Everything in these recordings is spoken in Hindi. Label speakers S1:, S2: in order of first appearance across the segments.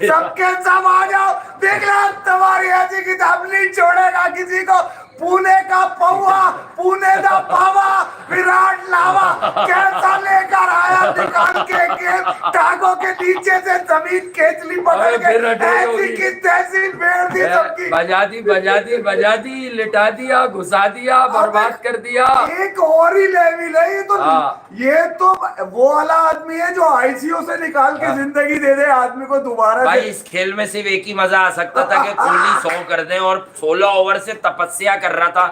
S1: सबके सब आ जाओ, देखना तुम्हारी ऐसी किताब नहीं छोड़ेगा किसी को। पुणे का पौवा, पुणे का पावा, विराट लावा कैसा लेकर आया निकाल के गेम, टांगों के नीचे से जमीन केचली पकड़ के ऐसी की तैसी फेर दी सबकी।
S2: बजा दी, लिटा दिया, घुसा दिया, बर्बाद कर दिया।
S1: एक और ही लेवल है ये तो वो वाला आदमी है जो आईसीयू से निकाल के जिंदगी दे दे आदमी को दोबारा।
S2: भाई इस खेल में सिर्फ एक ही मजा आ सकता था कि कोहली 100 कर दे, और 16 ओवर से तपस्या कर रहा था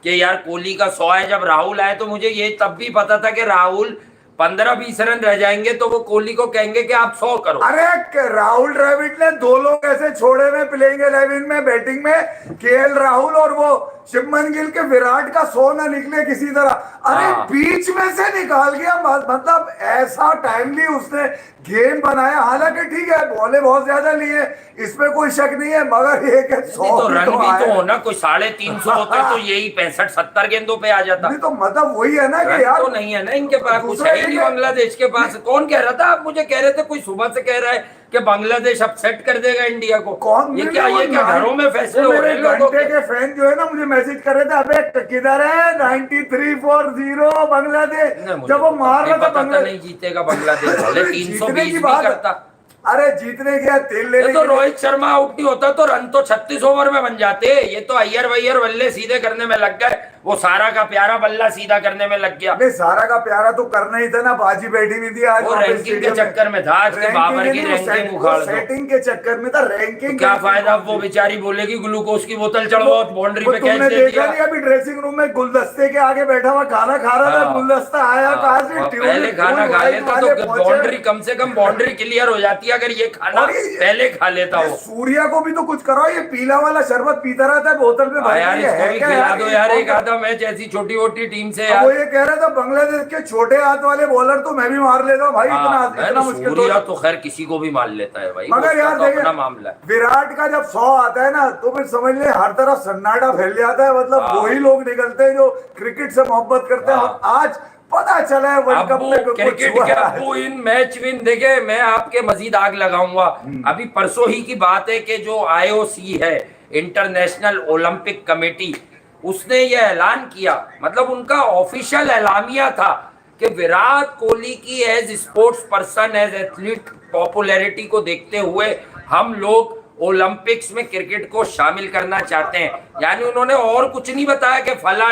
S2: कि यार कोहली का 100 है। जब राहुल आए तो मुझे ये तब भी पता था कि राहुल 15-20 रन रह जाएंगे तो वो कोहली को कहेंगे कि आप 100 करो।
S1: अरे राहुल द्रविड़ ने 2 लोग ऐसे छोड़े में प्लेइंग 11 में बैटिंग में, केएल राहुल और वो शुभमन गिल के, विराट का 100 ना निकले किसी तरह। अरे बीच में से निकाल गया, मतलब ऐसा टाइमली उसने गेम बनाया। हालांकि ठीक है बॉले बहुत ज्यादा लिए, इसमें कोई शक नहीं है, मगर ये कि 100
S2: तो रन भी तो होना, कोई 350 होते तो यही 65-70 गेंदों पे आ जाता।
S1: नहीं तो मतलब वही है ना कि यार
S2: तो नहीं है ना इनके पास, कुछ है ही नहीं बांग्लादेश के पास। कौन कह रहा था, आप मुझे कह रहे थे कोई सुबह से कह रहा है कि बांग्लादेश अपसेट कर देगा इंडिया को।
S1: कौन
S2: ये क्या घरों में फैसले हो रहे हैं लोगों
S1: घंटे के फैन जो है ना मुझे मैसेज कर रहे थे, अबे किधर है 93-4-0 बांग्लादेश। जब वो मार रहा था बांग्लादेश
S2: नहीं जीतेगा बांग्लादेश, भले 320 भी करता।
S1: अरे जीतने क्या तेल लेने
S2: तो रोहित शर्मा आउट नहीं होता तो रन तो 36 ओवर में बन जाते। ये तो अय्यर वैयर बल्ले सीधे करने में लग गए, वो सारा का प्यारा बल्ला सीधा करने में लग गया।
S1: नहीं सारा का प्यारा तो करना ही था ना, बाजी बैठी हुई थी आज।
S2: वो रैंकिंग के चक्कर में था, आज के बाबर की रैंकिंग उखाड़ दो।
S1: सेटिंग के चक्कर में था रैंकिंग।
S2: क्या फायदा, वो बेचारी बोलेगी ग्लूकोज की बोतल चढ़वाओ, बाउंड्री पे कैच दे दिया।
S1: अभी ड्रेसिंग रूम में गुलदस्ते के आगे बैठा हुआ खाना खा रहा था, गुलदस्ता आया कहां से,
S2: पहले खाना खा लेता तो बाउंड्री, कम से कम बाउंड्री क्लियर हो जाती अगर ये खाना पहले खा लेता हो।
S1: सूर्या को भी तो कुछ कराओ, ये पीला वाला शरबत पीता रहता है बोतल में भर
S2: यार, इसको भी खिला दो यार एक आधा मैच ऐसी छोटी मोटी टीम से यार।
S1: वो ये कह रहा था बांग्लादेश के छोटे हाथ वाले बॉलर तो मैं भी मार लेता हूँ भाई, इतना मुश्किल
S2: सूर्या तो खैर किसी को भी मार लेता है भाई,
S1: मगर यार
S2: तो अपना मामला है।
S1: विराट का जब 100 आता है ना तो फिर समझ ले हर तरफ सन्नाटा फैल जाता है। मतलब वही लोग निकलते हैं जो क्रिकेट से मोहब्बत करते हैं। आज पता चला है वर्ल्ड कप में
S2: क्रिकेट के अब्बू इन मैच विन देखे, मैं आपके मजीद आग लगाऊंगा। अभी परसों ही की बात है कि जो IOC है, इंटरनेशनल ओलंपिक कमेटी, उसने ये ऐलान किया, मतलब उनका ऑफिशियल एलामिया था कि विराट कोहली की as sports person, as athlete popularity को देखते हुए हम लोग ओलंपिक्स में क्रिकेट को शामिल करना चाहते हैं। यानी उन्होंने और कुछ नहीं बताया कि फला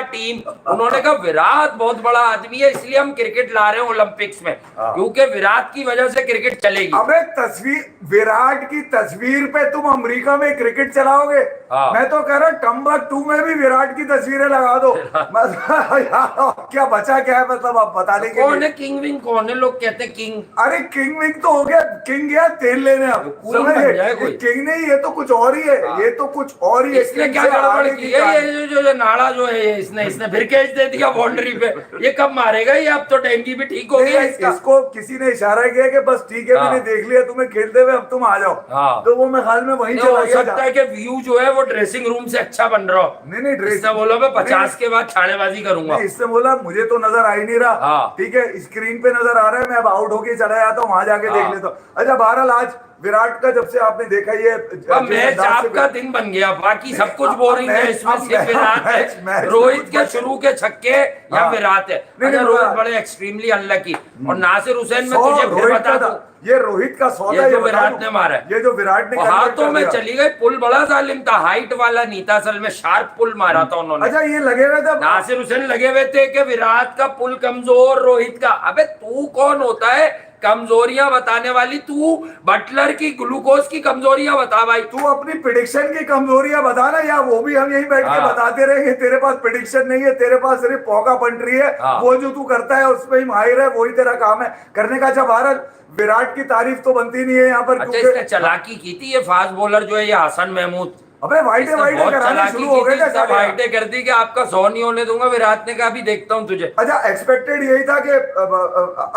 S2: टीम, उन्होंने कहा विराट बहुत बड़ा आदमी है इसलिए हम क्रिकेट ला रहे हैं ओलंपिक्स में, क्योंकि विराट की वजह से क्रिकेट चलेगी।
S1: अबे तस्वीर, विराट की तस्वीर पे तुम अमेरिका में क्रिकेट चलाओगे? मैं तो कह रहा टम्बकटू में भी विराट की तस्वीरें लगा दो। क्या बचा क्या है, मतलब आप बता दें
S2: कौन है किंग विंग, कौन है? लोग कहते हैं किंग।
S1: अरे किंग विंग तो हो गया, किंग गया तेल लेने। अब किंग नहीं, ये तो कुछ और ही है, ये तो कुछ और ही है।
S2: इसने क्या गड़बड़ की है? ये जो नाड़ा जो है इसने फिर कैच दे दिया बाउंड्री पे, ये कब मारेगा ये? अब तो डेंगी भी ठीक हो गया
S1: इसको किसी ने इशारा किया कि बस ठीक है मैंने देख लिया तुम्हें खेलते हुए, अब तुम आ जाओ। तो वो मैं ख्याल में वहीं चला गया।
S2: सकता है कि व्यू जो है वो ड्रेसिंग रूम से अच्छा बन रहा हो।
S1: नहीं
S2: इसने बोला मैं 50 के बाद छाड़ेबाजी करूंगा।
S1: इसने बोला मुझे तो नजर आ ही नहीं रहा, ठीक है स्क्रीन पे नजर आ रहा है, मैं अब आउट होके चला जाता हूँ, वहां जाके देख लेता हूँ। अच्छा बहरहाल आज विराट का जब से आपने देखा ये
S2: मैच आपका दिन बन गया, बाकी सब कुछ बोरिंग है, इसमें सिर्फ विराट है, रोहित के शुरू के छक्के या विराट है। अच्छा रोहित बड़े एक्सट्रीमली अनलकी, और नासिर हुसैन में तुझे फिर बता दूं,
S1: ये रोहित का सौदा,
S2: ये जो विराट ने मारा,
S1: ये जो विराट ने
S2: हाथों में चली गई, पुल बड़ा जालिम था, हाइट वाला नहीं था, असल में शार्प पुल मारा था उन्होंने।
S1: अच्छा ये लगे हुए थे,
S2: नासिर हुसैन लगे हुए थे कि विराट का पुल कमजोर, रोहित का। अबे तू कौन होता है कमजोरियां बताने वाली? तू बटलर की ग्लूकोज की कमजोरियां बता भाई।
S1: तू अपनी प्रेडिक्शन की कमजोरियां बता ना, या वो भी हम यहीं बैठ के बताते रहेंगे? तेरे पास प्रेडिक्शन नहीं है, तेरे पास सिर्फ पौका पंट्री है। वो जो तू करता है उसमें ही माहिर है, वही तेरा काम है करने का। अच्छा भारत, विराट की तारीफ तो बनती नहीं है यहाँ पर।
S2: अच्छा इसने चालाकी की थी ये फास्ट बॉलर जो है ये हसन महमूद,
S1: अबे वाइटे कराने शुरू हो गए थे,
S2: वाइटे कर दी कि आपका 100 नहीं होने दूंगा। विराट ने कहा अभी देखता हूं तुझे।
S1: अच्छा एक्सपेक्टेड यही था कि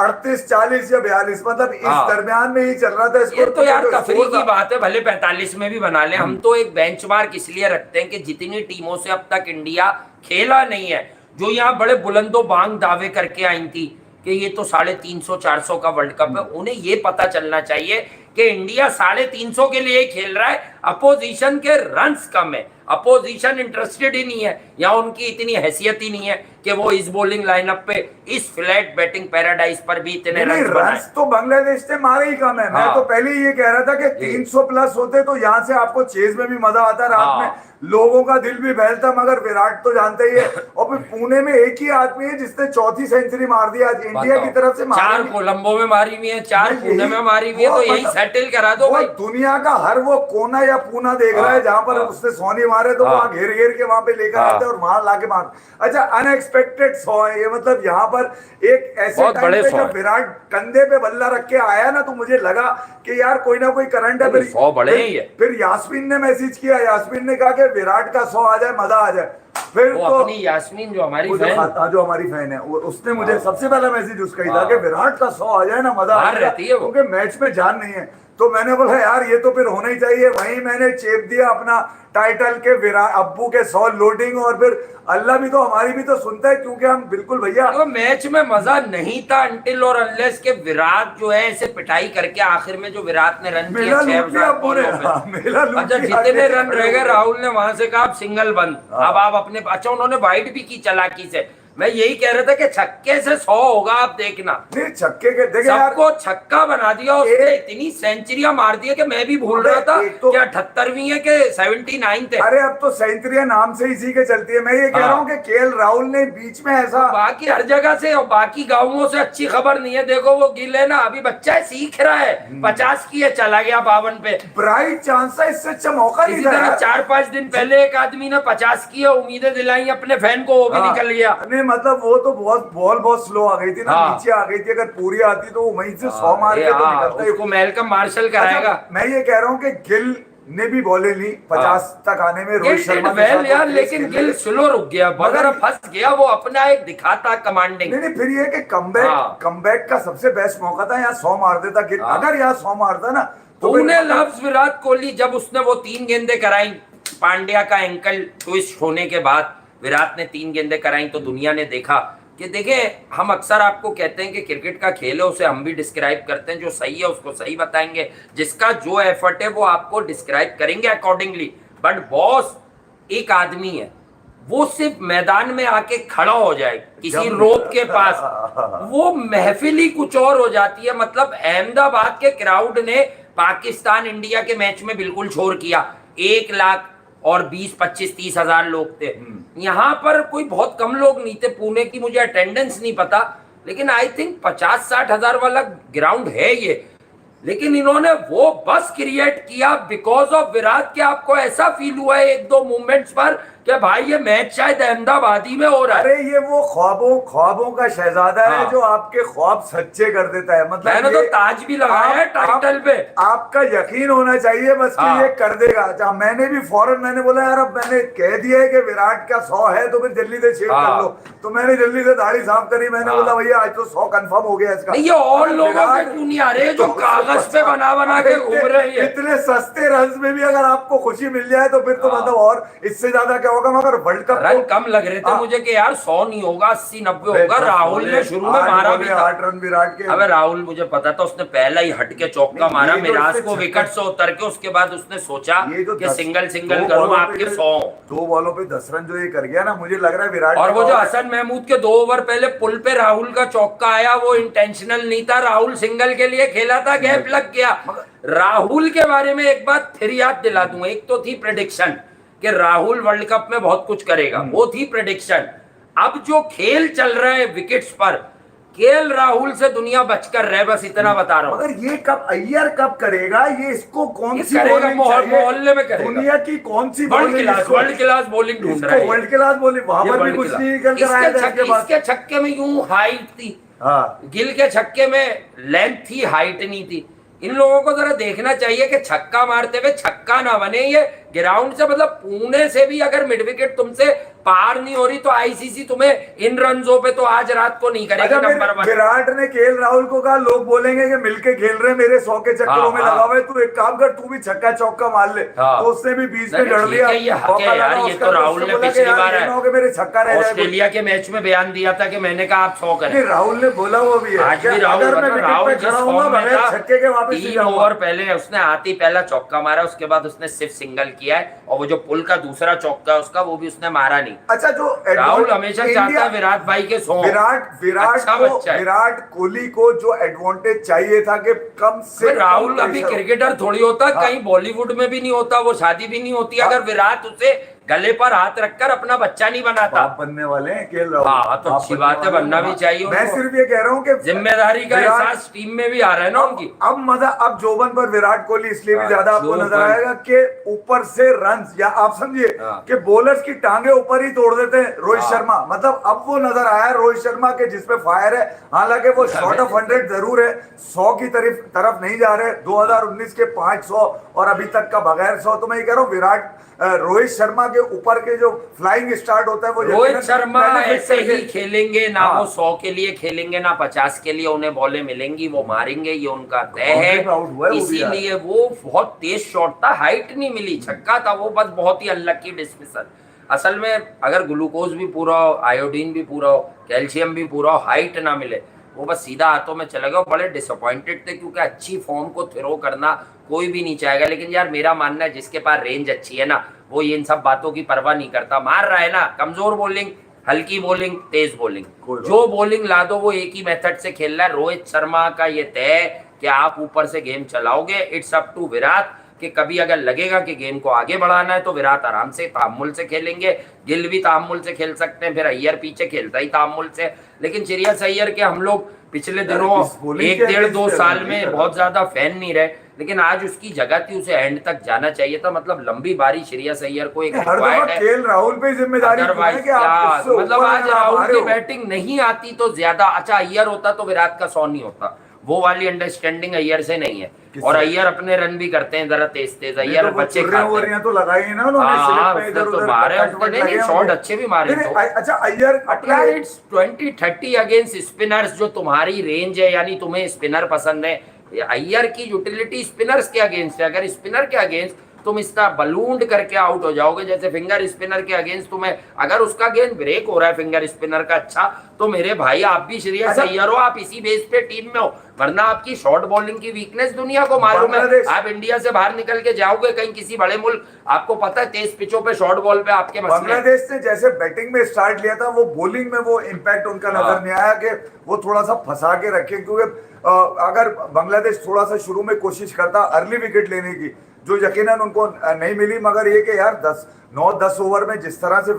S1: 38, 40 या 42, मतलब इस दरमियान में ही चल रहा था
S2: ये तो यार तफरी की बात है, भले 45 में भी बना ले। हम तो एक बेंचमार्क इसलिए रखते हैं कि जितनी टीमों से अब तक इंडिया खेला नहीं है, जो यहाँ बड़े बुलंदो बांग दावे करके आई थी कि ये तो 350-400 का वर्ल्ड कप है, उन्हें ये पता चलना चाहिए कि इंडिया 350 के लिए ही खेल रहा है, अपोजिशन के रन्स कम है, अपोजिशन इंटरेस्टेड ही नहीं है, या उनकी इतनी हैसियत ही नहीं है कि वो इस बॉलिंग लाइनअप पे इस फ्लैट बैटिंग पैराडाइज पर भी इतने
S1: नहीं,
S2: रन
S1: रन्स तो बांग्लादेश ने मारे ही कम है। मैं
S2: हाँ।
S1: तो पहले ही ये कह रहा था कि 300 प्लस होते तो यहाँ से आपको चेज में भी मजा आता, रात
S2: हाँ।
S1: में लोगों का दिल भी बहलता, मगर विराट तो जानते ही है। और फिर पुणे में एक ही आदमी है जिसने चौथी सेंचुरी मार दी आज इंडिया की तरफ से।
S2: 4 कोलंबो में मारी हुई है, 4 पुणे में मारी हुई है, तो यही सेटल करा दो भाई।
S1: दुनिया का हर वो कोना या पूना देख रहा है जहां पर उसने 100 नहीं मारे, तो वहां घेर घेर के वहां पे लेकर आते हैं और वहां लाके मार। अच्छा, अनएक्सपेक्टेड 100 है ये, मतलब यहाँ पर एक ऐसे
S2: बहुत
S1: टाइम
S2: बड़े
S1: पे
S2: 100
S1: जब विराट कंधे पे बल्ला रख के आया ना, तो मुझे लगा कि यार कोई ना कोई करंट है।
S2: अरे 100 बड़े ही है।
S1: फिर यास्मीन ने मैसेज किया, यास्मीन ने कहा कि विराट का 100 आ जाए, मजा आ जाए। फिर
S2: वो
S1: तो
S2: अपनी यास्मीन जो हमारी
S1: वो जो हमारी फैन है, उसने मुझे सबसे पहला मैसेज उसका ही था कि विराट का 100 आ जाए ना, मजा आ
S2: बाहर
S1: जाए,
S2: रहती है वो।
S1: क्योंकि मैच में जान नहीं है। तो मैंने बोला यार ये तो फिर होना ही चाहिए। वहीं मैंने चेप दिया अपना टाइटल के विराट अब्बू के 100 लोडिंग, और फिर अल्लाह भी तो हमारी भी तो सुनता है, क्योंकि हम बिल्कुल भैया
S2: वो मैच में मजा नहीं था अनटिल और अनलेस के विराट जो है ऐसे पिटाई करके आखिर में जो विराट ने रन
S1: मेला
S2: किया
S1: लूट लिया अब्बू ने। हाँ, मेला लूट
S2: अच्छा,
S1: लिया।
S2: जितने रन रह गए राहुल ने वहां से कहा आप सिंगल बंद, अब आप अपने, अच्छा उन्होंने वाइड भी की चालाकी से। मैं यही कह रहा था कि छक्के से 100 होगा, आप देखना।
S1: नहीं, छक्के के देखे यार,
S2: सबको छक्का बना दिया उसने, इतनी सेंचुरियां मार दी है कि मैं भी भूल रहा था
S1: तो,
S2: कि 78वीं है कि 79 थे।
S1: अरे अब तो सेंचुरियां नाम से इसी के चलती है। मैं ये कह रहा हूँ कि केएल राहुल ने बीच में ऐसा,
S2: बाकी हर जगह से और बाकी गांवों से अच्छी खबर नहीं है। देखो वो गिल है ना, अभी बच्चा है, सीख रहा है, 50 की है, चला गया 52 पे।
S1: ब्राइट चांस था, इससे अच्छा मौका नहीं
S2: इसी
S1: था
S2: तरह
S1: यार।
S2: 4-5 दिन पहले एक आदमी ने 50 की है, उम्मीदें दिलाई अपने फैन को, वो भी निकल गया।
S1: नहीं मतलब वो तो बहुत स्लो आ गई थी ना, नीचे आ गई थी। अगर पूरी आती तो वहीं से 100 मार के तो निकलता ही।
S2: उसको मेलकम मार्शल कराएगा।
S1: अच्छा, मैं ये कह रहा हूँ कि गिल ने भी बॉलें ली 50 तक आने में, रोहित शर्मा के साथ
S2: यार,
S1: वो
S2: लेकिन
S1: खेलने
S2: गिल
S1: में।
S2: स्लो रुक गया, मगर फंस गया। वो अपना एक दिखाता कमांडिंग।
S1: नहीं, फिर ये कि कमबैक का सबसे बेस्ट मौका था, यहाँ 100 मार देता गिल। अगर यहाँ 100 मारता ना तो
S2: पुणे लव्स विराट कोहली। जब उसने वो 3 गेंदें कराई, पांड्या का एंकल ट्विस्ट होने के बाद विराट ने 3 गेंदें कराई, तो दुनिया ने देखा कि देखे, हम अक्सर आपको कहते हैं कि क्रिकेट का खेल है, उसे हम भी डिस्क्राइब करते हैं, जो सही है उसको सही बताएंगे, जिसका जो एफर्ट है वो आपको डिस्क्राइब करेंगे अकॉर्डिंगली। बट बॉस एक आदमी है, वो सिर्फ मैदान में आके खड़ा हो जाए किसी रोप के पास, वो महफिल ही कुछ और हो जाती है। मतलब अहमदाबाद के क्राउड ने पाकिस्तान इंडिया के मैच में बिल्कुल शोर किया, 1 लाख और 20-25-30 हजार लोग थे। यहाँ पर कोई बहुत कम लोग नहीं थे। पुणे की मुझे अटेंडेंस नहीं पता, लेकिन आई थिंक 50-60 हजार वाला ग्राउंड है ये। लेकिन इन्होंने वो बस क्रिएट किया बिकॉज ऑफ विराट। के आपको ऐसा फील हुआ है 1-2 मूवमेंट्स पर कि भाई ये मैच शायद अहमदाबादी में हो रहा है।
S1: अरे ये वो ख्वाबों का शहजादा है जो आपके ख्वाब सच्चे कर देता है। मतलब
S2: मैंने तो ताज भी लगाया है टाइटल पे।
S1: आपका यकीन होना चाहिए बस कि ये कर देगा। मैंने भी फौरन मैंने बोला यार, अब मैंने कह दिया है कि विराट का 100 है तो फिर जल्दी से शेव कर लो। तो मैंने जल्दी से दाढ़ी साफ करी। मैंने बोला भैया आज तो 100 कंफर्म हो गया इसका।
S2: ये और लोगों के क्यों नहीं आ रहे जो कागज पे बना के घूम रहे हैं?
S1: इतने सस्ते रन में भी अगर आपको खुशी मिल जाए तो फिर तो मतलब और इससे ज्यादा क्या होगा। मगर वर्ल्ड कप
S2: रन कम लग रहे थे मुझे कि यार 100 नहीं होगा, 80-90 होगा। राहुल ने शुरू में मारा भी था
S1: 8 रन विराट के।
S2: अबे राहुल मुझे पता था, उसने पहला ही हट के चौका मारा मिराज को विकेट से उतर के। उसके बाद उसने सोचा कि सिंगल करूं आपके 100।
S1: 2 बॉलों पे 10 रन जो ये कर गया ना, मुझे लग रहा है विराट।
S2: और वो जो हसन महमूद के 2 ओवर पहले पुल पे राहुल का चौका आया, वो इंटेंशनल नहीं था। राहुल सिंगल के लिए खेला था, गैप लग गया। राहुल के बारे में एक बात फिर याद दिला दूं। एक तो थी प्रेडिक्शन कि राहुल वर्ल्ड कप में बहुत कुछ करेगा, वो थी प्रेडिक्शन। अब जो खेल चल रहा है विकेट्स पर, केएल राहुल से दुनिया बचकर रहे, बस इतना बता रहा हूं।
S1: मगर ये कब अय्यर कब करेगा? ये इसको कौन सी
S2: करेगा? मोहल्ले में करेगा।
S1: दुनिया की कौन सी
S2: वर्ल्ड क्लास बॉलिंग ढूंढ रहा है।
S1: वर्ल्ड क्लास बॉलिंग वहां पर भी कुछ नहीं निकल कर आया था।
S2: इसके छक्के में यूं हाइट थी, गिल के छक्के में लेंथ थी, हाइट नहीं थी। इन लोगों को जरा देखना चाहिए कि छक्का मारते हुए छक्का ना बने, ये ग्राउंड से मतलब पुणे से भी अगर मिड विकेट तुमसे पार नहीं हो रही तो आईसीसी तुम्हें इन रनों पे तो आज रात को नहीं करेगी।
S1: अच्छा,
S2: नंबर वन
S1: विराट ने केएल राहुल को कहा लोग बोलेंगे कि मिलके खेल रहे हैं, मेरे 100 के चक्करों में लगा हुआ है, तू एक काम कर, तू भी छक्का चौका मार ले। तो उसने भी बीच में जड़ दिया।
S2: ये हक है यार, ये तो राहुल ने पिछली बार
S1: मेरे छक्का रह जाए।
S2: ऑस्ट्रेलिया के मैच में बयान दिया था कि मैंने कहा आप 100 करें।
S1: राहुल ने बोला वो भी है,
S2: आज भी राहुल
S1: खड़ा हूंगा बगैर छक्के के वापस
S2: 3 ओवर पहले उसने आते ही पहला चौका मारा, उसके बाद उसने सिर्फ सिंगल किया है, और वो जो पुल का दूसरा चौका उसका वो भी उसने मारा नहीं।
S1: अच्छा, जो
S2: राहुल हमेशा चाहता है विराट भाई के 100।
S1: विराट कोहली को जो एडवांटेज चाहिए था कि कम से
S2: राहुल अभी क्रिकेटर थोड़ी होता, कहीं बॉलीवुड में भी नहीं होता, वो शादी भी नहीं होती अगर विराट उसे गले पर हाथ रखकर अपना बच्चा नहीं बनाता।
S1: बाप बनने वाले हैं केएल राहुल।
S2: हाँ तो अच्छी बात है, बनना भी चाहिए।
S1: मैं सिर्फ ये कह रहा हूँ कि
S2: जिम्मेदारी का एहसास टीम में भी आ रहा है ना उनकी।
S1: अब मजा, अब जोबन पर विराट कोहली इसलिए भी ज्यादा आपको नजर आएगा कि ऊपर से रन, या आप समझिए कि बॉलर्स की टांगे ऊपर ही तोड़ देते हैं रोहित शर्मा। मतलब अब वो नजर आया रोहित शर्मा के जिसपे फायर है, हालांकि वो शॉर्ट ऑफ 100 जरूर है, 100 की तरफ नहीं जा रहे। 2019 के 500 और अभी तक का बगैर 100। तो मैं ये कह रहा हूँ विराट रोहित शर्मा के ऊपर के जो फ्लाइंग स्टार्ट होता है वो
S2: रोहित शर्मा ऐसे ही खेलेंगे ना। वो 100 के लिए खेलेंगे ना 50 के लिए उन्हें बॉलें मिलेंगी, वो मारेंगे, ये उनका तय है। इसीलिए वो बहुत तेज शॉट था, हाइट नहीं मिली, छक्का था वो, बस बहुत ही अनलकी डिस्मिसल। असल में अगर ग्लूकोज भी पूरा हो, आयोडीन भी पूरा हो, कैल्शियम भी पूरा हो, हाइट ना मिले, वो बस सीधा हाथों में चले गए। बड़े डिसअपॉइंटेड थे क्योंकि अच्छी फॉर्म को थ्रो करना कोई भी नहीं चाहेगा। लेकिन यार मेरा मानना है जिसके पास रेंज अच्छी है ना, वो ये इन सब बातों की परवाह नहीं करता। मार रहा है ना, कमजोर बॉलिंग, हल्की बॉलिंग, तेज बॉलिंग, जो बॉलिंग ला दो वो एक ही मेथड से खेल रहा है। रोहित शर्मा का ये तय है कि आप ऊपर से गेम चलाओगे। इट्स अप टू विराट कि कभी अगर लगेगा कि गेम को आगे बढ़ाना है तो विराट आराम से तामुल से खेलेंगे, गिल भी तामुल से खेल सकते हैं, फिर अय्यर पीछे खेलता ही तामुल से। लेकिन श्रेयस अय्यर के हम लोग पिछले दिनों 1-1.5-2 साल में बहुत ज्यादा फैन नहीं रहे, लेकिन आज उसकी जगह थी, उसे एंड तक जाना चाहिए था। मतलब लंबी बारी श्रेयस अय्यर को एक रिक्वायर्ड है।
S1: केएल राहुल पे जिम्मेदारी है कि आप
S2: मतलब आज राहुल की बैटिंग नहीं आती तो ज्यादा अच्छा, अय्यर होता तो विराट का 100 नहीं होता। वो वाली अंडरस्टैंडिंग अय्यर से नहीं है। और अय्यर अपने रन भी करते हैं जरा तेज तेज। अय्यर बच्चे खाते हैं
S1: तो लगाई ना उन्होंने,
S2: तो मारे शॉट अच्छे भी मारे।
S1: अच्छा अय्यर
S2: इट्स 20-30 अगेंस्ट स्पिनर्स, जो तुम्हारी रेंज है, यानी तुम्हें स्पिनर पसंद है। अय्यर की यूटिलिटी स्पिनर्स के अगेंस्ट है। अगर स्पिनर के अगेंस्ट तुम इसका बलूंड करके आउट हो जाओगे, जैसे फिंगर स्पिनर के अगेंस्ट तुम्हें अगर उसका गेंद ब्रेक हो रहा है फिंगर स्पिनर का, अच्छा तो मेरे भाई आप भी श्रेयस अय्यर हो, आप इसी बेस पे टीम में हो। वरना आपकी शॉर्ट बॉलिंग की वीकनेस दुनिया को मालूम है। आप इंडिया से बाहर निकल के जाओगे कहीं किसी बड़े मुल्क, आपको पता है तेज पिचों पे शॉर्ट बॉल पे आपके मसले।
S1: बांग्लादेश ने जैसे बैटिंग में स्टार्ट लिया था, वो बॉलिंग में वो इम्पैक्ट उनका नजर नहीं आया कि वो थोड़ा सा फंसा के रखे। क्योंकि अगर बांग्लादेश थोड़ा सा शुरू में कोशिश करता अर्ली विकेट लेने की, जो यकीनन उनको नहीं मिली, मगर ये कि यार 9-10 ओवर में जिस तरह से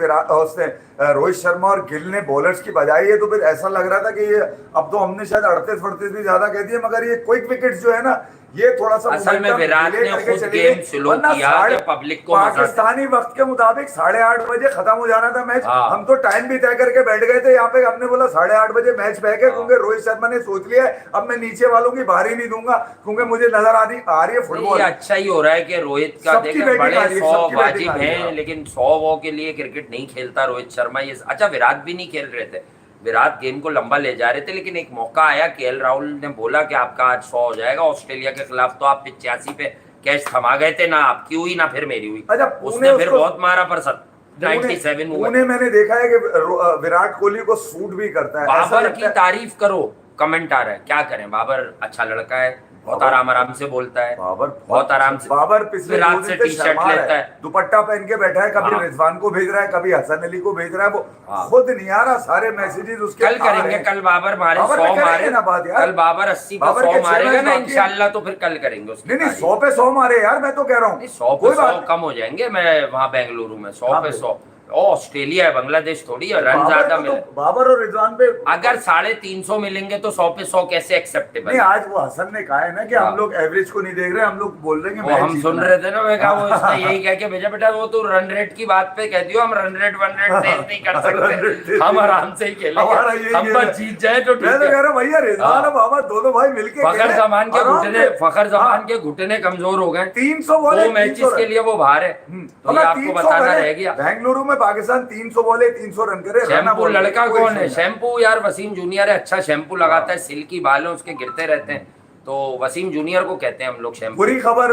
S1: रोहित शर्मा और गिल ने बॉलर्स की बजाई है, तो फिर ऐसा लग रहा था कि ये अब तो हमने शायद 38-38 भी ज्यादा कह दिए, मगर ये क्विक विकेट्स जो है ना, ये थोड़ा सा
S2: असल में विराट ने खुद गेम स्लो किया कि पब्लिक को
S1: पाकिस्तानी वक्त के मुताबिक 8:30 बजे खत्म हो जाना था मैच। हम तो टाइम भी तय करके बैठ गए थे यहाँ पे, हमने बोला 8:30 बजे मैच बैक है, क्योंकि रोहित शर्मा ने सोच लिया है अब मैं नीचे वालों की बारी नहीं दूंगा, क्योंकि मुझे नजर आ रही है फुटबॉल।
S2: अच्छा ही हो रहा है कि रोहित का देखिए बड़े 100 वाजिब है, लेकिन 100 के लिए क्रिकेट नहीं खेलता रोहित शर्मा। ये अच्छा विराट भी नहीं खेल रहे थे, विराट गेम को लंबा ले जा रहे थे, लेकिन एक मौका आया, केएल राहुल ने बोला कि आपका आज 100 हो जाएगा ऑस्ट्रेलिया के खिलाफ, तो आप 85 पे कैच थमा गए थे ना, आपकी हुई ना फिर मेरी हुई।
S1: अच्छा,
S2: उसने फिर बहुत मारा पर 97 हुआ।
S1: पुणे मैंने देखा है कि विराट कोहली को सूट भी करता है।
S2: बाबर की तारीफ करो, कमेंट आ रहा है, क्या करें, बाबर अच्छा लड़का है, बहुत आराम से बोलता है,
S1: बाबर
S2: बहुत आराम से।
S1: बाबर पिछले
S2: विराट से टी-शर्ट लेता है,
S1: दुपट्टा पहन के बैठा है, कभी रिजवान को भेज रहा है, कभी हसन अली को भेज रहा है, वो खुद नहीं आ रहा, सारे मैसेजेस उसके।
S2: कल करेंगे, कल बाबर मारे 100 मारे ना बात यार, कल बाबर 80 पे 100 मारेगा ना इंशाल्लाह, तो फिर कल करेंगे उसकी।
S1: नहीं 100 पे 100 मारे यार, मैं तो कह रहा हूँ
S2: 100 पे 100 कम हो जाएंगे। मैं वहाँ बेंगलुरु में 100 पे 100 ऑस्ट्रेलिया है, बांग्लादेश थोड़ी है, रन
S1: बाबर
S2: ज्यादा
S1: को
S2: मिले।
S3: तो
S1: बाबर और रिजवान पे
S2: अगर 350 मिलेंगे तो 100 पे 100 कैसे एक्सेप्टेबल
S1: नहीं,
S2: है?
S1: आज वो हसन ने कहा है ना कि
S2: हाँ।
S1: हम लोग एवरेज को नहीं देख रहे, हम लोग बोल रहे हैं कि
S2: वो
S1: मैच
S2: हम सुन
S1: जीतना
S2: रहे
S1: है।
S2: थे ना, मैं कहा वो इसने यही कह के भेजा, बेटा वो तो रन रेट की बात पे कह दियो, हम रन रेट वन रेट तेज नहीं कर
S1: रन रेट
S2: सकते,
S1: तेज
S2: हम
S1: नहीं।
S2: आराम से ही
S1: हमारा
S2: खेलेंगे,
S1: यही
S2: हम
S1: खेल है।
S2: बस जीत जाए तो
S1: मैं
S2: ठीक
S1: तो कह
S2: है।
S1: रहा हूँ भैया रिजवान
S2: हाँ।
S1: और बाबर दोनों भाई मिलके
S2: फखर
S1: खेले,
S2: जमान के
S1: आराम
S2: घुटने,
S1: से।
S2: फखर जमान
S1: हाँ,
S2: के घुटने कमजोर हो गए,
S1: 300 बॉले
S2: 2 मैचेस के लिए वो बाहर है, तो ये आपको बताना रह गया।
S1: बेंगलुरु में पाकिस्तान 300 बॉले 300 रन करे।
S2: शैम्पू लड़का कौन है? शैम्पू यार वसीम जूनियर है, अच्छा शैम्पू लगाता है, सिल्की बाल है उसके, गिरते रहते हैं, तो वसीम जूनियर को कहते हैं हम लोग शैम्पू।
S1: बुरी खबर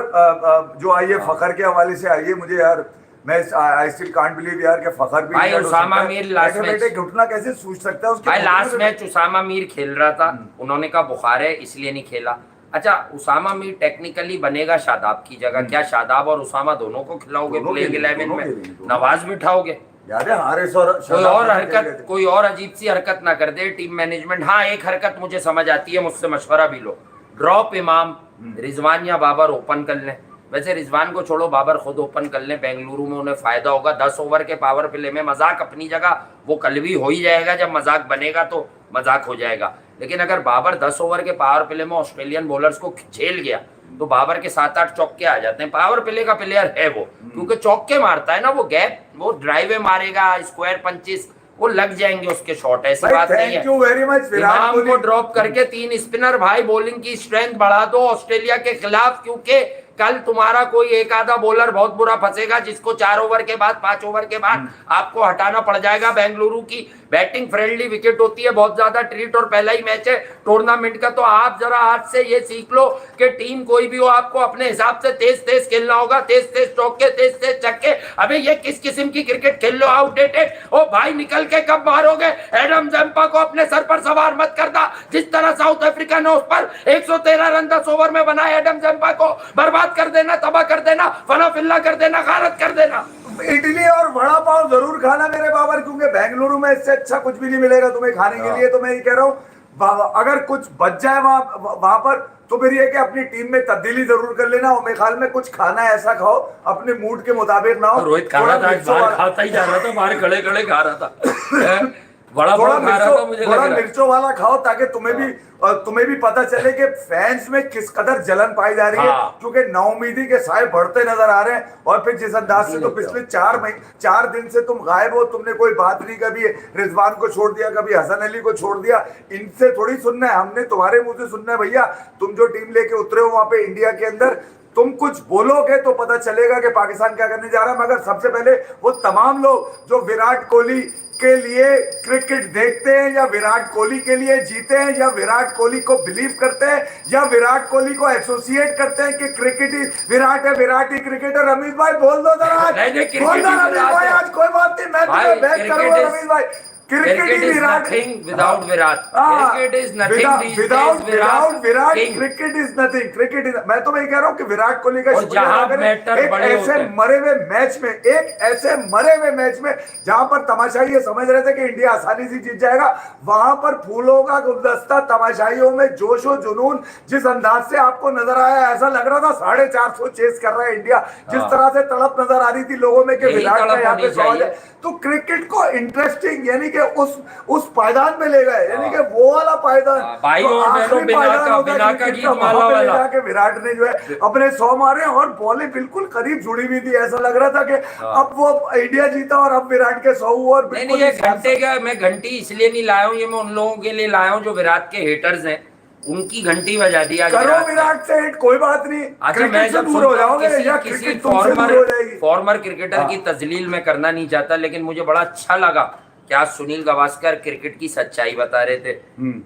S1: जो आई है फखर के हवाले से आई है मुझे यार, मैं आई स्टिल कांट बिलीव यार कि फखर भी
S2: भाई
S1: injured हो
S2: उसामा
S1: सकता है।
S2: मीर लास्ट
S1: बैठे बैठे घुटना कैसे सूझ सकता है उसके
S2: भाई,
S1: घुटने
S2: लास्ट
S1: पे?
S2: मैच उसामा मीर खेल रहा था, उन्होंने कहा बुखार है इसलिए नहीं खेला। अच्छा, उसामा मीर टेक्निकली बनेगा शादाब की जगह, क्या शादाब और उसामा दोनों को खिलाओगे
S1: दोनों
S2: प्लेइंग
S1: खेलेंगे,
S2: 11
S1: दोनों
S2: में?
S1: खेलेंगे, दोनों।
S2: नवाज बिठाओगे?
S1: याद है हारिस और
S2: कोई
S1: शादाब
S2: और
S1: दोनों
S2: हरकत,
S1: खेल गए थे।
S2: कोई और अजीब सी हरकत ना कर दे टीम मैनेजमेंट। हाँ, एक हरकत मुझे समझ आती है, मुझसे मशवरा भी लो, ड्रॉप इमाम, रिजवान या बाबर ओपन कर लें। वैसे रिजवान को छोड़ो, बाबर खुद ओपन कर लें, बेंगलुरु में उन्हें फायदा होगा। 10 ओवर के पावर प्ले में मजाक अपनी जगह, वो कल भी हो ही जाएगा, जब मजाक बनेगा तो मजाक हो जाएगा। लेकिन अगर बाबर 10 ओवर के पावर प्ले में ऑस्ट्रेलियन बॉलर्स को झेल गया तो बाबर के 7-8 चौके आ जाते हैं। पावर प्ले का प्लेयर है वो, क्योंकि चौके मारता है ना, वो गैप, वो ड्राइवे मारेगा, स्क्वायर पंचेस वो लग जाएंगे उसके शॉट, ऐसी
S1: भाई
S2: बात नहीं
S1: थैंक
S2: है।
S1: यू वेरी मच विराट
S2: इमाम को
S1: कोहली।
S2: ड्रॉप करके 3 स्पिनर, भाई बॉलिंग की स्ट्रेंथ बढ़ा दो ऑस्ट्रेलिया के खिलाफ, क्योंकि कल तुम्हारा कोई एक आधा बॉलर बहुत बुरा फंसेगा जिसको 4 ओवर के बाद 5 ओवर के बाद आपको हटाना पड़ जाएगा। बेंगलुरु की बैटिंग फ्रेंडली विकेट होती है, बहुत ज्यादा ट्रीट, और पहला ही मैच है टूर्नामेंट का, तो आप जरा आज से ये सीख लो कि टीम कोई भी हो आपको अपने हिसाब से तेज तेज खेलना होगा, तेज तेज चौके, तेज तेज छक्के। अबे ये किस किस्म की क्रिकेट खेल लो, आउटडेटेड। ओ भाई निकल के कब मारोगे? एडम जंपा को अपने सर पर सवार मत करना, जिस तरह साउथ अफ्रीका ने उस पर 113 रन 10 ओवर में बनाए, एडम जंपा को बर्बाद कर देना, तबाह कर देना, फना फिल्ला कर देना, गारत कर देना।
S1: इडली और वड़ा पाव जरूर खाना मेरे बाबर, क्योंकि बेंगलुरु में इससे अच्छा कुछ भी नहीं मिलेगा तुम्हें खाने के लिए। तो मैं ये कह रहा हूँ अगर कुछ बच जाए वहां पर तो फिर ये कि अपनी टीम में तब्दीली जरूर कर लेना, और मेरे ख्याल में कुछ खाना ऐसा खाओ अपने मूड के मुताबिक ना हो।
S2: तो रोहित खा रहा था, बाहर खाता ही जा रहा था, बाहर खड़े खड़े खा रहा था, बड़ा
S1: थोड़ा
S2: खा रहा था, मुझे लग रहा है।
S1: मिर्चों वाला खाओ, ताकि तुम्हें भी पता चले कि फैंस में किस कदर जलन पाई जा रही है।
S2: हाँ।
S1: क्योंकि नाउमीदी के साए बढ़ते नजर आ रहे हैं, और फिर जिस अंदाज से तो पिछले 4 दिन से तुम गायब हो, तुमने कोई बात नहीं, कभी रिजवान को छोड़ दिया, कभी हसन अली को छोड़ दिया। इनसे थोड़ी सुनना है, हमने तुम्हारे मुंह से सुनना है भैया। तुम जो टीम लेके उतरे हो वहां पे इंडिया के अंदर, तुम कुछ बोलोगे तो पता चलेगा कि पाकिस्तान क्या करने जा रहा है। मगर सबसे पहले वो तमाम लोग जो विराट कोहली के लिए क्रिकेट देखते हैं, या विराट कोहली के लिए जीते हैं, या विराट कोहली को बिलीव करते हैं, या विराट कोहली को एसोसिएट करते हैं कि क्रिकेट ही विराट है, विराट ही क्रिकेटर। रमीश भाई बोल दो जरा, बोल दो रमीश भाई, आज कोई बात नहीं, मैं तुम्हें बैक करूंगा रमीश भाई। Cricket he Virat,
S2: without Virat, cricket is nothing,
S1: without Virat
S2: king।
S1: Cricket is nothing, cricket is. मैं तो मैं कह रहा हूँ कि विराट कोहली का
S2: और
S1: शुक्रिया
S2: जहां
S1: अदा करें।
S2: मैटर
S1: एक
S2: बड़े
S1: ऐसे
S2: होते हैं।
S1: मरे हुए मैच में, एक ऐसे मरे हुए मैच में जहां पर तमाशाई ये समझ रहे थे कि इंडिया आसानी से जीत जाएगा, वहां पर फूलों का गुलदस्ता, तमाशाइयों में जोश और जुनून जिस अंदाज से आपको नजर आया, ऐसा लग रहा था 450 चेस कर रहा है इंडिया। जिस तरह से तड़प नजर आ रही थी लोगों में कि
S2: यही
S1: विराट का
S2: तड़प
S1: यहाँ पे
S2: होनी
S1: सवाल है,
S2: चाहिए।
S1: तो क्रिकेट को इंटरेस्टिंग, यानी कि उस पायदान में ले गए, यानी कि वो वाला पायदान,
S2: भाई
S1: जो
S2: और
S1: आखिरी
S2: बहनों, बिना
S1: पायदान
S2: का
S1: होता है
S2: बिना का
S1: क्रिकेट
S2: गीत
S1: का,
S2: माला
S1: वहां पे ले
S2: वाला।
S1: जाके विराट ने जो है अपने 100 मारे, और बॉलें बिल्कुल करीब जुड़ी हुई थी। ऐसा लग रहा था कि अब वो इंडिया जीता और अब विराट के 100 और
S2: नहीं
S1: बिल्कुल
S2: ये घंटे का, मैं घंटी इसलिए नहीं लाया हूँ, ये मैं उन लोगों के लिए लाया हूँ जो विराट के हेटर्स हैं, उनकी घंटी बजा दी आज
S1: करो
S2: ने।
S1: विराट से हिट, कोई बात नहीं,
S2: अच्छा, मैं
S1: क्रिकेट से
S2: जब
S1: दूर हो
S2: सुनता हूँ
S1: जाओगे या
S2: किसी
S1: क्रिकेट तुमसे दूर हो जाएगी।
S2: फॉर्मर क्रिकेटर की तजलील में करना नहीं चाहता, लेकिन मुझे बड़ा अच्छा लगा कि आज सुनील गावस्कर क्रिकेट की सच्चाई बता रहे थे।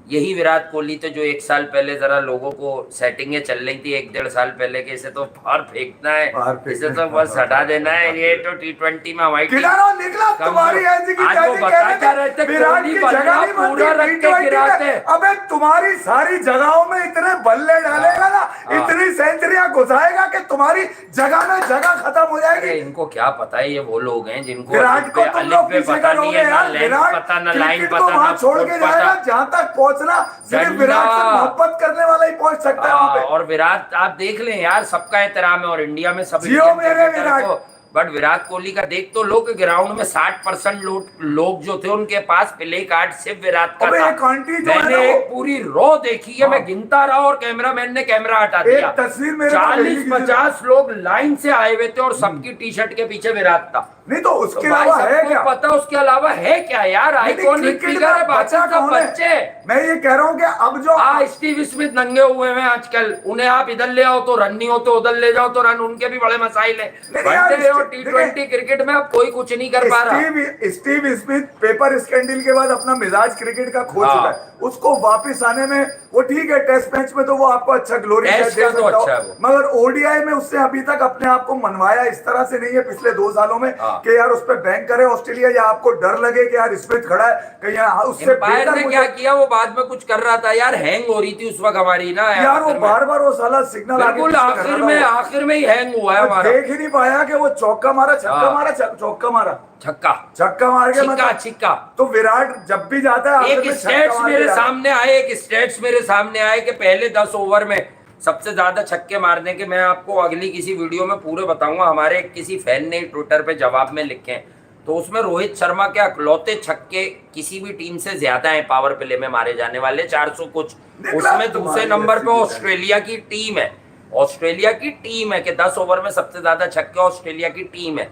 S2: यही विराट कोहली थे जो 1 साल पहले जरा लोगों को सेटिंगें चल रही थी 1-1.5 साल पहले के, इसे तो बाहर फेंकना है, इसे तो बस हटा देना है, ये तो T20 में हमारी टीम
S1: किनारा निकला तुम्हारी ऐसी की
S2: आज वो
S1: तैसी
S2: बता
S1: कह
S2: क्या
S1: रहे
S2: रहे
S1: थे,
S2: थे,
S1: विराट
S2: कोहली
S1: की
S2: बल्ला
S1: जगह नहीं
S2: पूरा रख
S1: बनती
S2: के
S1: T20
S2: गिराते।
S1: में। अबे तुम्हारी सारी जगहों में इतने बल्ले डालेगा ना, इतनी सेंचुरियां घुसाएगा कि तुम्हारी जगह में जगह खत्म हो
S2: अरे
S1: जाएगी।
S2: इनको क्या पता है, ये वो लोग हैं जिनको
S1: विराट को तुम लोग पीछे
S2: पता नहीं
S1: करोगे
S2: है, ना
S1: यार।
S2: लेंथ
S1: विराट
S2: पता, ना लाइन
S1: क्रिकेट को
S2: पता, ना
S1: वहां छोड़ के
S2: फुट
S1: जाएगा
S2: पता।
S1: जहां तक पहुंचना सिर्फ
S2: डंडा।
S1: विराट से मोहब्बत करने वाला ही पहुंच सकता है वहां पे।
S2: और विराट आप देख लें यार, सबका एहतराम है, और इंडिया में सब
S1: जियो
S2: इंडियन
S1: मेरे
S2: क्रिकेटर
S1: विराट।
S2: को बट विराट कोहली का देख तो लो कि ग्राउंड में 60% लोग जो थे उनके पास प्ले कार्ड सिर्फ विराट का
S1: अबे
S2: था।
S1: एक आंटी जो है
S2: मैंने
S1: ना वो-
S2: एक पूरी रो देखी है, मैं गिनता रहा और कैमरामैन ने कैमरा हटा दिया।
S1: एक तस्वीर मेरे पास भेजी किसी ने।
S2: 40-50 लोग लाइन से आए हुए थे और सबकी टी शर्ट के पीछे विराट था।
S1: नहीं तो उसके
S2: तो भाई
S1: अलावा है
S2: सबको
S1: क्या?
S2: पता उसके अलावा है क्या यार?
S1: नहीं,
S2: आइकॉनिक
S1: क्रिकेट
S2: फिगर है,
S1: में
S2: बाकी
S1: बचा
S2: सब
S1: कौन है?
S2: बच्चे।
S1: मैं ये कह रहा हूँ कि अब जो
S2: स्टीव स्मिथ नंगे हुए हैं आजकल, उन्हें आप इधर ले आओ तो रन नहीं हो, तो उधर ले जाओ तो रन, उनके भी बड़े मसाइल है।
S1: नहीं यार,
S2: वनडे और
S1: देखिए,
S2: T20 क्रिकेट में अब कोई कुछ नहीं कर पा रहा।
S1: स्टीव स्मिथ पेपर स्कैंडल के बाद अपना मिजाज क्रिकेट का खो
S2: हाँ।
S1: चुका है। उसको वापस आने में वो ठीक है, टेस्ट मैच में तो वो आपको अच्छा ग्लोरी दे
S2: टेस्ट का तो
S1: सकता
S2: अच्छा है
S1: हो,
S2: वो।
S1: मगर ओडीआई में उसने अभी तक अपने आप को मनवाया इस तरह से नहीं है पिछले 2 सालों में
S2: हाँ।
S1: कि यार उस पर बैंक करे ऑस्ट्रेलिया, या आपको डर लगे कि यार स्मिथ खड़ा है कहीं उससे
S2: एम्पायर
S1: बेहतर
S2: ने
S1: मुझे-
S2: क्या किया, वो बाद में कुछ कर रहा था यार, हैंग हो रही थी उस वक्त हमारी ना
S1: यार वो
S2: आखिर में।
S1: बार वो साला सिग्नल
S2: बिल्कुल आखिर में ही हैंग हुआ है
S1: मैं
S2: हमारा।
S1: देख ही नहीं पाया कि वो चौका मारा, छक्का
S2: हाँ।
S1: मारा, चौका मारा,
S2: छक्का
S1: छक्का मार के
S2: छिक्का छिक्का।
S1: तो विराट जब भी जाता है आखिर
S2: एक
S1: में छक्का
S2: स्टेट्स
S1: मार के
S2: मेरे
S1: जाता है।
S2: सामने आए, एक स्टेट्स मेरे सामने आए कि पहले 10 ओवर में सबसे ज्यादा छक्के मारने के, मैं आपको अगली किसी वीडियो में पूरे बताऊंगा। हमारे किसी फैन ने ट्विटर पे जवाब में लिखे हैं, तो उसमें रोहित शर्मा के अकलौते छक्के किसी भी टीम से ज्यादा हैं पावर प्ले में मारे जाने वाले, 400 कुछ।
S1: निकला
S2: उसमें दूसरे
S1: तुम्हारी
S2: नंबर पे
S1: ऐसी
S2: ऑस्ट्रेलिया की टीम है। ऑस्ट्रेलिया की टीम है कि 10 ओवर में सबसे ज्यादा छक्के ऑस्ट्रेलिया की टीम है।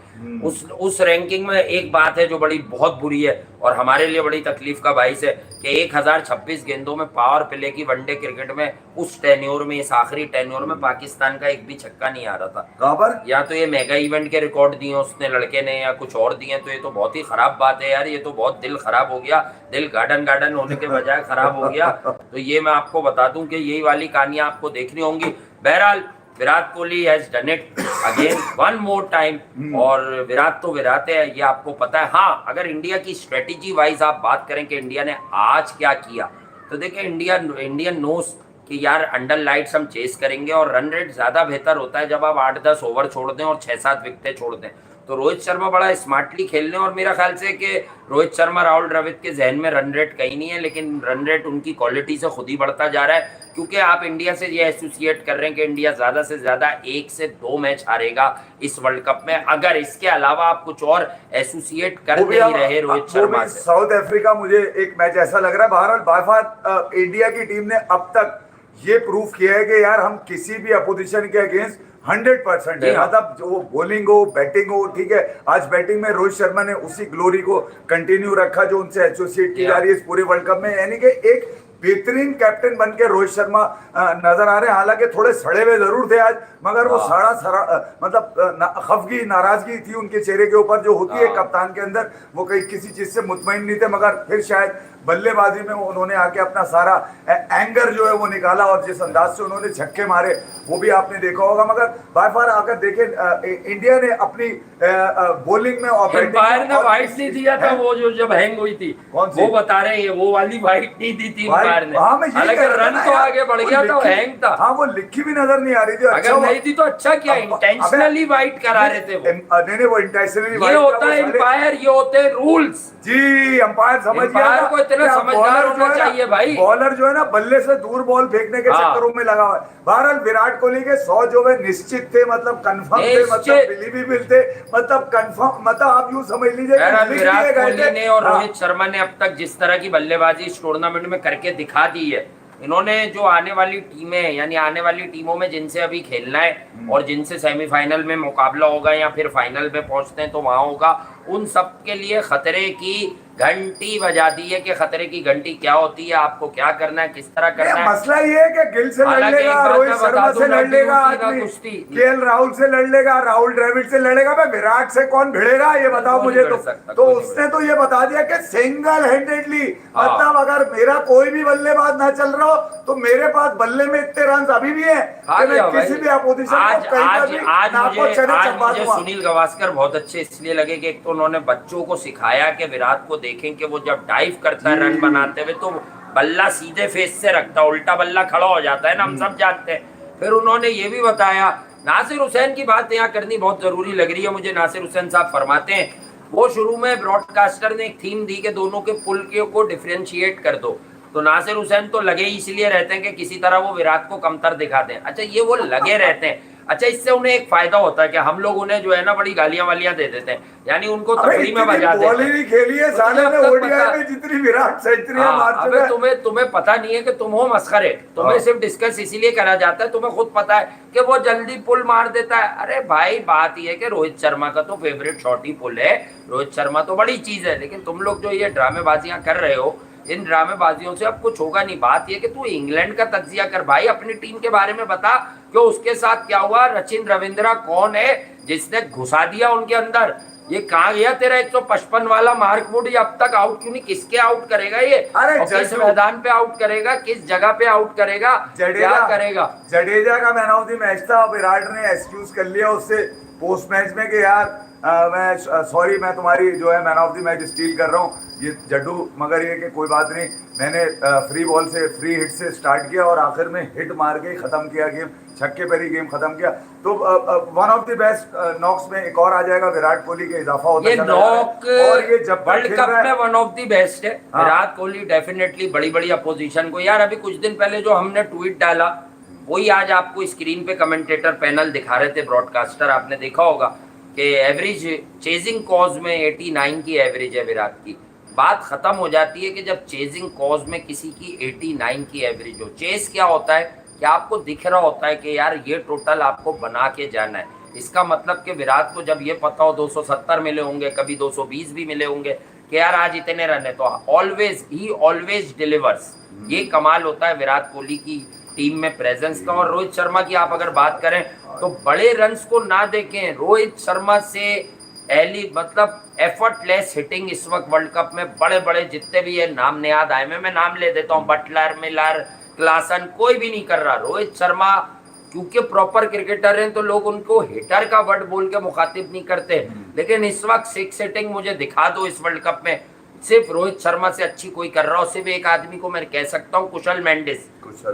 S2: उस रैंकिंग में एक बात है जो बड़ी बहुत बुरी है और हमारे लिए बड़ी तकलीफ का बाइस है कि 1026 गेंदों में पावर प्ले की वनडे क्रिकेट में उस टेन्योर में, इस आखिरी टेन्योर में पाकिस्तान का एक भी छक्का नहीं आ रहा था।
S1: कहां पर?
S2: या तो ये मेगा इवेंट के रिकॉर्ड दिए उसने लड़के ने, या कुछ और दिए, तो ये तो बहुत ही खराब बात है यार। ये तो बहुत दिल खराब हो गया, दिल गार्डन होने के बजाय खराब हो गया। तो ये मैं आपको बता दूं कि यही वाली कहानियां आपको देखनी होंगी। बहरहाल Virat Kohli has done it again one more time, और विराट तो विराट है, ये आपको पता है। हाँ, अगर इंडिया की स्ट्रेटेजी वाइज आप बात करें कि इंडिया ने आज क्या किया, तो देखिए इंडियन नोस कि यार अंडर लाइट्स हम चेस करेंगे और रन रेट ज्यादा बेहतर होता है जब आप 8-10 ओवर छोड़ दें और 6-7 विकेटें छोड़ दें। तो रोहित शर्मा बड़ा स्मार्टली खेल रहे हैं, और मेरा ख्याल से कि रोहित शर्मा राहुल द्रविड़ के जहन में रन रेट कहीं नहीं है, लेकिन रन रेट उनकी क्वालिटी से खुद ही बढ़ता जा रहा है, क्योंकि आप इंडिया से ये एसोसिएट कर रहे हैं कि इंडिया ज्यादा से ज्यादा 1 से 2 मैच हारेगा इस वर्ल्ड कप में, अगर इसके अलावा आप कुछ और एसोसिएट कर
S1: वो भी
S2: नहीं रहे रोहित शर्मा से।
S1: साउथ अफ्रीका मुझे एक मैच ऐसा लग रहा है, बहरहाल बाफात इंडिया की टीम ने अब तक ये प्रूफ किया है कि यार हम किसी भी अपोजिशन के अगेंस्ट 100% है।
S2: हाँ।
S1: मतलब जो बॉलिंग हो बैटिंग हो, ठीक है, आज बैटिंग में रोहित शर्मा ने उसी ग्लोरी को कंटिन्यू रखा जो उनसे एसोसिएट की जा रही है इस पूरे वर्ल्ड कप में, यानी कि एक बेहतरीन कैप्टन बन के रोहित शर्मा नजर आ रहे हैं। हालांकि थोड़े सड़े हुए जरूर थे आज, मगर वो मतलब खफगी नाराजगी थी उनके चेहरे के ऊपर जो होती है कप्तान के अंदर, वो कहीं किसी चीज से मुतमईन नहीं थे, मगर फिर शायद बल्लेबाजी में उन्होंने आके अपना सारा एंगर जो है वो निकाला, और जिस अंदाज से उन्होंने छक्के मारे वो भी आपने देखा होगा। मगर बाय फार अगर देखें इंडिया ने अपनी बॉलिंग में और
S2: एम्पायर ने वाइट नहीं दिया था, वो जो जब हैंग हुई थी वो बता रहे हैं, वो वाली वाइट नहीं दी थी एम्पायर ने। हालांकि रन तो आगे बढ़ गया था, हैंग था।
S1: हाँ, वो लिखी भी नजर नहीं आ रही थी।
S2: अगर नहीं थी तो अच्छा किया, इंटेंशनली वाइट करा रहे थे वो।
S1: नहीं वो इंटेंशनली
S2: ये होता है एम्पायर, ये होते हैं रूल्स
S1: जी। अंपायर समझ गया
S2: एम्पायर को इतना समझदार होना चाहिए भाई।
S1: बॉलर जो है ना बल्ले से दूर बॉल फेंकने के चक्करों में लगा हुआ है। बहरहाल विराट कोहली के 100 जो है निश्चित थे, मतलब कंफर्म थे, मतलब बिलीवेबल थे, मतलब कंफर्म, मतलब आप यूं समझ लीजिए कि
S2: विराट कोहली ने और रोहित शर्मा ने अब तक जिस तरह की बल्लेबाजी इस टूर्नामेंट में करके दिखा दी है, इन्होंने जो आने वाली टीमें, यानी आने वाली टीमों में जिनसे अभी खेलना है और जिनसे सेमीफाइनल में मुकाबला होगा या फिर फाइनल में पहुंचते हैं तो वहां होगा, उन सब के लिए खतरे की घंटी बजा दी है कि खतरे की घंटी क्या होती है, आपको क्या करना है, किस तरह करना है।
S1: मसला ये है कि गिल से लड़ लेगा, रोहित शर्मा से लड़ लेगा, केएल राहुल से लड़ लेगा, राहुल द्रविड़ से लड़ेगा, भाई विराट से कौन भिड़ेगा ये बताओ मुझे। तो उसने तो ये बता दिया कि सिंगल हैंडेडली, मतलब अगर मेरा कोई भी बल्लेबाज ना चल रहा हो तो मेरे पास बल्ले में इतने रन अभी भी है कि मैं किसी भी अपोजिशन को
S2: आज मुझे सुनील गावस्कर बहुत अच्छे इसलिए लगे कि एक तो उन्होंने बच्चों को सिखाया कि विराट को देखें कि वो जब डाइव करता है रन बनाते हुए तो बल्ला सीधे फेस से रखता है, उल्टा बल्ला खड़ा हो जाता है ना, हम सब जानते हैं। फिर उन्होंने ये भी बताया, नासिर हुसैन की बात यहाँ करनी बहुत जरूरी लग रही है मुझे। नासिर हुसैन साहब फरमाते हैं, वो शुरू में ब्रॉडकास्टर ने एक थीम दी कि दोनों के पुल के को डिफरेंशिएट कर दो, तो नासिर हुसैन तो लगे इसलिए रहते हैं कि किसी तरह वो विराट को कमतर दिखा दें। अच्छा, ये वो लगे रहते हैं, अच्छा, इससे उन्हें एक फायदा होता है कि हम लोग उन्हें जो है ना बड़ी गालियां वालियां दे देते हैं, यानी उनको
S1: अबे
S2: तफरी में
S1: इतनी
S2: बजा
S1: बॉल
S2: देते
S1: ही
S2: हैं।
S1: नहीं खेली है
S2: तो
S1: साले
S2: तुम्हें
S1: ने
S2: अब तक
S1: ओडीआई
S2: पता-
S1: में जितनी विराट सेंचुरियां मार
S2: हाँ,
S1: चुका
S2: अबे
S1: है।
S2: तुम्हें पता नहीं है कि तुम हो मस्खरे, तुम्हें
S1: हाँ।
S2: सिर्फ डिस्कस इसीलिए करा जाता है, तुम्हें खुद पता है कि वो जल्दी पुल मार देता है। अरे भाई, बात ये है कि रोहित शर्मा का तो फेवरेट शॉट ही पुल है, रोहित शर्मा तो बड़ी चीज है, लेकिन तुम लोग जो ये ड्रामेबाजियां कर रहे हो, इन ड्रामेबाजियों से अब कुछ होगा नहीं। बात ये कि तू इंग्लैंड का तज्जिया कर भाई, अपनी टीम के बारे में बता कि उसके साथ क्या हुआ। रचिन रविंद्रा कौन है जिसने घुसा दिया उनके अंदर? ये कहाँ गया तेरा 155 वाला मार्क वुड? ये अब तक आउट क्यों नहीं? किसके आउट करेगा ये?
S1: अरे
S2: और किस
S1: जड्डू।
S2: मैदान पे आउट करेगा, किस जगह पे आउट करेगा, क्या करेगा?
S1: जडेजा का मैन ऑफ द मैच था, विराट ने एक्सक्यूज कर लिया उससे पोस्ट मैच में कि यार मैं सॉरी, मैं तुम्हारी जो है man of the match steel कर रहा हूँ ये जड्डू, मगर ये कि कोई बात नहीं, मैंने फ्री बॉल से, फ्री हिट से स्टार्ट किया और आखिर में हिट मार के खत्म किया गेम, छक्के पर ही गेम खत्म किया। तो one of the best knocks में एक और आ जाएगा, विराट कोहली के इजाफा होता
S2: ये
S1: चला जा रहा है।
S2: नॉक
S1: और ये जब
S2: वर्ल्ड
S1: खेल
S2: कप
S1: रहा है-
S2: में वन ऑफ द बेस्ट है।
S1: हाँ।
S2: विराट कोहली डेफिनेटली बड़ी बड़ी अपोजिशन को, यार अभी कुछ दिन पहले जो हमने ट्वीट डाला वही आज आपको स्क्रीन पे कमेंटेटर पैनल दिखा रहे थे, ब्रॉडकास्टर, आपने देखा होगा कि एवरेज चेजिंग कॉज में 89 की एवरेज है विराट की। बात खत्म हो जाती है कि जब चेजिंग कॉज में किसी की 89 की एवरेज हो। चेस क्या होता है कि आपको दिख रहा होता है कि यार ये टोटल आपको बना के जाना है। इसका मतलब कि विराट को जब ये पता हो 270 मिले होंगे, कभी 220 भी मिले होंगे कि यार आज इतने रन है, तो ऑलवेज डिलीवर्स। ये कमाल होता है विराट कोहली की टीम में प्रेजेंस का। और रोहित शर्मा की आप अगर बात करें तो बड़े रन्स को ना देखें, रोहित शर्मा से एली मतलब एफर्टलेस हिटिंग इस वक्त वर्ल्ड कप में बड़े बड़े जितने भी ये नाम नियाद आए, मैं नाम ले देता हूँ, बटलर, मिलर, क्लासन, कोई भी नहीं कर रहा। रोहित शर्मा क्योंकि प्रॉपर क्रिकेटर हैं तो लोग उनको हिटर का वर्ड बोल के मुखातिब नहीं करते, लेकिन इस वक्त सिक्स हिटिंग मुझे दिखा दो इस वर्ल्ड कप में, सिर्फ रोहित शर्मा से अच्छी कोई कर रहा हो। सिर्फ एक आदमी को मैं कह सकता हूँ, कुशल मेंडिस,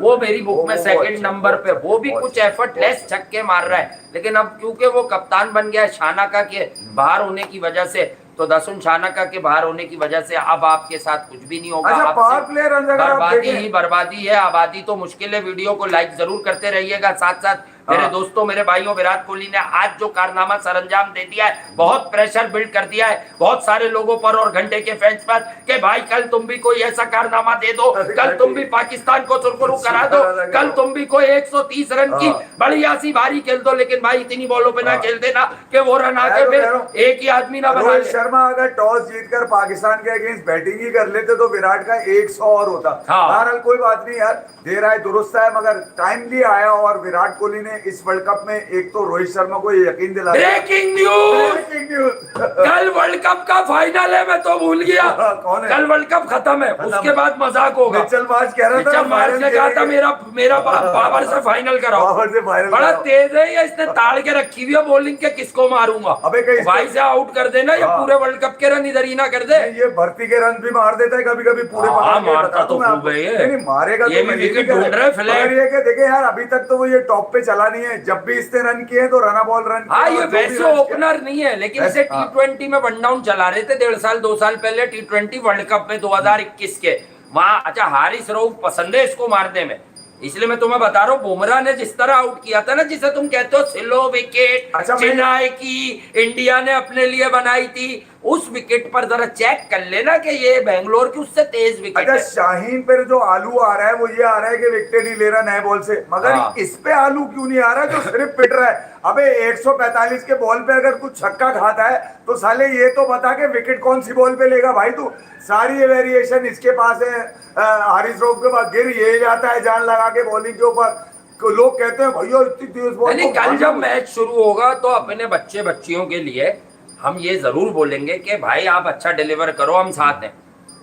S2: वो मेरी बुक में सेकंड नंबर पे, वो भी कुछ एफर्टलेस छक्के मार रहा है, लेकिन अब क्योंकि वो कप्तान बन गया है शानाका के बाहर होने की वजह से, तो दसुन शानाका के बाहर होने की वजह से अब आपके साथ कुछ भी नहीं होगा।
S1: अच्छा,
S2: अब
S1: पावर
S2: सिर्फ
S1: प्ले रन अगर आप
S2: बर्बादी
S1: देखें-
S2: ही बर्बादी है, आबादी तो मुश्किल है। वीडियो को लाइक जरूर करते रहिएगा। साथ साथ मेरे दोस्तों, मेरे भाइयों, विराट कोहली ने आज जो कारनामा सरंजाम दे दिया है, बहुत प्रेशर बिल्ड कर दिया है बहुत सारे लोगों पर और घंटे के फैंस पर कि भाई कल तुम भी कोई ऐसा कारनामा दे दो, कल तुम भी पाकिस्तान को सुरखरू करा दो, कल तुम भी कोई 130 रन की बड़ी आसी भारी खेल दो, लेकिन भाई इतनी बॉलों पे ना खेल देना कि वो रन आके फिर एक ही आदमी ना बना
S1: रोहित
S2: ले।
S1: शर्मा अगर टॉस जीतकर पाकिस्तान के अगेंस्ट बैटिंग ही कर लेते तो विराट का 100 और होता।
S2: हाँ।
S1: बहरहाल कोई बात नहीं यार, दे रहा है दुरुस्त है, मगर टाइमली आया और विराट कोहली ने इस वर्ल्ड कप में एक तो रोहित शर्मा को ये यकीन दिलाया।
S2: ब्रेकिंग न्यूज,
S1: ब्रेकिंग न्यूज
S2: कल वर्ल्ड कप का फाइनल है, मैं तो भूल गया।
S1: कौन है?
S2: कल वर्ल्ड कप खत्म है, उसके बाद मजाक होगा।
S1: मिचेल मार्श कह रहा था
S2: मिचेल मार्श ने कहा था मेरा पावर से फाइनल कराओ।
S1: पावर से फाइनल
S2: बड़ा
S1: कराओ।
S2: तेज है ये, इसने ताड़ के रखी हुई है बॉलिंग के, किसको मारूंगा।
S1: अबे कहीं
S2: भाई से आउट कर देना, ये
S1: हाँ।
S2: पूरे वर्ल्ड कप के रन इधर ही ना कर दे।
S1: ये भर्ती के रन भी मार देता है कभी कभी पूरे
S2: हाँ,
S1: पकड़ के,
S2: मारता
S1: बता
S2: तो
S1: दूं मैं
S2: खूब
S1: आपको।
S2: है ये।
S1: नहीं, मारेगा
S2: ये
S1: तो
S2: भी
S1: मैं
S2: विकेट
S1: कह रहा
S2: ढूंढ रहा है, फ्लैट।
S1: मगर ये कि देखे यार, अभी तक तो वो ये टॉप पे चला नहीं है, जब भी इसने रन किए तो रना बॉल रन किया,
S2: हाँ, ये
S1: और जो भी
S2: वैसे
S1: रन किया-
S2: ओपनर नहीं है, लेकिन
S1: वैसे-
S2: इसे T20 में वन डाउन चला रहे थे 1.5 साल 2 साल पहले, T20 वर्ल्ड कप में 2021 के वहां। अच्छा, हारिस रऊफ पसंद है इसको मारने में, इसलिए मैं तुम्हें बता रहा हूँ, बुमराह ने जिस तरह आउट किया था ना, जिसे तुम कहते हो स्लो विकेट,
S1: अच्छा,
S2: चेन्नई की इंडिया ने अपने लिए बनाई थी, उस विकेट पर जरा चेक कर लेना कि ये बेंगलोर की उससे तेज विकेट
S1: अच्छा,
S2: है।
S1: शाहीन पर जो आलू आ रहा है वो ये आ रहा है कि विकेट नहीं ले रहा नए बॉल से, मगर
S2: हाँ।
S1: इस पे आलू क्यों नहीं आ रहा है जो सिर्फ पिट रहा है? अबे 145 के बॉल पे अगर कुछ छक्का खाता है तो साले ये तो बता के विकेट कौन सी बॉल पे लेगा भाई तू। सारी ये वेरिएशन इसके पास है, हारिस रऊफ के पास गिर ये जाता है जान लगा के बॉलिंग के ऊपर। लोग कहते हैं भैया इतनी तेज बॉल
S2: यानी कल जब मैच शुरू होगा तो अपने बच्चे बच्चियों के लिए हम ये जरूर बोलेंगे कि भाई आप अच्छा डिलीवर करो, हम साथ हैं।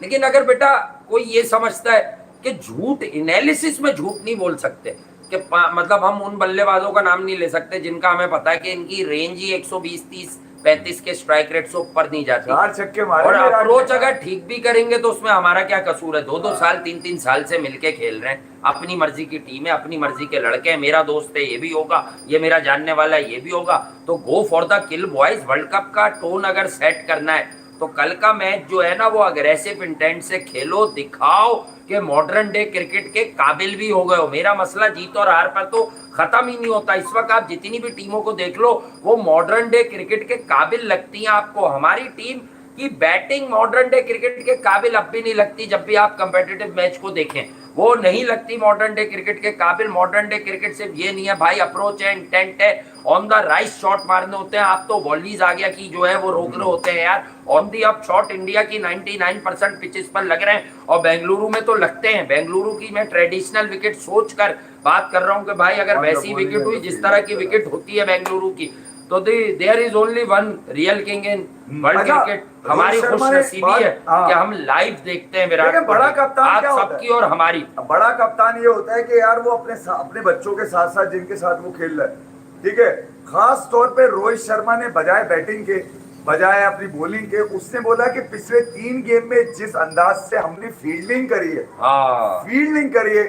S2: लेकिन अगर बेटा कोई ये समझता है कि झूठ, एनालिसिस में झूठ नहीं बोल सकते कि मतलब हम उन बल्लेबाजों का नाम नहीं ले सकते जिनका हमें पता है कि इनकी रेंज ही 120, 30, 35 के स्ट्राइक रेट से ऊपर नहीं जाती,
S1: 4 छक्के मारे
S2: और
S1: विराट ने।
S2: अप्रोच अगर ठीक भी करेंगे तो उसमें हमारा क्या कसूर है? 2-2 साल 3-3 साल से मिलके खेल रहे हैं, अपनी मर्जी की टीम है, अपनी मर्जी के लड़के हैं, मेरा दोस्त है ये भी होगा, ये मेरा जानने वाला है ये भी होगा, तो go for the kill boys. World cup का टोन अगर सेट करना है तो कल का मैच जो है ना वो अग्रेसिव इंटेंट से खेलो, दिखाओ कि मॉडर्न डे क्रिकेट के काबिल भी हो गए हो। मेरा मसला जीत और हार पर तो खत्म ही नहीं होता। इस वक्त आप जितनी भी टीमों को देख लो वो मॉडर्न डे क्रिकेट के काबिल लगती हैं आपको। हमारी टीम की बैटिंग मॉडर्न डे क्रिकेट के काबिल अब भी नहीं लगती। जब भी आप कंपेटिटिव मैच को देखें वो नहीं लगती मॉडर्न डे क्रिकेट के काबिल। मॉडर्न डे क्रिकेट सिर्फ ये नहीं है भाई, अप्रोच है, इंटेंट है, ऑन द राइट शॉट मारने होते हैं। आप तो वॉलीज आ गया कि जो है वो रोक रहे होते हैं यार। On the up shot India की 99% पिचेस पर लग रहे हैं और बेंगलुरु में तो लगते हैं। बेंगलुरु की मैं ट्रेडिशनल विकेट सोच कर बात कर रहा हूँ कि भाई अगर वैसी विकेट हुई जिस तरह की विकेट होती है बेंगलुरु की, तो there is only one real king in world cricket. हमारी खुशनसीबी है कि हम लाइव देखते हैं विराट कोहली।
S1: बड़ा कप्तान क्या होता
S2: सबकी और हमारी।
S1: बड़ा कप्तान ये होता है कि यार वो अपने बच्चों के साथ साथ जिनके साथ वो खेल रहा है, ठीक है, खास तौर पे रोहित शर्मा ने बजाय बैटिंग के, बजाय अपनी बॉलिंग के, उसने बोला कि पिछले 3 गेम में जिस अंदाज से हमने फील्डिंग करी है,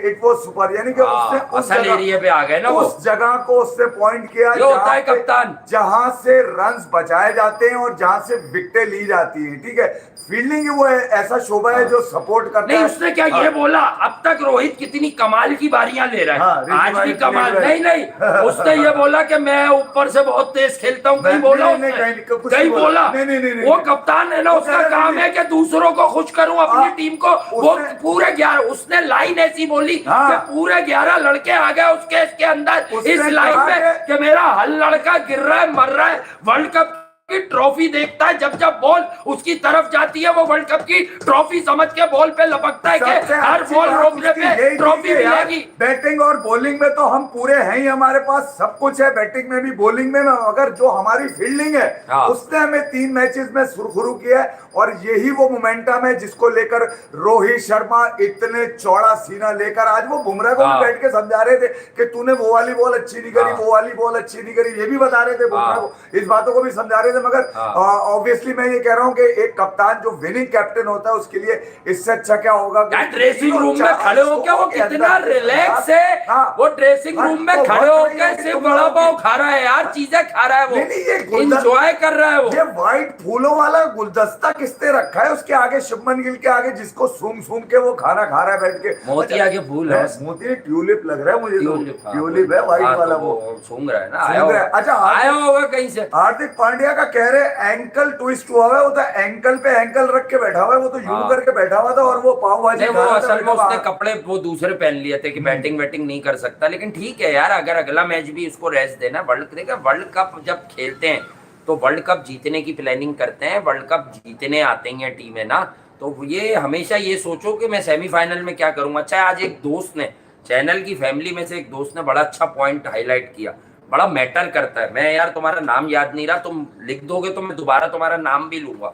S1: इट वाज सुपर। यानी कि उसने उस
S2: एरिया पे आ गए ना,
S1: उस जगह को उसने पॉइंट किया
S2: होता है कप्तान,
S1: जहां से रन्स बचाए जाते हैं और जहां से विकेटें ली जाती हैं, ठीक है। फील्डिंग वो है, ऐसा शोभा है जो सपोर्ट करता
S2: नहीं,
S1: है।
S2: उसने क्या ये बोला अब तक रोहित कितनी कमाल की बारियां ले रहा है, आज भी कमाल। नहीं उसने ये बोला कि मैं ऊपर से बहुत तेज खेलता हूँ, कहीं बोला कहीं बोला। वो कप्तान है ना, उसका काम है कि दूसरों को खुश करूं अपनी टीम को। वो पूरे 11, उसने लाइन ऐसी बोली कि पूरे 11 लड़के आ गए उसके अंदर इस लाइन में कि मेरा हर लड़का गिर रहा है, मर रहा है, वर्ल्ड कप की ट्रॉफी देखता है, जब बॉल उसकी तरफ जाती है वो वर्ल्ड कप की ट्रॉफी समझ के बॉल पे लपकता है कि हर बॉल रोकने पे ट्रॉफी मिलेगी।
S1: बैटिंग और बॉलिंग में तो हम पूरे हैं ही, हमारे पास सब कुछ है, बैटिंग में भी बॉलिंग में, अगर जो हमारी फील्डिंग है उसने हमें 3 मैचेस में सुरखुरु किया है। और यही वो मोमेंटम है जिसको लेकर रोहित शर्मा इतने चौड़ा सीना लेकर, आज वो बुमराह को भी बैठ के समझा रहे थे कि तूने वो वाली बॉल अच्छी नहीं करी, वो वाली बॉल अच्छी नहीं करी, ये भी बता रहे थे बुमराह को, इस बातों को भी समझा रहे थे। मगर ऑब्वियसली मैं ये कह रहा हूँ कि एक कप्तान जो विनिंग कैप्टन होता है उसके लिए इससे अच्छा क्या होगा।
S2: ड्रेसिंग रूम में खड़े होकर वो कितना रिलैक्स है, वो ड्रेसिंग रूम में खड़े होकर सिर्फ बड़ा पाव खा रहा है यार, चीजें खा रहा है, वो एंजॉय कर रहा है। वो
S1: ये व्हाइट फूलों वाला गुलदस्ता किसने रखा है उसके आगे, शुभमन गिल के आगे, जिसको सूंघ सूंघ के वो खाना खा रहा है बैठ के।
S2: मोतिया के फूल है,
S1: मोती ट्यूलिप लग रहा है मुझे, ट्यूलिप है व्हाइट वाला, वो
S2: सूंघ रहा है ना।
S1: अच्छा
S2: आया होगा कहीं से।
S1: हार्दिक पांड्या का कह रहे एंकल ट्विस्ट हुआ है, वो तो एंकल पे एंकल रख के बैठा हुआ है, वो तो यूं करके बैठा हुआ था और वो पाव भाजी
S2: वो असल में उसने कपड़े वो दूसरे पहन लिए थे कि बैटिंग नहीं कर सकता। लेकिन ठीक है यार, अगर अगला मैच भी उसको रेस्ट देना। वर्ल्ड कप जब खेलते हैं तो वर्ल्ड कप जीतने की प्लानिंग करते हैं, वर्ल्ड कप जीतने आते हैं टीमें ना, तो ये हमेशा ये सोचो कि मैं सेमीफाइनल में क्या करूंगा। अच्छा, आज एक दोस्त ने, चैनल की फैमिली में से एक दोस्त ने बड़ा अच्छा पॉइंट हाईलाइट किया, बड़ा मैटर करता है। मैं यार तुम्हारा नाम याद नहीं रहा, तुम लिख दोगे तो मैं दोबारा तुम्हारा नाम भी लूंगा।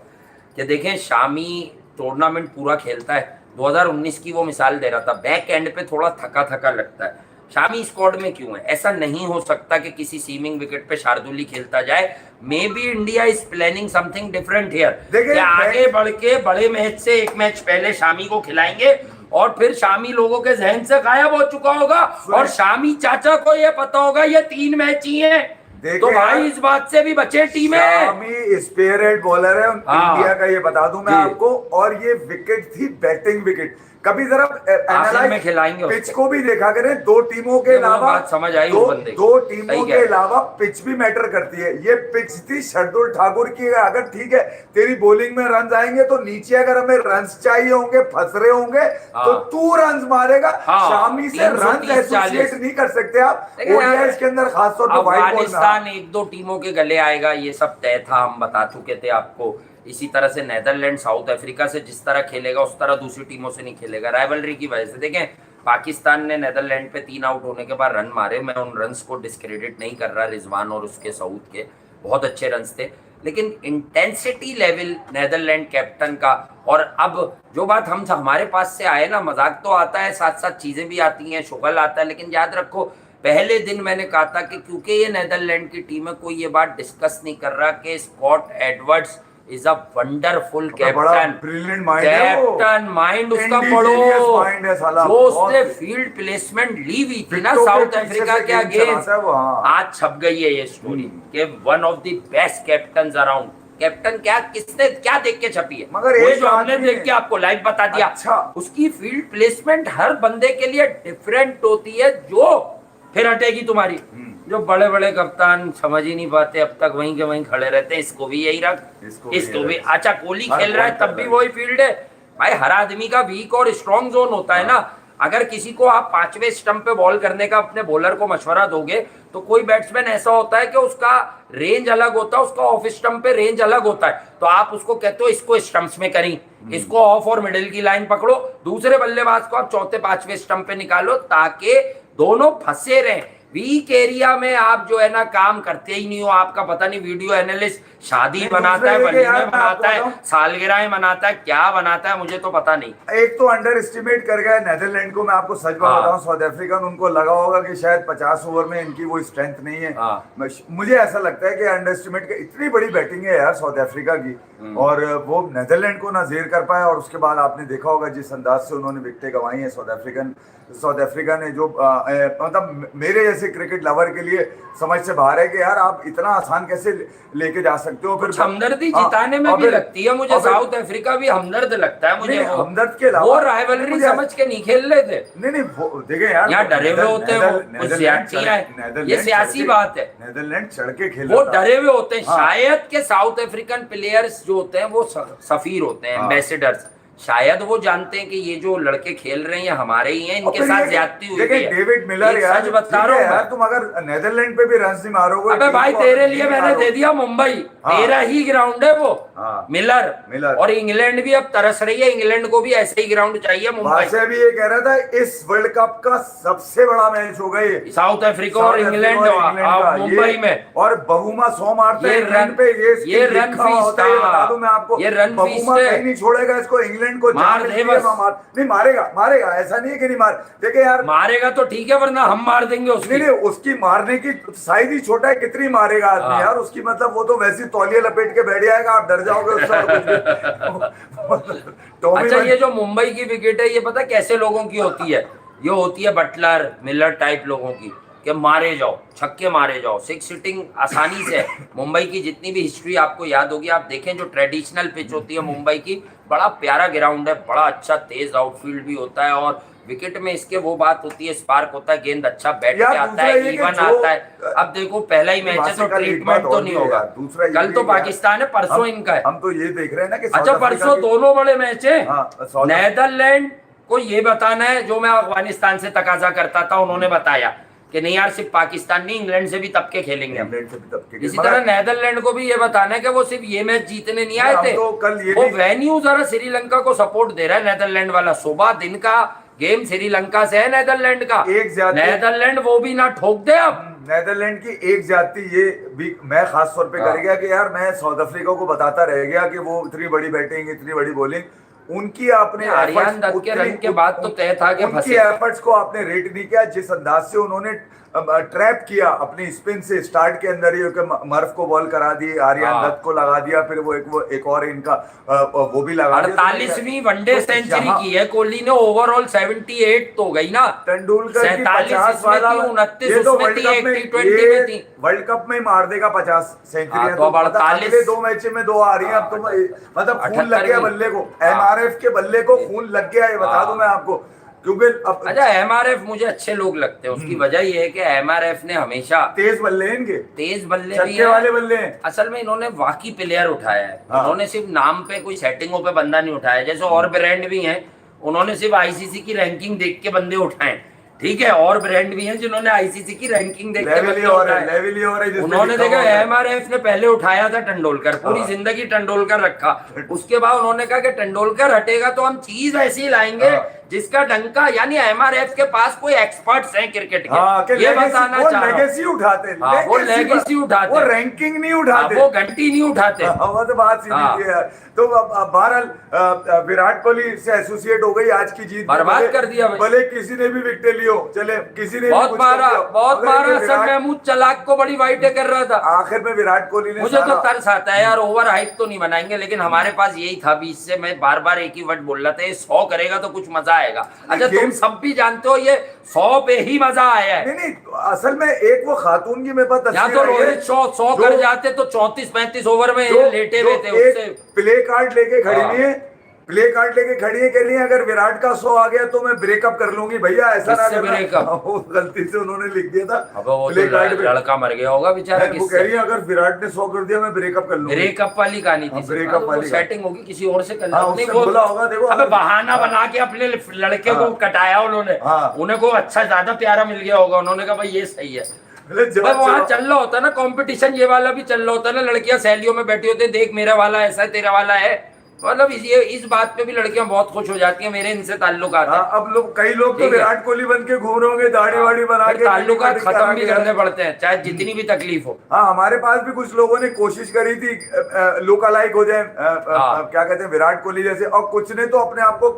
S2: कि देखें, शामी टूर्नामेंट पूरा खेलता है, 2019 की वो मिसाल दे रहा था, बैक एंड पे थोड़ा थका थका लगता है। शामी स्क्वाड में क्यों है? ऐसा नहीं हो सकता कि किसी सीमिंग विकेट पे शार्दुली खेलता जाए। May be India is planning something different here, आगे बढ़ के बड़े मैच से एक मैच पहले शामी को खिलाएंगे और फिर शामी लोगों के जहन से गायब हो चुका होगा और शामी चाचा को ये पता होगा ये 3 मैच ही हैं, तो भाई इस बात से भी बचे टीमें।
S1: शामी स्पिरिट बॉलर है इंडिया का, ये बता दूं मैं आपको। और ये विकेट थी बैटिंग विकेट। कभी जरा
S2: खिलाएंगे
S1: पिच को भी देखा करें, 2 टीमों के अलावा
S2: समझ आई,
S1: दो टीमों के अलावा पिच भी मैटर करती है। ये पिच थी शार्दुल ठाकुर की। अगर ठीक है तेरी बॉलिंग में रन आएंगे तो नीचे अगर हमें रन चाहिए होंगे, फंस रहे होंगे, तो तू रन मारेगा। शामी से रन एसोसिएट नहीं कर सकते आप इसके अंदर, खासतौर पर
S2: अफगानिस्तान 1-2 टीमों के गले आएगा, ये सब तय था, हम बता चुके थे आपको। इसी तरह से नेदरलैंड साउथ अफ्रीका से जिस तरह खेलेगा उस तरह दूसरी टीमों से नहीं खेलेगा, राइवलरी की वजह से। देखें, पाकिस्तान ने नेदरलैंड पे 3 आउट होने के बाद रन मारे, मैं उन रन्स को डिस्क्रेडिट नहीं कर रहा, रिजवान और उसके सऊद के बहुत अच्छे रन्स थे, लेकिन इंटेंसिटी लेवल नेदरलैंड कैप्टन का। और अब जो बात हमारे पास से आए ना, मजाक तो आता है, साथ साथ चीजें भी आती हैं, शुगल आता है, लेकिन याद रखो पहले दिन मैंने कहा था कि क्योंकि ये नेदरलैंड की टीम है, कोई ये बात डिस्कस नहीं कर रहा कि Scott Edwards is a wonderful captain, captain mind उसका पढ़ो, जो उसने फील्ड प्लेसमेंट ली हुई थी ना साउथ अफ्रीका के अगेंस्ट, आज छप गई है ये स्टोरी कि one of the best captain around. Captain क्या किसने क्या देख के छपी है,
S1: मगर
S2: वो
S1: एक
S2: जो हमने
S1: आदमी
S2: देख के आपको लाइव बता दिया।
S1: अच्छा।
S2: उसकी फील्ड प्लेसमेंट हर बंदे के लिए डिफरेंट होती है, जो फिर हटेगी तुम्हारी। जो बड़े बड़े कप्तान समझ ही नहीं पाते, अब तक वहीं के वहीं खड़े रहते हैं, इसको भी यही रख, इसको भी। अच्छा कोहली
S1: हर
S2: खेल रहा है
S1: बॉल
S2: तब
S1: कर
S2: भी
S1: रहा है।
S2: वही फील्ड है भाई। हर आदमी का वीक और स्ट्रॉन्ग जोन होता है ना। अगर किसी को आप 5वें स्टंप पे बॉल करने का अपने बॉलर को मशवरा दोगे, तो कोई बैट्समैन ऐसा होता है कि उसका रेंज अलग होता है, उसका ऑफ स्टंप पे रेंज अलग होता है, तो आप उसको कहते हो इसको स्टंप्स में करी, इसको ऑफ और मिडिल की लाइन पकड़ो, दूसरे बल्लेबाज को आप चौथे 5वें स्टंप पे निकालो, ताकि दोनों फंसे रहें। वीक एरिया में आप जो है ना काम करते ही नहीं हो। आपका पता नहीं वीडियो एनालिस्ट शादी
S1: नहीं,
S2: बनाता है,
S1: दूसरे ये कि यार
S2: वलीमे
S1: मैं
S2: बनाता
S1: आपको
S2: है,
S1: बताऊं,
S2: सालगिरह मनाता है, क्या बनाता है मुझे तो पता नहीं।
S1: एक तो अंडर एस्टिमेट कर गया नेदरलैंड को। मैं आपको सच बात
S2: हाँ।
S1: बताऊं, साउथ अफ्रीकन उनको लगा होगा कि शायद 50 ओवर में इनकी वो स्ट्रेंथ नहीं है।
S2: हाँ।
S1: मुझे ऐसा लगता है कि अंडर एस्टिमेट इतनी बड़ी बैटिंग है यार साउथ अफ्रीका की, और वो नेदरलैंड को ना जेर कर पाया। और उसके बाद आपने देखा होगा जिस अंदाज से उन्होंने विकेटें गंवाई हैं साउथ अफ्रीका ने, जो मतलब मेरे जैसे क्रिकेट लवर के लिए समझ से बाहर है कि यार आप इतना आसान कैसे लेके जा सकते हो।
S2: कुछ हमदर्दी
S1: हाँ,
S2: जिताने में
S1: और
S2: भी
S1: फिर-
S2: लगती है मुझे।
S1: और फिर-
S2: साउथ अफ्रीका भी हमदर्द लगता है मुझे।
S1: नहीं,
S2: वो
S1: हमदर्द के अलावा
S2: वो राइवलरी
S1: मुझे-
S2: समझ के नहीं खेल रहे थे।
S1: नहीं वो देखे यार,
S2: यहाँ डरे हुए होते हैं, वो कुछ ज्यादतियां हैं, ये सियासी बात है।
S1: नेदरलैंड चढ़ के खेल
S2: वो
S1: रहा था।
S2: डरे हुए होते हैं।
S1: हाँ।
S2: शायद के साउथ अफ्रीकन प्लेयर्स जो होते हैं वो सफीर होते हैं,
S1: हाँ।
S2: एम्बेसडर्स। शायद वो जानते हैं कि ये जो लड़के खेल रहे हैं ये हमारे ही हैं,
S1: और
S2: इनके
S1: फिर
S2: साथ
S1: ये
S2: ज्यादती हुई
S1: देखे
S2: है।
S1: डेविड मिलर
S2: एक
S1: यार,
S2: सच बता
S1: ठीक
S2: रहा
S1: है
S2: हूँ
S1: यार,
S2: मैं।
S1: तुम अगर नेदरलैंड पे भी रन नहीं मारोगे,
S2: अबे
S1: टीम
S2: भाई
S1: को
S2: तेरे
S1: नहीं
S2: लिए मैंने
S1: निकालोगे।
S2: दे दिया मुंबई,
S1: हाँ।
S2: तेरा ही ग्राउंड है वो।
S1: हाँ।
S2: मिलर। और इंग्लैंड भी अब तरस रही है, इंग्लैंड को भी ऐसे ही ग्राउंड चाहिए। मुंबई
S1: बादशाह भी ये कह रहा था इस वर्ल्ड कप का सबसे बड़ा मैच होगा ये,
S2: साउथ अफ्रीका और
S1: साउथ
S2: इंग्लैंड
S1: अफ्रीका और इंग्लैंड का।
S2: मुंबई
S1: ये-
S2: में।
S1: और बहुमा 100 मारता है
S2: ये
S1: इंग्लैंड
S2: रन-
S1: पे,
S2: ये रन
S1: लिखा हुआ होता है, ये बता दूं मैं आपको।
S2: ये रन
S1: बहुमा
S2: फीस्ट है।
S1: कहीं नहीं छोड़ेगा इसको, इंग्लैंड को
S2: मार
S1: जहां
S2: दे
S1: मिलती है
S2: बस।
S1: वहां नहीं मारेगा, ऐसा नहीं है कि नहीं मार। देखिए यार,
S2: मारेगा तो ठीक है, वरना हम मार देंगे
S1: नहीं
S2: उसकी।
S1: नहीं, उसकी मारने की साइज ही छोटा है, कितनी मारेगा आदमी
S2: हाँ।
S1: यार उसकी। मतलब वो तो वैसी तौलिया लपेट के बैठ जाएगा, आप डर जाओगे उससे और कुछ भी। टॉमी
S2: अच्छा
S1: मन-
S2: ये जो मुंबई की विकेट है, ये पता कैसे लोगों की होती है? ये होती है बटलर मिलर टाइप लोगों की, कि मारे जाओ, छक्के मारे जाओ, सिक्स सिटिंग आसानी से। मुंबई की जितनी भी हिस्ट्री आपको याद होगी, आप देखें जो ट्रेडिशनल पिच होती है मुंबई की, बड़ा प्यारा ग्राउंड है, बड़ा अच्छा तेज आउटफील्ड भी होता है, और विकेट में इसके वो बात होती है, स्पार्क होता है, गेंद अच्छा बैठ
S1: यार
S2: के आता
S1: दूसरा
S2: है,
S1: ये कि
S2: इवन
S1: जो-
S2: आता है। अब देखो पहला ही मैच है तो
S1: कल एक
S2: ट्रीटमेंट
S1: बात
S2: तो
S1: और
S2: नहीं
S1: भी है
S2: होगा।
S1: यार, दूसरा ये
S2: कल
S1: भी
S2: तो
S1: है यार,
S2: पाकिस्तान है, परसों इनका है।
S1: हम तो ये देख रहे हैं ना कि साउथ
S2: अच्छा
S1: अफ्रीका
S2: परसों
S1: की-
S2: दोनों बड़े मैच है।
S1: हाँ, साउथ-
S2: नेदरलैंड को ये बताना है जो मैं अफगानिस्तान से तकाजा करता था, उन्होंने बताया कि नहीं यार सिर्फ पाकिस्तान नहीं, इंग्लैंड से भी तब के खेलेंगे हम।
S1: इंग्लैंड से भी तब के
S2: इसी
S1: मगर-
S2: तरह नेदरलैंड को भी ये बताना है कि वो सिर्फ ये मैच जीतने नहीं आए
S1: हम
S2: थे।
S1: तो कल ये
S2: वो
S1: भी-
S2: वेन्यू जरा श्रीलंका को सपोर्ट दे रहा है नेदरलैंड वाला। सुबह दिन का गेम श्रीलंका से है नेदरलैंड का।
S1: एक ज्यादा-
S2: नेदरलैंड वो भी ना ठोक दे अब।
S1: नेदरलैंड की एक जाति ये भी मैं खास तौर पे
S2: हाँ।
S1: कर गया कि यार मैं साउथ अफ्रीका को बताता रह गया कि वो इतनी बड़ी बैटिंग, इतनी बड़ी बॉलिंग, उनकी आपने
S2: आर्यन
S1: efforts
S2: दत्त के
S1: उतनी-
S2: रन के बाद तो तय था कि
S1: उनकी
S2: फंसे।
S1: एफर्ट्स को आपने रेट नहीं किया। जिस अंदाज से उन्होंने ट्रैप किया अपनी स्पिन से, स्टार्ट के अंदर ही मर्फ को बॉल करा दी, आर्यन
S2: हाँ।
S1: दत्त को लगा दिया, फिर वो एक और इनका वो भी लगा दिया।
S2: 48वीं वनडे
S1: तो
S2: सेंचुरी
S1: यहाँ-
S2: की है कोहली ने, ओवरऑल 78 तो गई ना।
S1: तेंदुलकर की
S2: 47
S1: 50
S2: इसमें
S1: वाला,
S2: थी, 29
S1: ये तो
S2: उसमें
S1: वर्ल्ड
S2: थी,
S1: कप
S2: 80
S1: में
S2: 20 में थी।
S1: वर्ल्ड कप में ही मार देगा 50 सेंचुरी।
S2: हाँ, तो अब 48
S1: अगले 2 मैच में 2 आ रही है। अब तो मतलब खून लग गया
S2: 78
S1: बल्ले को,
S2: हाँ।
S1: एमआरएफ के बल्ले को खून लग गया, ये बता
S2: हाँ।
S1: दूं मैं आपको। क्योंकि अब
S2: अच्छा एमआरएफ मुझे अच्छे लोग लगते हैं, उसकी वजह ये है कि एमआरएफ ने हमेशा
S1: तेज बल्ले हैं इनके,
S2: तेज बल्ले भी
S1: छक्के वाले
S2: हैं।
S1: बल्ले हैं।
S2: असल में इन्होंने वाकई प्लेयर उठाया है।
S1: हाँ।
S2: उन्होंने सिर्फ नाम पे कोई सेटिंगों पे बंदा नहीं उठाया, जैसे और ब्रांड भी हैं, उन्होंने सिर्फ आईसीसी की रैंकिंग देख के बंदे उठाए। ठीक है, और ब्रांड भी हैं जिन्होंने आईसीसी की रैंकिंग देख के
S1: लेवल ही
S2: बंदे
S1: और है,
S2: उठाए।
S1: लेवल ही और है जिसमें
S2: उन्होंने
S1: लिखा
S2: देखा
S1: हुआ है।
S2: एमआरएफ ने पहले उठाया था टेंडुलकर, पूरी
S1: हाँ।
S2: जिंदगी टेंडुलकर रखा। उसके बाद उन्होंने कहा कि टेंडुलकर हटेगा तो हम चीज ऐसी लाएंगे
S1: हाँ।
S2: जिसका डंका, यानी एमआरएफ के पास कोई एक्सपर्ट्स हैं क्रिकेट
S1: हाँ,
S2: के,
S1: कि
S2: ये
S1: legacy-
S2: बताना
S1: वो
S2: चाह रहा हूं।
S1: लेगेसी उठाते हैं,
S2: हाँ, वो
S1: legacy
S2: legacy उठाते
S1: वो
S2: हैं।
S1: रैंकिंग नहीं
S2: हाँ,
S1: उठाते,
S2: वो घंटी नहीं उठाते।
S1: हाँ, वो तो बात सीधी
S2: हाँ।
S1: है यार। तो अब बहरहाल विराट कोहली से एसोसिएट हो गई आज की जीत,
S2: बर्बाद
S1: भले-
S2: कर दिया भाई।
S1: भले किसी ने भी विकेट लियो, चले किसी ने भी
S2: बहुत
S1: कुछ
S2: मारा,
S1: कर दिया,
S2: बहुत
S1: मगर
S2: मारा।
S1: ये
S2: सर
S1: विराट-
S2: महमूद चलाक को बड़ी वाइटें कर रहा था।
S1: आखिर में विराट कोहली ने
S2: मुझे तो
S1: सारा-
S2: तरस आता है यार, ओवर हाइप तो नहीं बनाएंगे, लेकिन हमारे पास यही था, बीच से मैं बार बार एक ही वर्ड बोल रहा था, ये 100 करेगा तो कुछ मजा मजा आएगा। अच्छा तुम
S1: गेम-
S2: सब भी जानते हो ये 100 पे ही मजा आया है।
S1: नहीं, असल में एक वो खातून की मेरे पास
S2: यहाँ
S1: तस्वीर
S2: तो
S1: आई है,
S2: रोहित 100
S1: जो-
S2: कर जाते तो 34-35 ओवर में
S1: जो
S2: लेटे
S1: जो
S2: हुए थे
S1: एक
S2: उससे।
S1: प्ले कार्ड लेके खड़ी
S2: हाँ।
S1: हुई है, प्ले कार्ड लेके खड़ी है, कह रही है अगर विराट का 100 आ गया तो मैं ब्रेकअप कर लूंगी। भैया ऐसा ना
S2: किससे
S1: करना।
S2: ब्रेकअप?
S1: वो गलती से उन्होंने लिख दिया था
S2: अब वो
S1: प्ले
S2: तो
S1: कार्ड पे।
S2: लड़का मर गया होगा बेचारा,
S1: वो कह
S2: किससे?
S1: रही है अगर विराट ने 100 कर दिया मैं ब्रेकअप कर लूंगी।
S2: ब्रेकअप वाली कहानी
S1: हाँ,
S2: थी।
S1: ब्रेकअप
S2: तो
S1: वाली
S2: सेटिंग होगी किसी और से कर
S1: हाँ,
S2: नहीं
S1: उससे बोला होगा, देखो
S2: अबे
S1: अगर-
S2: बहाना
S1: हाँ।
S2: बना के अपने लड़के
S1: हाँ।
S2: को कटाया उन्होंने।
S1: हाँ।
S2: उन्हें को अच्छा ज्यादा प्यारा मिल गया होगा, उन्होंने कहा भाई ये सही है।
S1: अरे जब
S2: वहां चल रहा होता ना कंपटीशन, ये वाला भी चल रहा होता ना, लड़कियां सहेलियों में बैठी होती है, देख मेरा वाला ऐसा है तेरा वाला है, मतलब इस बात पे भी लड़कियां बहुत खुश हो जाती हैं, मेरे इनसे ताल्लुकात है।
S1: हाँ, अब लोग कई लोग तो
S2: ठीक है।
S1: विराट कोहली बन के घूम रहे होंगे, दाढ़ी वाड़ी बना
S2: फिर
S1: के,
S2: ताल्लुकात
S1: कटिंग
S2: खत्म
S1: करा
S2: भी
S1: के।
S2: करने पड़ते हैं चाहे जितनी भी तकलीफ हो।
S1: हाँ, हमारे पास भी कुछ लोगों ने कोशिश करी थी लुक अलाइक हो जाए,
S2: हाँ।
S1: क्या कहते हैं, विराट कोहली जैसे, और कुछ ने तो अपने आप को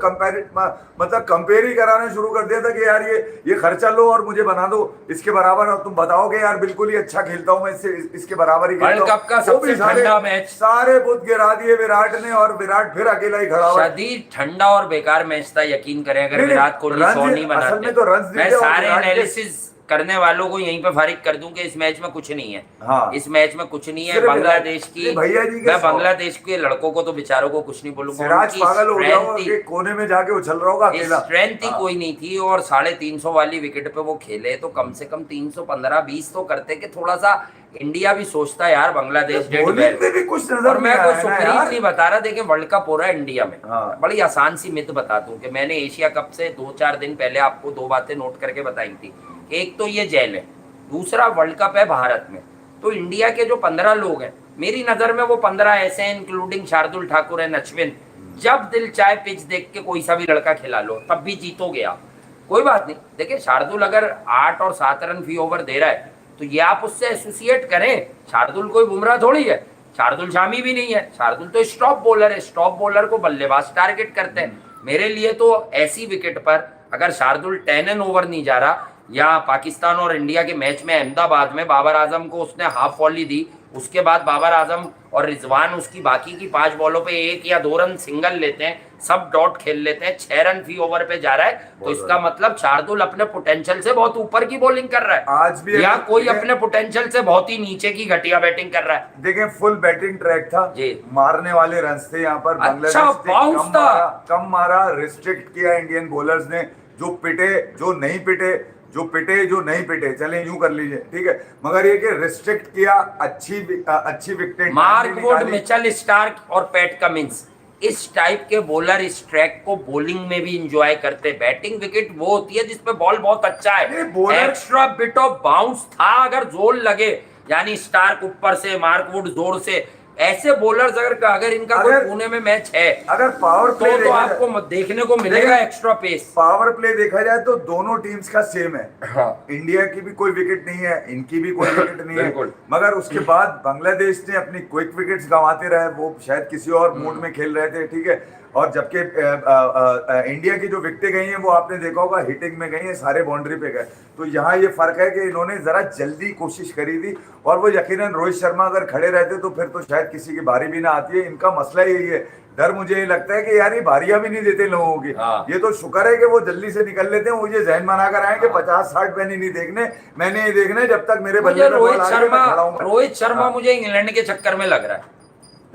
S1: मतलब कंपेयर ही कराना शुरू कर दिया था कि यार ये खर्चा लो और मुझे बना दो इसके बराबर, और तुम बताओगे यार बिल्कुल ही अच्छा खेलता हूँ मैं, इसके बराबर ही खेलता
S2: वर्ल्ड
S1: हूँ।
S2: कप का
S1: वो भी
S2: सबसे ठंडा मैच।
S1: सारे बुत गिरा दिए विराट ने, और विराट फिर अकेला ही खड़ा हुआ।
S2: शदीद ठंडा और बेकार मैच था, यकीन करें अगर
S1: नहीं,
S2: विराट कोहली
S1: रन्स-
S2: 100 नहीं
S1: असल में
S2: बनाते।
S1: तो रन्स
S2: मैं
S1: दिखे और
S2: सारे
S1: विराट के-
S2: एनालिसिस करने वालों को यहीं पे फारिग कर दूं कि इस मैच में कुछ नहीं है।
S1: हाँ।
S2: इस मैच में कुछ नहीं है।
S1: सिर्फ
S2: बांग्लादेश की,
S1: विराट- भैया जी के
S2: मैं
S1: 100
S2: बांग्लादेश के लड़कों को तो बेचारों को कुछ नहीं बोलूंगा,
S1: सिराज
S2: उनकी
S1: पागल हो गया होगा
S2: strength
S1: कि कोने में जाके उछल रहा होगा अकेला।
S2: स्ट्रेंथ ही
S1: हाँ।
S2: कोई नहीं थी, और 350 वाली विकेट पे वो खेले तो कम से कम 315-20 तो करते कि थोड़ा सा इंडिया भी सोचता यार बांग्लादेश डेड
S1: बॉलिंग
S2: वेल।
S1: में भी कुछ नजर
S2: और मैं
S1: नहीं
S2: कोई
S1: आया ना
S2: सुप्रीम
S1: यार।
S2: नहीं बता रहा, देखें वर्ल्ड कप हो रहा है इंडिया में।
S1: हाँ।
S2: बड़ी आसान सी मिथ बता दूं कि मैंने एशिया कप से 2-4 दिन पहले आपको 2 बातें नोट करके बताई थी। एक तो ये जेल है, दूसरा वर्ल्ड कप है भारत में। तो इंडिया के जो 15 लोग हैं, मेरी नजर में वो 15 ऐसे हैं, इंक्लूडिंग शार्दुल ठाकुर एंड अश्विन, जब दिल चाहे पिच देख के कोई सा भी लड़का खिला लो तब भी जीतोगे आप, कोई बात नहीं। देखिए शार्दुल अगर 8 और 7 रन फी ओवर दे रहा है तो ये आप उससे एसोसिएट करें। शार्दुल कोई बुमराह थोड़ी है, शार्दुल शामी भी नहीं है, शार्दुल तो स्टॉप बॉलर है, स्टॉप बॉलर को बल्लेबाज टारगेट करते हैं। मेरे लिए तो ऐसी विकेट पर अगर शार्दुल 10 एंड ओवर नहीं जा रहा, या पाकिस्तान और इंडिया के मैच में अहमदाबाद में बाबर आजम को उसने हाफ वॉली दी, उसके बाद बाबर आजम और रिजवान उसकी बाकी की 5 बॉलों पे 1 या 2 रन सिंगल लेते हैं, सब डॉट खेल लेते हैं, 6 रन फी ओवर पे जा रहा है, तो इसका मतलब शार्दुल अपने पोटेंशियल से बहुत ऊपर की बॉलिंग कर रहा है।
S1: आज भी
S2: या कोई अपने पोटेंशियल से बहुत ही नीचे की घटिया बैटिंग कर रहा है।
S1: देखें फुल बैटिंग ट्रैक था
S2: जी।
S1: मारने वाले रन थे यहाँ पर।
S2: अच्छा,
S1: बांग्लादेश ने
S2: बाउंस था।
S1: कम मारा, रिस्ट्रिक्ट किया इंडियन बॉलर्स ने, जो पिटे जो नहीं पिटे, जो पिटे जो नहीं पिटे, चले यूं कर लीजिए, ठीक है, मगर ये कि रिस्ट्रिक्ट किया, अच्छी wicket
S2: Mark Wood, Mitchell Starc और पैट कमिंस, इस टाइप के बॉलर इस ट्रैक को बॉलिंग में भी एंजॉय करते। बैटिंग विकेट वो होती है जिसपे बॉल बहुत अच्छा
S1: नहीं,
S2: है,
S1: bowler-
S2: extra bit of bounce था अगर जोर लगे, यानी स्टार्क ऊपर से, मार्क वुड जोर से, ऐसे बॉलर्स अगर इनका कोई
S1: अगर-
S2: पुणे में मैच है
S1: अगर पावर प्ले
S2: तो
S1: देखा
S2: आपको देखने को मिलेगा
S1: देखिए,
S2: एक्स्ट्रा पेस।
S1: पावर प्ले देखा जाए तो दोनों टीम्स का सेम है।
S2: हाँ।
S1: इंडिया की भी कोई विकेट नहीं है, इनकी भी कोई विकेट नहीं है,
S2: बिल्कुल।
S1: मगर उसके बाद बांग्लादेश ने अपनी क्विक विकेट्स गंवाते रहे, वो शायद किसी और मूड में खेल रहे थे, ठीक है, और जबकि इंडिया की जो विकेटें गई हैं वो आपने देखा होगा हिटिंग में गई हैं, सारे बाउंड्री पे गए। तो यहाँ ये फर्क है कि इन्होंने जरा जल्दी कोशिश करी थी, और वो यकीनन रोहित शर्मा अगर खड़े रहते तो फिर तो शायद किसी की बारी भी ना आती है। इनका मसला यही है, डर मुझे ये लगता है कि यार ये बारियां भी नहीं देते लोगों की।
S2: हाँ।
S1: ये तो शुक्र है कि वो जल्दी से निकल लेते हैं, मुझे जहन बनाकर आए कि 50-60 मैंने नहीं देखने, मैंने ये देखना है जब तक मेरे
S2: मुझे
S1: बल्ले पे
S2: रोहित
S1: बॉल आ गई, मैं खड़ा हूं।
S2: रोहित शर्मा
S1: हाँ।
S2: मुझे इंग्लैंड के चक्कर में लग रहा है।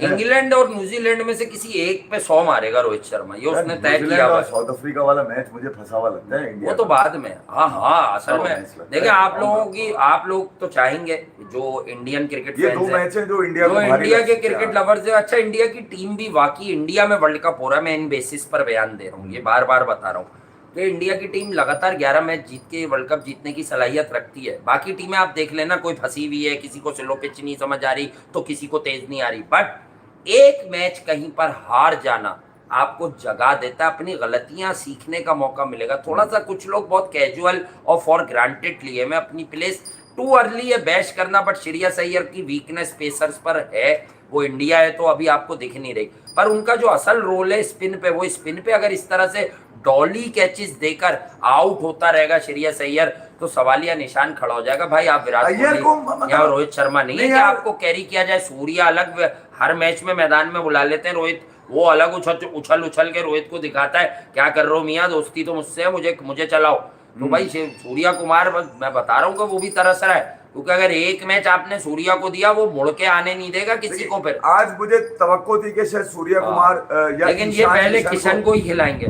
S2: इंग्लैंड और न्यूजीलैंड में से किसी एक पे 100 मारेगा रोहित शर्मा, ये उसने तय
S1: न्यूजीलैंड
S2: किया
S1: और
S2: हुआ है।
S1: साउथ अफ्रीका वाला मैच मुझे फंसा हुआ लगता है इंडिया
S2: वो तो
S1: का।
S2: बाद में, हाँ असल
S1: हाँ,
S2: में
S1: मैच लगता
S2: देखिए
S1: है।
S2: आप लोग तो चाहेंगे जो इंडियन क्रिकेट
S1: ये
S2: फैंस
S1: 2 मैच हैं जो इंडिया को भारी
S2: इंडिया
S1: लग
S2: के
S1: सकते हैं।
S2: क्रिकेट लवर्स है। अच्छा, इंडिया की टीम भी वाकई इंडिया में वर्ल्ड कप हो रहा है, मैं इन बेसिस पर बयान दे रहा हूँ, ये बार बार बता रहा हूँ कि इंडिया की टीम लगातार 11 मैच जीत के वर्ल्ड कप जीतने की सलाहियत रखती है। बाकी टीमें आप देख लेना, कोई फंसी हुई है, किसी को स्लो पिच नहीं समझ आ रही तो किसी को तेज नहीं आ रही, बट एक मैच कहीं पर हार जाना आपको जगा देता है, अपनी गलतियां सीखने का मौका मिलेगा। थोड़ा सा कुछ लोग बहुत कैजुअल और फॉर ग्रांटेड लिए, मैं अपनी प्लेस टू अर्ली है बैश करना, बट श्रेयस अय्यर की वीकनेस पेसर्स पर है, वो इंडिया है तो अभी आपको दिख नहीं रही, पर उनका जो असल रोल है स्पिन पे, वो स्पिन पे अगर इस तरह से डॉली कैचेस देकर आउट होता रहेगा श्रेयस अय्यर तो सवालिया निशान खड़ा हो जाएगा। भाई आप विराट
S1: अय्यर को
S2: कोहली या रोहित शर्मा नहीं है कि
S1: यार।
S2: आपको कैरी किया जाए। सूर्या अलग हर मैच में मैदान में बुला लेते हैं, रोहित वो अलग उछल उछल के रोहित को दिखाता है क्या कर रहे हो मियाँ, दोस्ती तो मुझसे है, मुझे चलाओ। तो भाई सूर्या कुमार, बस मैं बता रहा हूँ कि वो भी तरस रहा है, क्योंकि अगर एक मैच आपने सूर्या को दिया वो मुड़ के आने नहीं देगा किसी को फिर।
S1: आज मुझे तवक्को थी कि शायद सूर्या कुमार या
S2: लेकिन ये पहले किशन को ही खिलाएंगे।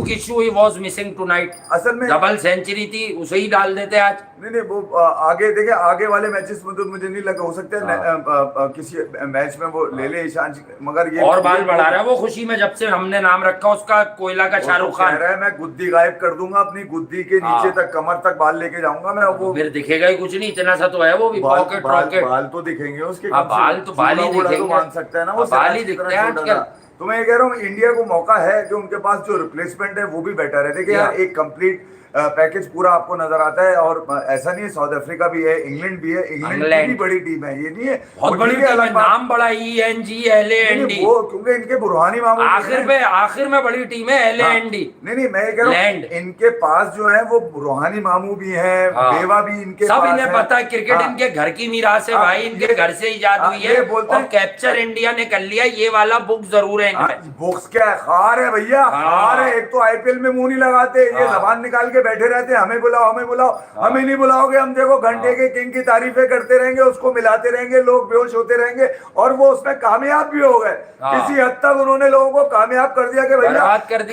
S2: किशु ही वाज मिसिंग टुनाइट,
S1: असल में
S2: डबल सेंचुरी थी, उसे ही डाल देते आज।
S1: नहीं वो आगे देखे, आगे वाले मैचेस में तो मुझे नहीं लगा, हो सकता है किसी मैच में वो ले ले ईशान, मगर ये
S2: और बाल बढ़ा रहा है वो खुशी में, जब से हमने नाम रखा उसका कोयला का शाहरुख खान।
S1: कह रहा है मैं गुद्दी गायब कर दूंगा, अपनी गुद्दी के नीचे तक कमर तक बाल लेके जाऊंगा मैं। वो
S2: फिर दिखेगा ही कुछ नहीं, इतना सा तो है वो भी, पॉकेट रॉकेट।
S1: बाल तो दिखेंगे उसके,
S2: बाल तो बाल ही दिखेंगे,
S1: तो मान सकता है ना वो,
S2: बाल ही दिखते हैं आजकल।
S1: तो मैं ये कह रहा हूँ इंडिया को मौका है कि उनके पास जो रिप्लेसमेंट है वो भी बेटर है। देखिए यार, एक कंप्लीट पैकेज पूरा आपको नजर आता है, और ऐसा नहीं है, साउथ अफ्रीका भी है, इंग्लैंड भी है, इंग्लैंड की बड़ी टीम है, ये नहीं है
S2: बहुत बड़ी टीम है, नाम बड़ा ENGLAND,
S1: वो क्योंकि इनके बुरहानी मामू
S2: आखिर में बड़ी टीम है LAND।
S1: नहीं मैं कह रहा हूँ इनके पास जो है वो रूहानी मामू भी है, बेवा भी इनके
S2: सब
S1: पास
S2: इन्हें पता है, क्रिकेट इनके घर की मीरास है भाई, इनके घर से इजाद हुई है, और कैप्चर इंडिया ने कर लिया, ये वाला बुक जरूर है इनमें।
S1: बुक्स क्या है, खार है भैया, खार है। एक तो IPL में मुंह नहीं लगाते, ये जबान निकाल के बैठे रहते हैं, हमें बुलाओ हमें बुलाओ, हमें नहीं बुलाओगे हम देखो घंटे के किंग की तारीफें करते रहेंगे, उसको मिलाते रहेंगे, लोग बेहोश होते रहेंगे, और वो उसमें कामयाब भी हो गए। किसी हद तक उन्होंने लोगों को कामयाब कर दिया कि भैया क्रिकेट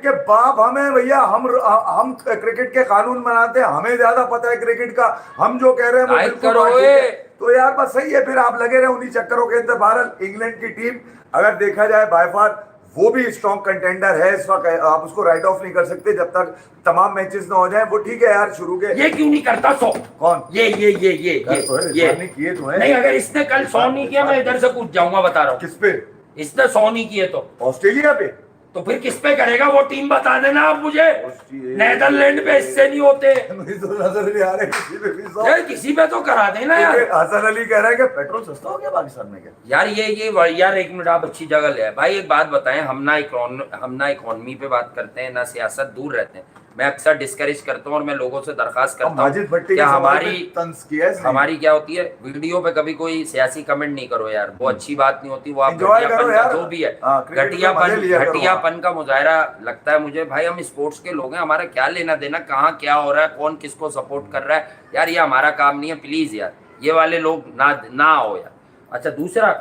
S1: के बाप हमें, भैया हम क्रिकेट के कानून बनाते हैं, हमें ज्यादा पता है क्रिकेट का, हम जो कह रहे हैं वो बिल्कुल ठीक है। तो यार बस सही है, फिर आप लगे रहे उन्हीं चक्करों के अंदर। बहरहाल इंग्लैंड की टीम अगर देखा जाए बाय फार वो भी स्ट्रॉन्ग कंटेंडर है इस वक्त, आप उसको राइट ऑफ नहीं कर सकते जब तक तमाम मैचेस ना हो जाए। वो ठीक है यार, शुरू के
S2: ये क्यों नहीं करता 100?
S1: कौन?
S2: ये
S1: नहीं किए तो है।
S2: नहीं, अगर इसने कल 100 नहीं किया मैं इधर से कूद जाऊंगा, बता रहा हूँ।
S1: किस पे?
S2: इसने 100 नहीं किए तो
S1: ऑस्ट्रेलिया पे,
S2: तो फिर किस पे करेगा? वो टीम बता देना आप मुझे। नेदरलैंड पे इससे नहीं होते,
S1: मुझे तो नजर नहीं आ रहा किसी पे भी 100।
S2: यार किसी पे तो करा देना यार।
S1: हसन अली कह रहा है कि पेट्रोल सस्ता हो गया पाकिस्तान में क्या?
S2: यार यार एक मिनट, आप अच्छी जगह ले आए भाई। एक बात बताएं, हम ना इकोनॉमी पे बात करते हैं ना सियासत, दूर रहते हैं। मैं अक्सर डिस्करेज करता हूँ और मैं लोगों से दरखास्त करता हूँ कि हमारी क्या होती है, वीडियो पे कभी कोई सियासी कमेंट नहीं करो यार, वो अच्छी बात नहीं होती। वो आप घटियापन का जो भी है, घटियापन का मुजाहरा लगता है मुझे। भाई हम स्पोर्ट्स के लोग हैं, हमारा क्या लेना देना कहाँ क्या हो रहा है, कौन किसको सपोर्ट कर रहा है, यार ये हमारा काम नहीं है। प्लीज यार ये वाले लोग ना आओ यार। अच्छा दूसरा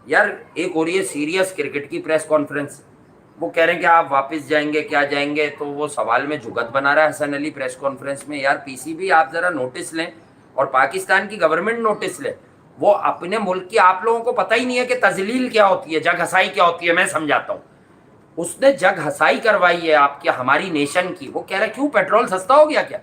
S2: यार, एक हो रही है सीरियस क्रिकेट की प्रेस कॉन्फ्रेंस, वो कह रहे हैं कि आप वापस जाएंगे क्या जाएंगे, तो वो सवाल में जुगत बना रहा है हसन अली प्रेस कॉन्फ्रेंस में। यार PCB आप जरा नोटिस लें, और पाकिस्तान की गवर्नमेंट नोटिस ले। वो अपने मुल्क की, आप लोगों को पता ही नहीं है कि तजलील क्या होती है, जग हसाई क्या होती है। मैं समझाता हूँ, उसने जग हसाई करवाई है आपकी, हमारी नेशन की। वो कह रहा है क्यों पेट्रोल सस्ता हो गया क्या?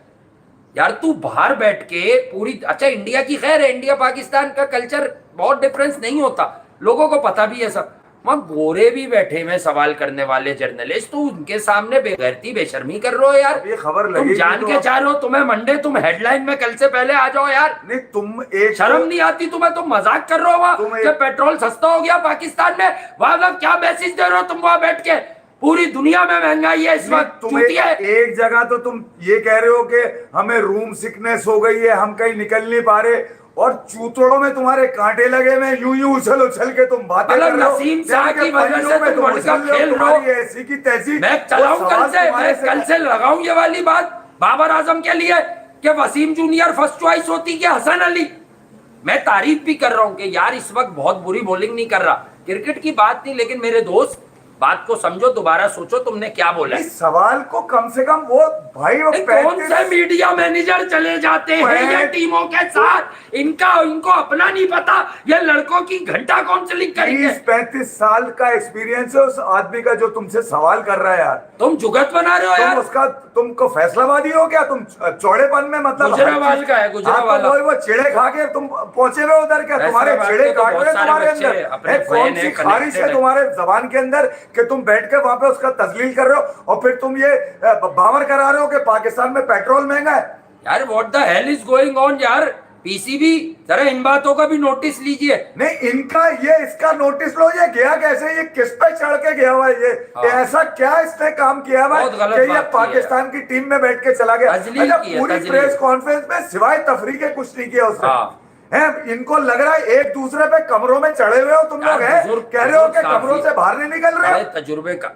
S2: यार तू बाहर बैठ के पूरी, अच्छा इंडिया की खैर है, इंडिया पाकिस्तान का कल्चर बहुत डिफरेंस नहीं होता, लोगों को पता भी है सब। वहां गोरे भी बैठे में सवाल करने वाले जर्नलिस्ट, तो उनके सामने बेगैरती बेशर्मी कर रहे हो यार।
S1: ये खबर
S2: तुम जान के चाह रहे हो तुम्हें मंडे, तुम हेडलाइन में कल से पहले आ जाओ यार।
S1: नहीं तुम एक
S2: शर्म नहीं आती तुम्हें? तुम मजाक कर रहे हो वहां कि पेट्रोल सस्ता हो गया पाकिस्तान में, वहां क्या मैसेज दे रहे हो तुम? वहां बैठ के पूरी दुनिया में महंगाई है इस वक्त,
S1: एक जगह तो तुम ये कह रहे हो कि हमें रूम सिकनेस हो गई है, हम कहीं निकल नहीं पा रहे, और चूतड़ों में तुम्हारे कांटे लगे में यूं उछल उछल के तुम बातें कर रहे हो।
S2: नसीम शाह की वजह से तुम वर्ल्ड कप खेल रहे हो,
S1: ऐसी की तैसी।
S2: मैं चलाऊं कल से लगाऊं ये वाली बात बाबर आजम के लिए कि वसीम जूनियर फर्स्ट चॉइस होती कि हसन अली। मैं तारीफ भी कर रहा हूं कि यार इस वक्त बहुत बुरी बॉलिंग नहीं कर रहा, क्रिकेट की बात नहीं, लेकिन मेरे दोस्त बात को समझो, दोबारा सोचो तुमने क्या बोला।
S1: इस सवाल को कम से कम वो भाई वो
S2: कौन से मीडिया मैनेजर चले जाते हैं ये टीमों के साथ, इनको अपना नहीं पता, ये लड़कों की घंटा काउंसलिंग करेंगे।
S1: 30-35 साल का एक्सपीरियंस है उस आदमी का जो तुमसे सवाल कर रहा है यार।
S2: तुम जुगत बना रहे हो यार,
S1: उसका तुमको फैसलाबादी हो क्या? तुम चौड़ेपन में मतलब
S2: गुजरावाल का है, गुजरावाल
S1: वो चिड़े खा के तुम पहुंचे हुए उधर क्या? तुम्हारे चिड़े काट रहे तुम्हारे अंदर, कौन सी खारिश है तुम्हारे जबान के अंदर कि तुम बैठ के वहां पे उसका तजलील कर रहे हो, और फिर तुम ये बावर करा रहे हो कि पाकिस्तान में पेट्रोल महंगा है।
S2: यार what the hell is going on यार। PCB जरा इन बातों का भी नोटिस लीजिए।
S1: नहीं इनका इसका नोटिस लो, ये गया कैसे, ये किस पे चढ़ के गया हुआ है, ये ऐसा क्या इसने काम किया हुआ कि ये पाकिस्तान की टीम में बैठ के चला गया। अच्छा पूरी प्रेस कॉन्फ्रेंस में सिवाय तफरीह के कुछ नहीं किया उसने। हैं, इनको लग रहा है एक दूसरे पे कमरों में चढ़े हुए हो तुम लोग, हैं कह रहे हो कि कमरों से बाहर नहीं निकल रहे हो।
S2: तजुर्बे का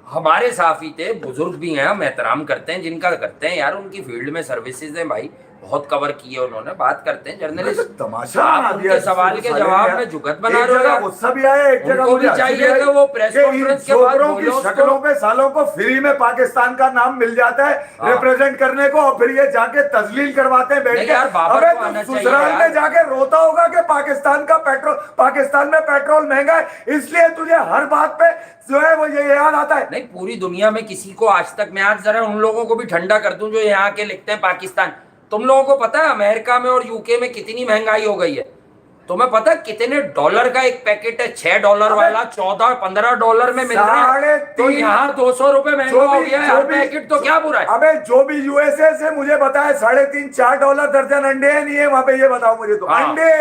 S2: हमारे साफी थे, बुजुर्ग भी हैं, हम एहतराम करते हैं जिनका करते हैं यार, उनकी फील्ड में सर्विसेज हैं भाई, बहुत कवर किए उन्होंने, बात करते हैं जर्नलिस्ट।
S1: तमाशा
S2: आप उनके सवाल के जवाब में जुगत बना रहे हो यार।
S1: गुस्सा भी आया, एक जगह
S2: उनको भी चाहिए कि वो प्रेस कॉन्फ्रेंस के बाद बोले उसको।
S1: शक्लों पे सालों को फ्री में पाकिस्तान का नाम मिल जाता है रिप्रेजेंट करने को, और फिर ये जाके तजलील करवाते हैं बैठ के। अबे तुम ससुराल में जाके रोता होगा कि पाकिस्तान में पेट्रोल महंगा है, इसलिए तुझे हर बात पे जो है वो ये याद आता है।
S2: नहीं, पूरी दुनिया में किसी को आज तक, मैं आज जरा उन लोगों को भी ठंडा कर दूं जो यहाँ के लिखते हैं पाकिस्तान। तुम लोगों को पता है अमेरिका में और यूके में कितनी महंगाई हो गई है? तुम्हें पता है कितने डॉलर का एक पैकेट है? $6 वाला $14-15 में मिल रहा है, तो यहाँ 200 रुपए महंगा हो गया है पैकेट, तो क्या बुरा है?
S1: अबे जो भी यूएसए से मुझे बताया $3.5-4 दर्जन अंडे हैं, नहीं है वहां पे, ये बताओ मुझे तो। अंडे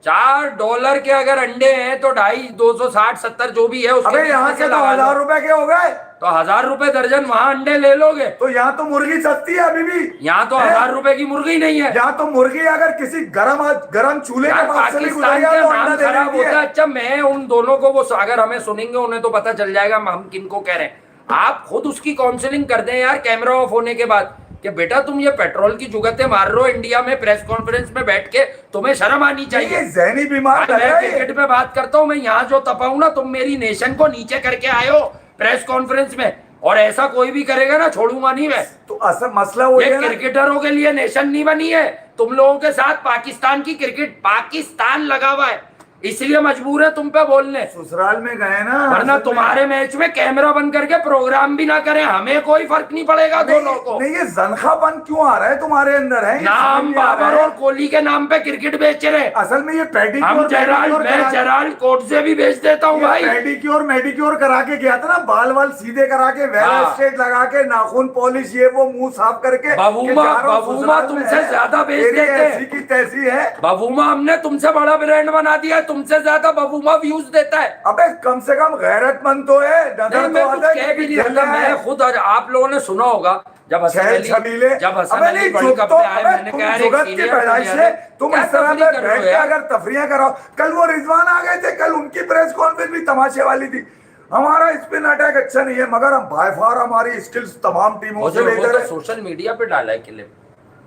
S2: $4 के अगर अंडे हैं तो 260-270 जो भी है उसके,
S1: अबे यहाँ के तो 1000 रुपए के हो गए,
S2: तो 1000 रुपए दर्जन वहां अंडे ले लोगे।
S1: तो यहाँ तो मुर्गी सस्ती है अभी भी,
S2: यहाँ तो 1000 रुपए की मुर्गी नहीं है।
S1: यहाँ तो मुर्गी अगर किसी गरम चूल्हे के पास से भी
S2: पाकिस्तान
S1: गुजर
S2: का
S1: तो
S2: नाम
S1: अंडा दे
S2: खराब
S1: देती
S2: होता
S1: है।
S2: है। अच्छा, मैं उन दोनों को, वो अगर हमें सुनेंगे उन्हें तो पता चल जाएगा हम किनको कह रहे हैं। आप खुद उसकी काउंसलिंग कर दें यार कैमरा ऑफ होने के बाद कि बेटा तुम ये पेट्रोल की जुगतें मार रहे हो इंडिया में प्रेस कॉन्फ्रेंस में बैठ के, तुम्हें शर्म आनी चाहिए।
S1: जहनी बीमार लग रहा
S2: मैं
S1: है।
S2: क्रिकेट पे बात करता हूँ, मैं यहाँ जो तपाऊं ना, तुम मेरी नेशन को नीचे करके आए हो प्रेस कॉन्फ्रेंस में, और ऐसा कोई भी करेगा ना छोड़ूंगा नहीं मैं।
S1: तो असल मसला वो
S2: ये
S1: है ना,
S2: क्रिकेटरों के लिए नेशन नहीं बनी है, तुम लोगों के साथ पाकिस्तान की क्रिकेट, पाकिस्तान लगा हुआ है, इसलिए मजबूर है तुम पे बोलने।
S1: ससुराल में गए ना,
S2: वरना तुम्हारे मैच में कैमरा बंद करके प्रोग्राम भी ना करें, हमें कोई फर्क नहीं पड़ेगा दोनों को।
S1: नहीं, ये जनखापन क्यों आ रहा है तुम्हारे अंदर, है
S2: नाम बाबर और कोहली के नाम पे क्रिकेट बेच रहे।
S1: असल में ये
S2: हम जेराल्ड कोर्ट से भी बेच देता हूँ भाई।
S1: मेडिक्योर करा के गया था ना, बाल सीधे करा के, वेल स्ट्रेट लगा के, नाखून पॉलिश, ये वो मुंह साफ करके।
S2: बबूमा तुमसे ज्यादा बेच देते,
S1: ऐसी की तैसी है।
S2: बबूमा हमने तुमसे बड़ा ब्रांड बना दिया, तुमसे ज्यादा बबूमा व्यूज देता है।
S1: अबे कम से कम गैरतमंद तो है, नजर तो आता है कि
S2: मैं खुद, आप लोगों ने सुना होगा जब हसन अली वर्ल्ड कप में आए, मैंने कहा
S1: तुम इस तरह में बैठ के अगर तफरियां कराओ। कल वो रिजवान आ गए थे, कल उनकी प्रेस कॉन्फ्रेंस भी तमाशे वाली थी। हमारा स्पिन अटैक अच्छा नहीं है, मगर हम बाय फार हमारी स्किल्स तमाम टीमों से बेहतर है।
S2: सोशल मीडिया पे डाला है क्लिप,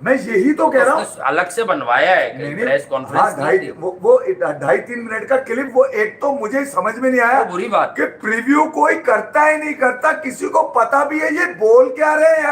S1: मैं यही तो कह रहा हूँ,
S2: अलग से बनवाया है प्रेस कॉन्फ्रेंस।
S1: वो 2.5-3 मिनट का क्लिप, वो एक तो मुझे समझ में नहीं आया,
S2: बुरी बात
S1: कि प्रीव्यू कोई करता ही नहीं करता, किसी को पता भी है ये बोल क्या रहे हैं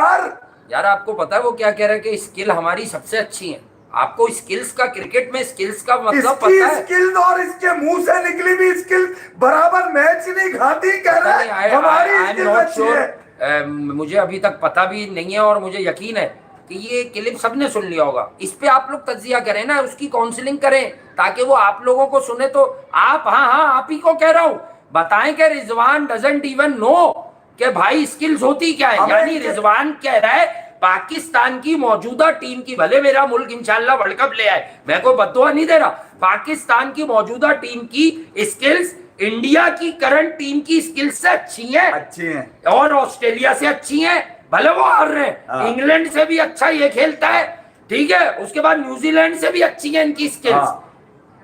S2: यार आपको पता है वो क्या कह रहे हैं कि स्किल हमारी सबसे अच्छी है। आपको स्किल्स का, क्रिकेट में स्किल्स का मतलब पता है?
S1: स्किल और इसके मुंह से निकली भी स्किल बराबर मैच नहीं खाती, कह रहा है हमारी स्किल अच्छी है।
S2: मुझे अभी तक पता भी नहीं है, और मुझे यकीन है कि ये क्लिप सबने सुन लिया होगा। इस पे आप लोग तज्जिया करें ना, उसकी काउंसलिंग करें, ताकि वो आप लोगों को सुने। तो आप, हाँ आप ही को कह रहा हूं, बताएं कि रिजवान डजंट इवन नो कि भाई स्किल्स होती क्या है। यानी रिजवान कह रहा है पाकिस्तान की मौजूदा टीम की, भले मेरा मुल्क इंशाल्लाह वर्ल्ड कप ले आए, मैं कोई बद्दुआ नहीं दे रहा, पाकिस्तान की मौजूदा टीम की स्किल्स इंडिया की करंट टीम की स्किल्स से अच्छी हैं, और ऑस्ट्रेलिया से अच्छी हैं, भले वो हार रहे हैं। इंग्लैंड से भी अच्छा ये खेलता है, ठीक है, उसके बाद न्यूजीलैंड से भी अच्छी है इनकी स्किल्स।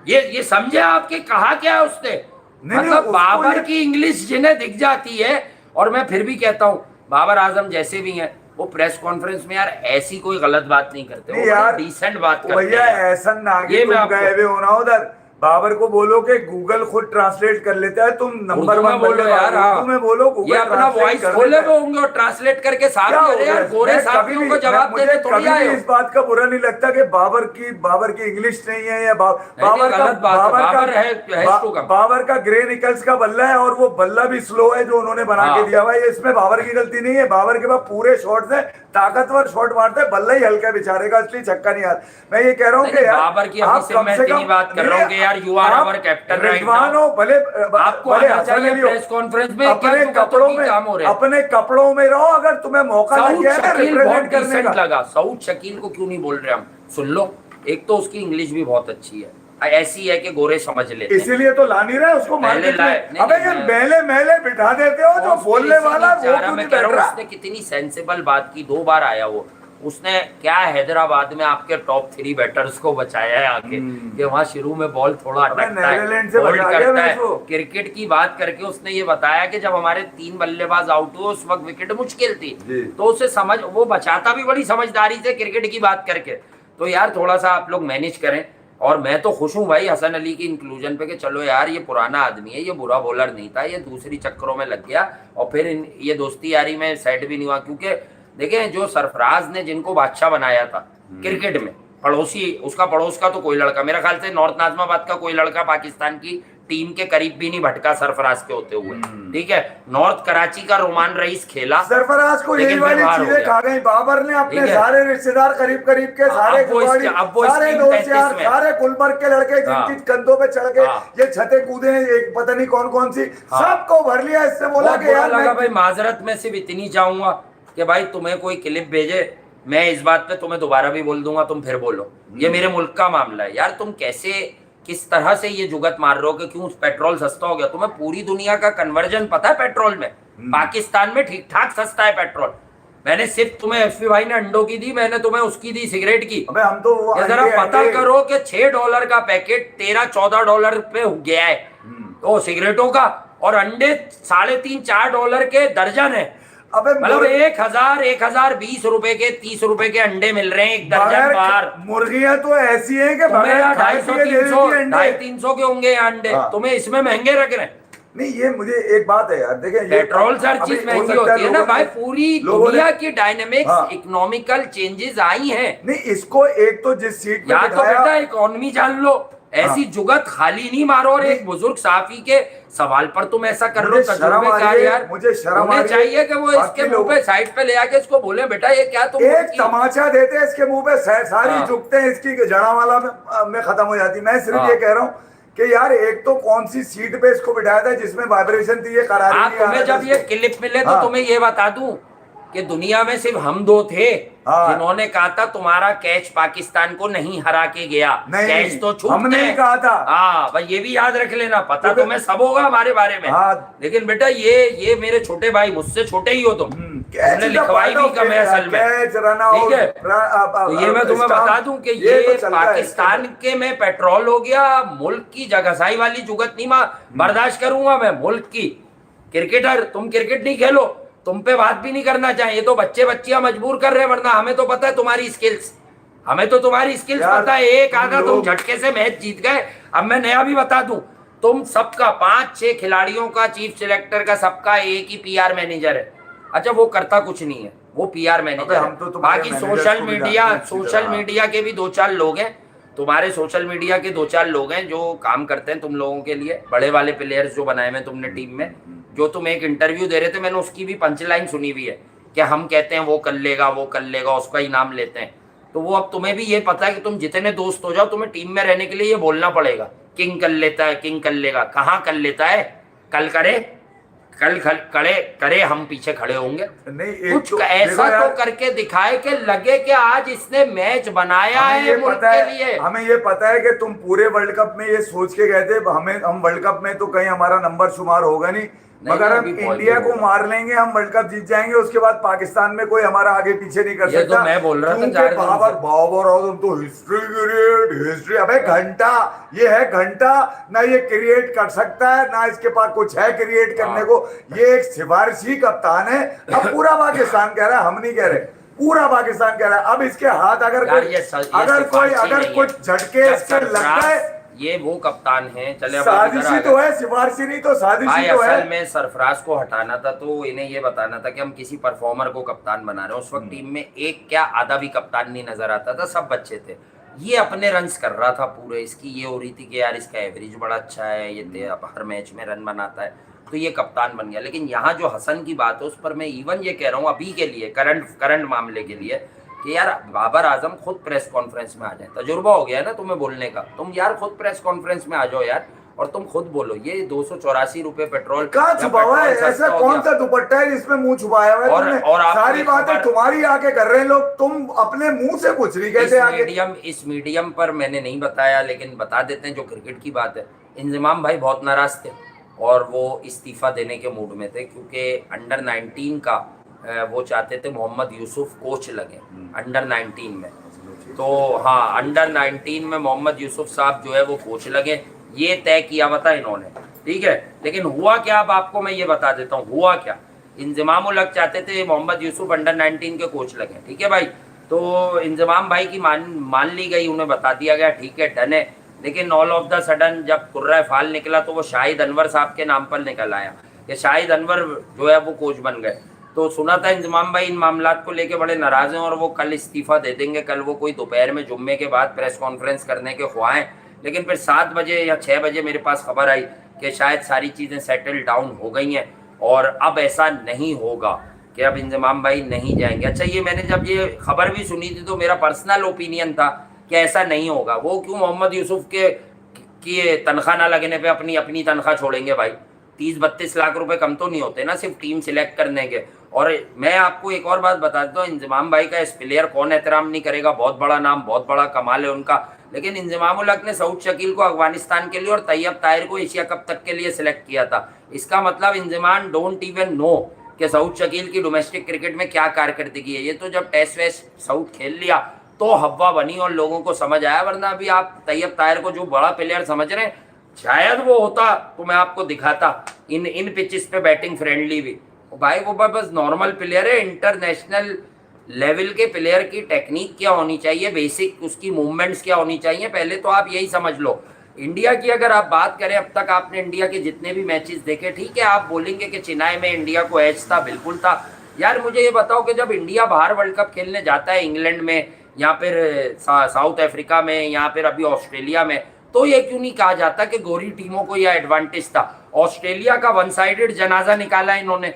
S2: ये समझे आपके कहा क्या है उसने? मतलब बाबर की इंग्लिश जिन्हें दिख जाती है, और मैं फिर भी कहता हूँ बाबर आजम जैसे भी हैं, वो प्रेस कॉन्फ्रेंस में यार ऐसी कोई गलत बात नहीं करते, वो यार डिसेंट बात करते हैं।
S1: भैया ऐसा ना कि तुम गए हुए होना उधर, बाबर को बोलो कि गूगल खुद ट्रांसलेट कर लेता है, तुम नंबर 1
S2: बोलो यार,
S1: तुम्हें बोलो गूगल
S2: ये अपना वॉइस खोले वो होंगे और ट्रांसलेट करके साथ यार गोरे साथियों को जवाब देने थोड़ी आए।
S1: इस बात का बुरा नहीं लगता कि बाबर की इंग्लिश नहीं है, या बाबर का ग्रे निकल्स का बल्ला है, और वो बल्ला भी स्लो है जो उन्होंने बना के दिया हुआ है। इसमें बाबर की गलती नहीं है, बाबर के पास पूरे शॉट्स है, ताकतवर शॉट मारते हैं, बल्ला ही हल्का बेचारे का, इसलिए छक्का नहीं आता। मैं ये कह रहा हूँ कि
S2: बाबर की बात कर रहा हूँ कि यार you are our captain right now.
S1: भले
S2: आपको आना चाहिए प्रेस कॉन्फ्रेंस में,
S1: अपने कपड़ों में रहो, अगर तुम्हें मौका लग गया है रिप्रेजेंट करने का।
S2: लगा सऊद शकील को क्यों नहीं बोल रहे हम? सुन लो, एक तो उसकी इंग्लिश भी बहुत अच्छी है, ऐसी है कि गोरे समझ लेते हैं,
S1: इसीलिए तो ला नहीं रहा उसको मार्केट में। अबे ये मेले बिठा देते हो जो बोलने वाला वो क्यों नहीं बैठ रहा?
S2: उसने कितनी सेंसिबल बात की, 2 बार आया वो, उसने क्या हैदराबाद में आपके टॉप 3 बैटर्स को बचाया है आके, कि वहां शुरू में बॉल थोड़ा
S1: अबे
S2: अटकता है,
S1: नीदरलैंड से
S2: होल्ड
S1: बचा गया
S2: करता है।
S1: मैच वो।
S2: क्रिकेट की बात करके उसने ये बताया कि जब हमारे 3 बल्लेबाज आउट हुए उस वक्त विकेट मुश्किल थी,
S1: जी।
S2: तो उसे समझ, वो बचाता भी बड़ी समझदारी से क्रिकेट की बात करके। तो यार थोड़ा सा आप लोग मैनेज करें। और मैं तो खुश हूँ भाई हसन अली की इंक्लूजन पे, कि चलो यार ये पुराना आदमी है, ये बुरा बॉलर नहीं था, ये दूसरी चक्करों में लग गया और फिर ये दोस्ती यारी में सेट भी नहीं हुआ। क्योंकि देखें, जो सरफराज ने जिनको बादशाह बनाया था क्रिकेट में, पड़ोसी, उसका पड़ोस का तो कोई लड़का, मेरा ख्याल से नॉर्थ नाजमाबाद का कोई लड़का पाकिस्तान की टीम के करीब भी नहीं भटका सरफराज के होते हुए, ठीक है। नॉर्थ कराची का रोमान रईस खेला,
S1: सरफराज को यही
S2: लेकिन फिर
S1: वाली
S2: बाहर हो
S1: चीजें
S2: गया।
S1: खा गई। बाबर ने अपने
S2: ठीक है।
S1: सारे रिश्तेदार करीब करीब के, सारे
S2: अब वो
S1: गुवाड़ी,
S2: अब वो
S1: सारे
S2: स्कीम
S1: दोस्त यार,
S2: 33 में।
S1: सारे गुलबर्ग के लड़के
S2: हाँ।
S1: जिनकी कंधों पे चढ़ के
S2: हाँ।
S1: ये छते कूदे हैं, एक पता नहीं कौन कौन सी,
S2: हाँ।
S1: सबको भर लिया। इससे बोला
S2: बहुत
S1: कि
S2: बुरा
S1: यार
S2: लगा
S1: मैं
S2: भाई। माजरत में सिर्फ इतनी चाहूंगा कि भाई तुम्हें कोई क्लिप भेजे, मैं इस बात पे तुम्हें दोबारा भी बोल दूंगा, तुम फिर बोलो। ये मेरे मुल्क का मामला है यार। तुम कैसे, किस तरह से ये जुगत मार रहे हो कि क्यों पेट्रोल सस्ता हो गया? तुम्हें पूरी दुनिया का कन्वर्जन पता है पेट्रोल में? पाकिस्तान में ठीक ठाक सस्ता है पेट्रोल। मैंने सिर्फ तुम्हें एफपी भाई ने अंडों की दी, मैंने तुम्हें उसकी दी सिगरेट की।
S1: अबे हम तो वो
S2: ये जरा
S1: अंडे-
S2: पता
S1: अंडे-
S2: करो कि $6 का पैकेट $13-14 पे हो गया है तो सिगरेटों का, और अंडे $3.5-4 के दर्जन है।
S1: अबे
S2: मतलब 1020 रुपए के 30 रुपए के अंडे मिल रहे हैं एक दर्जन बाहर।
S1: मुर्गियां तो ऐसी हैं कि
S2: तुम्हें
S1: बगैर
S2: यहाँ
S1: खाए
S2: 250,
S1: पिए दे देती
S2: 300,
S1: हैं अंडे।
S2: 250-300 के होंगे यहाँ अंडे,
S1: हाँ।
S2: तुम्हें इसमें महंगे रख रहे हैं।
S1: नहीं, ये मुझे एक बात है यार, देखें, ये
S2: पेट्रोल से हर
S1: अभी
S2: चीज
S1: हो
S2: महंगी
S1: सकता
S2: होती है ना
S1: लोगों
S2: भाई।
S1: ने-
S2: पूरी
S1: लोगों ने-
S2: दुनिया की डायनेमिक्स,
S1: हाँ।
S2: इकोनॉमिकल चेंजेस आई हैं।
S1: नहीं, इसको एक तो जिस सीट पे
S2: या तो
S1: बिठाया-
S2: बेटा इकोनॉमी जान लो, ऐसी जुगत खाली नहीं मारो। और एक बुजुर्ग साफी के सवाल पर तुम ऐसा कर लो,
S1: मुझे शर्म आ
S2: तजुर्बेकार
S1: रही है,
S2: यार।
S1: मुझे शर्म आ
S2: उन्हें
S1: रही है।
S2: चाहिए कि वो
S1: बाकी
S2: इसके मुंह
S1: लोग-
S2: पे साइड पे ले आके इसको बोले, बेटा ये क्या तुम
S1: एक तमाचा देते हैं इसके मुंह पे, सारी
S2: हाँ।
S1: झुकते हैं, इसकी जड़ा वाला में खत्म हो जाती। मैं सिर्फ
S2: हाँ।
S1: ये कह रहा हूँ कि यार एक तो कौन सी सीट पे इसको बिठाया था जिसमें वाइब्रेशन थी, ये करारी
S2: हाँ,
S1: नहीं आ
S2: तुम्हें
S1: रहा था
S2: जब ये
S1: इसको।
S2: क्लिप मिले तो
S1: हाँ।
S2: तुम्हें ये बता दूं कि दुनिया में सिर्फ हम दो थे
S1: हाँ।
S2: जिन्होंने कहा था तुम्हारा कैच पाकिस्तान को नहीं हरा के गया।
S1: नहीं,
S2: कैच तो छूटते
S1: हमने ही
S2: हैं।
S1: कहा था।
S2: हाँ भाई, ये भी याद रख लेना, पता
S1: क्योंकि-
S2: तुम्हें सब होगा हमारे बारे में।
S1: हाँ।
S2: लेकिन बेटा ये मेरे छोटे भाई, मुझसे छोटे ही हो तुम,
S1: कैच
S2: तुमने
S1: is a
S2: लिखवाई
S1: part
S2: भी
S1: of
S2: कम है
S1: game,
S2: असल में,
S1: कैच, रन
S2: ठीक है।
S1: आउट,
S2: तो ये मैं तुम्हें
S1: स्टंप,
S2: बता दूं कि
S1: ये
S2: ये
S1: तो चलता है
S2: पाकिस्तान के में पेट्रोल हो गया, मुल्क की जगहसाई वाली जुगत नहीं बर्दाश्त करूंगा मैं। मुल्क की क्रिकेटर, तुम क्रिकेट नहीं खेलो, तुम पे बात भी नहीं करना चाहिए। तो बच्चे बच्चियां मजबूर कर रहे हैं, वरना हमें तो पता है तुम्हारी स्किल्स, हमें तो तुम्हारी स्किल्स
S1: यार,
S2: पता है। एक आधा तुम
S1: लोग-
S2: झटके से मैच जीत गए। अब मैं नया भी बता दूं, तुम सबका 5-6 खिलाड़ियों का, चीफ सिलेक्टर का, सबका एक ही पीआर मैनेजर है। अच्छा, वो करता कुछ नहीं है, वो पीआर मैनेजर
S1: हम
S2: है।
S1: तो तुम्हारे
S2: बाकी
S1: मैनेजर्स
S2: सोशल
S1: को भी
S2: मीडिया,
S1: जानते हैं अच्छी
S2: सोशल
S1: तरह।
S2: मीडिया के भी 2-4 लोग हैं, तुम्हारे सोशल मीडिया के 2-4 लोग हैं जो काम करते हैं तुम लोगों के लिए, बड़े वाले प्लेयर्स जो बनाए हुए तुमने टीम में। जो तुम एक इंटरव्यू दे रहे थे, मैंने उसकी भी पंचलाइन सुनी हुई है कि हम कहते हैं वो कर लेगा, वो कर लेगा, उसका ही नाम लेते हैं। तो वो अब तुम्हें भी ये पता है कि तुम जितने दोस्त हो जाओ, तुम्हें टीम में रहने के लिए ये बोलना पड़ेगा, किंग कर लेता है, किंग कर लेगा। कहाँ कर लेता है? कल करे, कल करे, हम पीछे खड़े होंगे।
S1: नहीं, एक
S2: कुछ
S1: तो
S2: ऐसा
S1: देखो यार,
S2: तो करके दिखाए कि लगे कि आज इसने मैच बनाया
S1: हमें
S2: है
S1: ये
S2: मुल्क
S1: पता
S2: के
S1: है,
S2: लिए।
S1: हमें ये पता है कि तुम पूरे वर्ल्ड कप में ये सोच के गए थे हम वर्ल्ड कप में तो कहीं हमारा नंबर शुमार होगा नहीं, मगर हम
S2: अभी बहुत
S1: इंडिया
S2: दूर
S1: को
S2: होगा।
S1: मार लेंगे, हम वर्ल्ड कप जीत जाएंगे, उसके बाद पाकिस्तान में कोई हमारा आगे पीछे नहीं कर
S2: ये तो
S1: सकता।
S2: मैं बोल रहा था
S1: क्योंकि
S2: 4 दिन से।
S1: बाबर आजम तो हिस्ट्री क्रिएट, हिस्ट्री, अबे घंटा, ये है घंटा, ना ये क्रिएट कर सकता है, ना इसके पास कुछ है क्रिएट करने को। ये एक सिफारिशी कप्तान है। अब पूरा पाकिस्तान कह रहा है, हम नहीं कह रहे, पूरा पाकिस्तान कह रहा है। अब इसके हाथ अगर
S2: यार
S1: कोई
S2: ये
S1: अगर
S2: नहीं
S1: कुछ
S2: है।
S1: झटके
S2: जब
S1: इसके लग
S2: सरफराज,
S1: गए,
S2: ये वो कप्तान है, चले अब आप इधर
S1: साजिशी
S2: आ
S1: तो
S2: गए।
S1: है, सिफारिशी नहीं तो
S2: भाई
S1: साजिशी तो है।
S2: असल में सरफराज को हटाना था तो इन्हें ये बताना था कि हम किसी परफॉर्मर को कप्तान बना रहे हैं। उस वक्त टीम में एक क्या आधा भी कप्तान नहीं नजर आता था, सब बच्चे थे। ये अपने रन्स कर रहा था पूरे, इसकी ये हो रही थी कि यार इसका एवरेज बड़ा अच्छा है, ये हर मैच में रन बनाता है, तो ये कप्तान बन गया। लेकिन यहाँ जो हसन की बात है उस पर मैं इवन ये कह रहा हूँ अभी के लिए, करंट मामले के लिए, कि यार बाबर आजम खुद प्रेस कॉन्फ्रेंस में आ जाए। तजुर्बा हो गया है ना तुम्हें बोलने का, तुम यार खुद प्रेस कॉन्फ्रेंस में आ जाओ यार, और तुम खुद बोलो ये 284 रुपए पेट्रोल
S1: कहाँ
S2: जब
S1: छुपा हुआ है?
S2: पेट्रोल सस्ता
S1: ऐसा
S2: हो
S1: कौन
S2: गया।
S1: सा दुपट्टा है जिसमें मुंह छुपाया हुआ है तुमने?
S2: और आपको
S1: सारी
S2: एक
S1: बातें
S2: खबर-
S1: तुम्हारी आके कर रहे हैं लोग, तुम अपने मुंह से पूछ रही कैसे आगे?
S2: इस मीडियम पर मैंने नहीं बताया, लेकिन बता देते हैं जो क्रिकेट की बात है। इंजमाम भाई बहुत नाराज थे और वो इस्तीफा देने के मूड में थे, क्योंकि अंडर 19 का वो चाहते थे मोहम्मद यूसुफ कोच लगे अंडर 19 में। तो हाँ, अंडर 19 में मोहम्मद यूसुफ साहब जो है वो कोच लगे, ये तय किया हुआ था इन्होंने, ठीक है। लेकिन हुआ क्या, अब आपको मैं ये बता देता हूँ हुआ क्या। इंजमाम उल हक चाहते थे मोहम्मद यूसुफ अंडर 19 के कोच लगे, ठीक है भाई। तो इंजमाम भाई की मान ली गई, उन्हें बता दिया गया ठीक है डन है। लेकिन ऑल ऑफ द सडन जब कुर्रा फाल निकला तो वो शाहिद अनवर साहब के नाम पर निकल आया कि शाहिद अनवर जो है वो कोच बन गए। तो सुना था इंजमाम भाई इन मामलात को लेके बड़े नाराज हैं और वो कल इस्तीफा दे देंगे। कल वो कोई दोपहर में जुम्मे के बाद प्रेस कॉन्फ्रेंस करने के ख्वाह हैं। लेकिन फिर 7 बजे या 6 बजे मेरे पास खबर आई कि शायद सारी चीज़ें सेटल डाउन हो गई हैं और अब ऐसा नहीं होगा कि अब इंजमाम भाई नहीं जाएंगे। अच्छा, ये मैंने जब ये खबर भी सुनी थी तो मेरा पर्सनल ओपिनियन था कि ऐसा नहीं होगा। वो क्यों मोहम्मद यूसुफ की तनख्वाह ना लगने पे अपनी तनख्वाह छोड़ेंगे भाई। 30-32 लाख रुपए कम तो नहीं होते ना सिर्फ टीम सिलेक्ट करने के। और मैं आपको एक और बात बता देता हूँ, इंजमाम भाई का इस प्लेयर कौन एहतराम नहीं करेगा, बहुत बड़ा नाम, बहुत बड़ा कमाल है उनका। लेकिन इंजमाम उल हक ने सऊद शकील को अफगानिस्तान के लिए और तैयब ताहिर को एशिया कप तक के लिए सिलेक्ट किया था। इसका मतलब इंजमाम डोंट इवन नो कि सऊद शकील की डोमेस्टिक क्रिकेट में क्या कारकर्दगी है। ये तो जब टेस्ट वेस्ट सऊद खेल लिया तो हवा बनी और लोगों को समझ आया, वरना अभी आप तैयब ताहिर को जो बड़ा प्लेयर समझ रहे हैं, शायद वो होता तो मैं आपको दिखाता इन पिचेस पे बैटिंग फ्रेंडली भी। भाई वो बस नॉर्मल प्लेयर है। इंटरनेशनल लेवल के प्लेयर की टेक्निक क्या होनी चाहिए, बेसिक उसकी मूवमेंट्स क्या होनी चाहिए, पहले तो आप यही समझ लो। इंडिया की अगर आप बात करें, अब तक आपने इंडिया के जितने भी मैचेस देखे, ठीक है आप बोलेंगे कि चेन्नई में इंडिया को एज था, बिल्कुल था। यार मुझे ये बताओ कि जब इंडिया बाहर वर्ल्ड कप खेलने जाता है, इंग्लैंड में या फिर साउथ अफ्रीका में या फिर अभी ऑस्ट्रेलिया में, तो ये क्यों नहीं कहा जाता कि गोरी टीमों को यह एडवांटेज था। ऑस्ट्रेलिया का वन साइडेड जनाजा निकाला इन्होंने,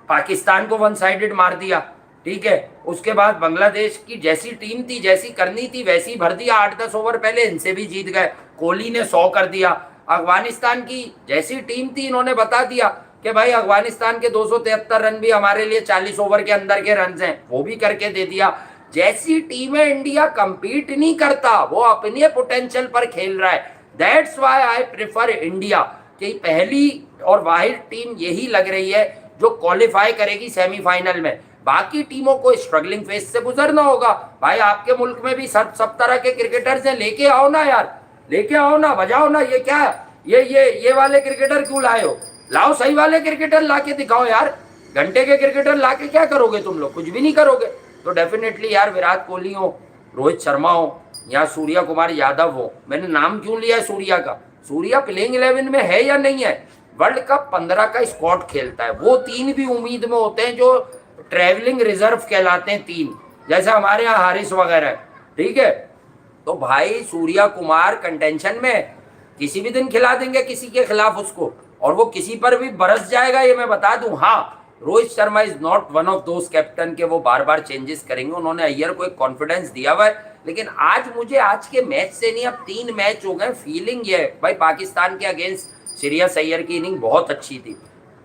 S2: पाकिस्तान को वन साइडेड मार दिया, ठीक है। उसके बाद बांग्लादेश की जैसी टीम थी, जैसी करनी थी वैसी भर दिया, 8-10 ओवर पहले इनसे भी जीत गए, कोहली ने 100 कर दिया। अफगानिस्तान की जैसी टीम थी, इन्होंने बता दिया कि भाई अफगानिस्तान के 273 रन भी हमारे लिए 40 ओवर के अंदर के रन हैं, वो भी करके दे दिया। जैसी टीमें इंडिया कंपीट नहीं करता, वो अपने पोटेंशियल पर खेल रहा है। That's why I prefer India, कि पहली और वाहिद टीम यही लग रही है जो क्वालिफाई करेगी सेमीफाइनल में। बाकी टीमों को स्ट्रगलिंग फेज से गुजरना होगा। भाई आपके मुल्क में भी सब तरह के क्रिकेटर्स हैं, लेके आओ ना यार, लेके आओ ना, बजाओ ना। ये क्या ये वाले क्रिकेटर क्यों लाए हो? लाओ सही वाले क्रिकेटर लाके दिखाओ यार। घंटे के क्रिकेटर लाके क्या करोगे तुम लोग? कुछ भी नहीं करोगे। तो डेफिनेटली यार विराट कोहली हो, रोहित शर्मा हो या सूर्या कुमार यादव हो, मैंने नाम क्यों लिया है सूर्या का? सूर्या प्लेइंग 11 में है या नहीं है? वर्ल्ड कप 15 का स्क्वाड खेलता है, वो 3 भी उम्मीद में होते हैं जो ट्रेवलिंग रिजर्व कहलाते हैं 3, जैसे हमारे यहाँ हारिस वगैरह, ठीक है। तो भाई सूर्या कुमार कंटेंशन में, किसी भी दिन खिला देंगे किसी के खिलाफ उसको, और वो किसी पर भी बरस जाएगा, ये मैं बता दूं। हाँ, Rohit Sharma is not one of those captain के वो बार बार चेंजेस करेंगे, उन्होंने अय्यर को एक कॉन्फिडेंस दिया हुआ है। लेकिन आज के मैच से नहीं, अब 3 मैच हो गए, फीलिंग ये है भाई पाकिस्तान के अगेंस्ट श्रेयस अय्यर की इनिंग बहुत अच्छी थी।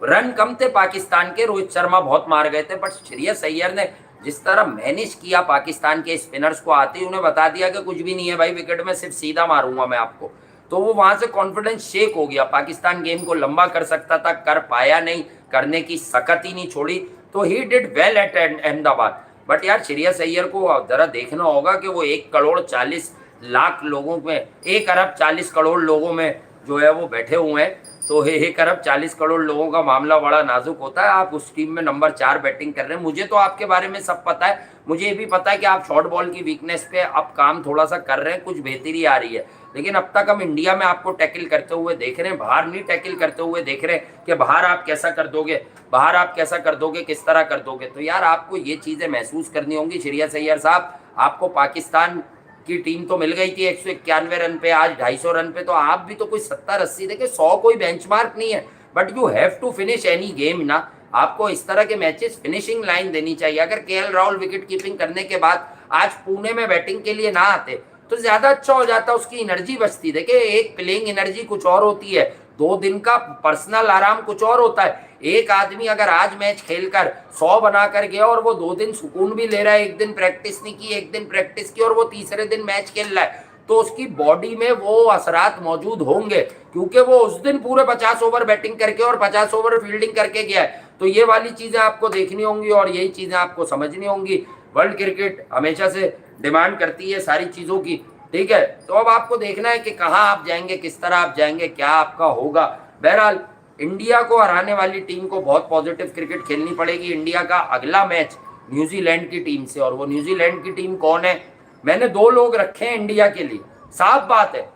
S2: रन कम थे पाकिस्तान के, रोहित शर्मा बहुत मार गए थे, बट श्रेयस अय्यर ने जिस तरह मैनेज किया पाकिस्तान के स्पिनर्स को, आते ही उन्हें बता दिया कि कुछ भी नहीं है भाई, विकेट में सिर्फ सीधा मारूंगा मैं आपको। तो वो वहां से कॉन्फिडेंस शेक हो गया। पाकिस्तान गेम को लंबा कर सकता था, कर पाया नहीं, करने की सकत ही नहीं छोड़ी। तो he did well at Ahmedabad. But यार श्रेयस अय्यर को जरा देखना होगा कि वो 1 करोड़ 40 लाख लोगों में, 1 अरब 40 करोड़ लोगों में जो है वो बैठे हुए हैं। तो 1 अरब 40 करोड़ लोगों का मामला बड़ा नाजुक होता है। आप उस टीम में नंबर 4 बैटिंग कर रहे हैं। मुझे तो आपके बारे में सब पता है, मुझे ये भी पता है कि आप शॉर्ट बॉल की वीकनेस पे अब काम थोड़ा सा कर रहे हैं, कुछ बेहतरी आ रही है। लेकिन अब तक हम इंडिया में आपको टैकल करते हुए देख रहे हैं, बाहर नहीं टैकल करते हुए देख रहे हैं कि बाहर आप कैसा कर दोगे, बाहर आप कैसा कर दोगे, किस तरह कर दोगे। तो यार आपको ये चीज़ें महसूस करनी होंगी। श्रेयस अय्यर साहब, आपको पाकिस्तान की टीम तो मिल गई थी 191 रन पे, आज 250 रन पे, तो आप भी तो कोई 70-80 देखे, 100 कोई बेंचमार्क नहीं है। But you have to finish any game ना। आपको इस तरह के मैचेस फिनिशिंग लाइन देनी चाहिए। अगर केएल राहुल विकेट कीपिंग करने के बाद आज पुणे में बैटिंग के लिए ना आते तो ज्यादा अच्छा हो जाता, उसकी एनर्जी बचती। देखिए एक प्लेइंग एनर्जी कुछ और होती है, 2 दिन का पर्सनल आराम कुछ और होता है। एक आदमी अगर आज मैच खेलकर 100 बना कर गया और वो 2 दिन सुकून भी ले रहा है, 1 दिन प्रैक्टिस नहीं की, 1 दिन प्रैक्टिस की और वो तीसरे दिन मैच खेल रहा है, तो उसकी बॉडी में वो असरात मौजूद होंगे, क्योंकि वो उस दिन पूरे 50 ओवर बैटिंग करके और 50 ओवर फील्डिंग करके गया है। तो ये वाली चीजें आपको देखनी होंगी और यही चीजें आपको समझनी होंगी। वर्ल्ड क्रिकेट हमेशा से डिमांड करती है सारी चीजों की, ठीक है। तो अब आपको देखना है कि कहाँ आप जाएंगे, किस तरह आप जाएंगे, क्या आपका होगा। बहरहाल इंडिया को हराने वाली टीम को बहुत पॉजिटिव क्रिकेट खेलनी पड़ेगी। इंडिया का अगला मैच न्यूजीलैंड की टीम से, और वो न्यूजीलैंड की टीम कौन है, मैंने 2 लोग रखे हैं इंडिया के लिए। साफ बात है,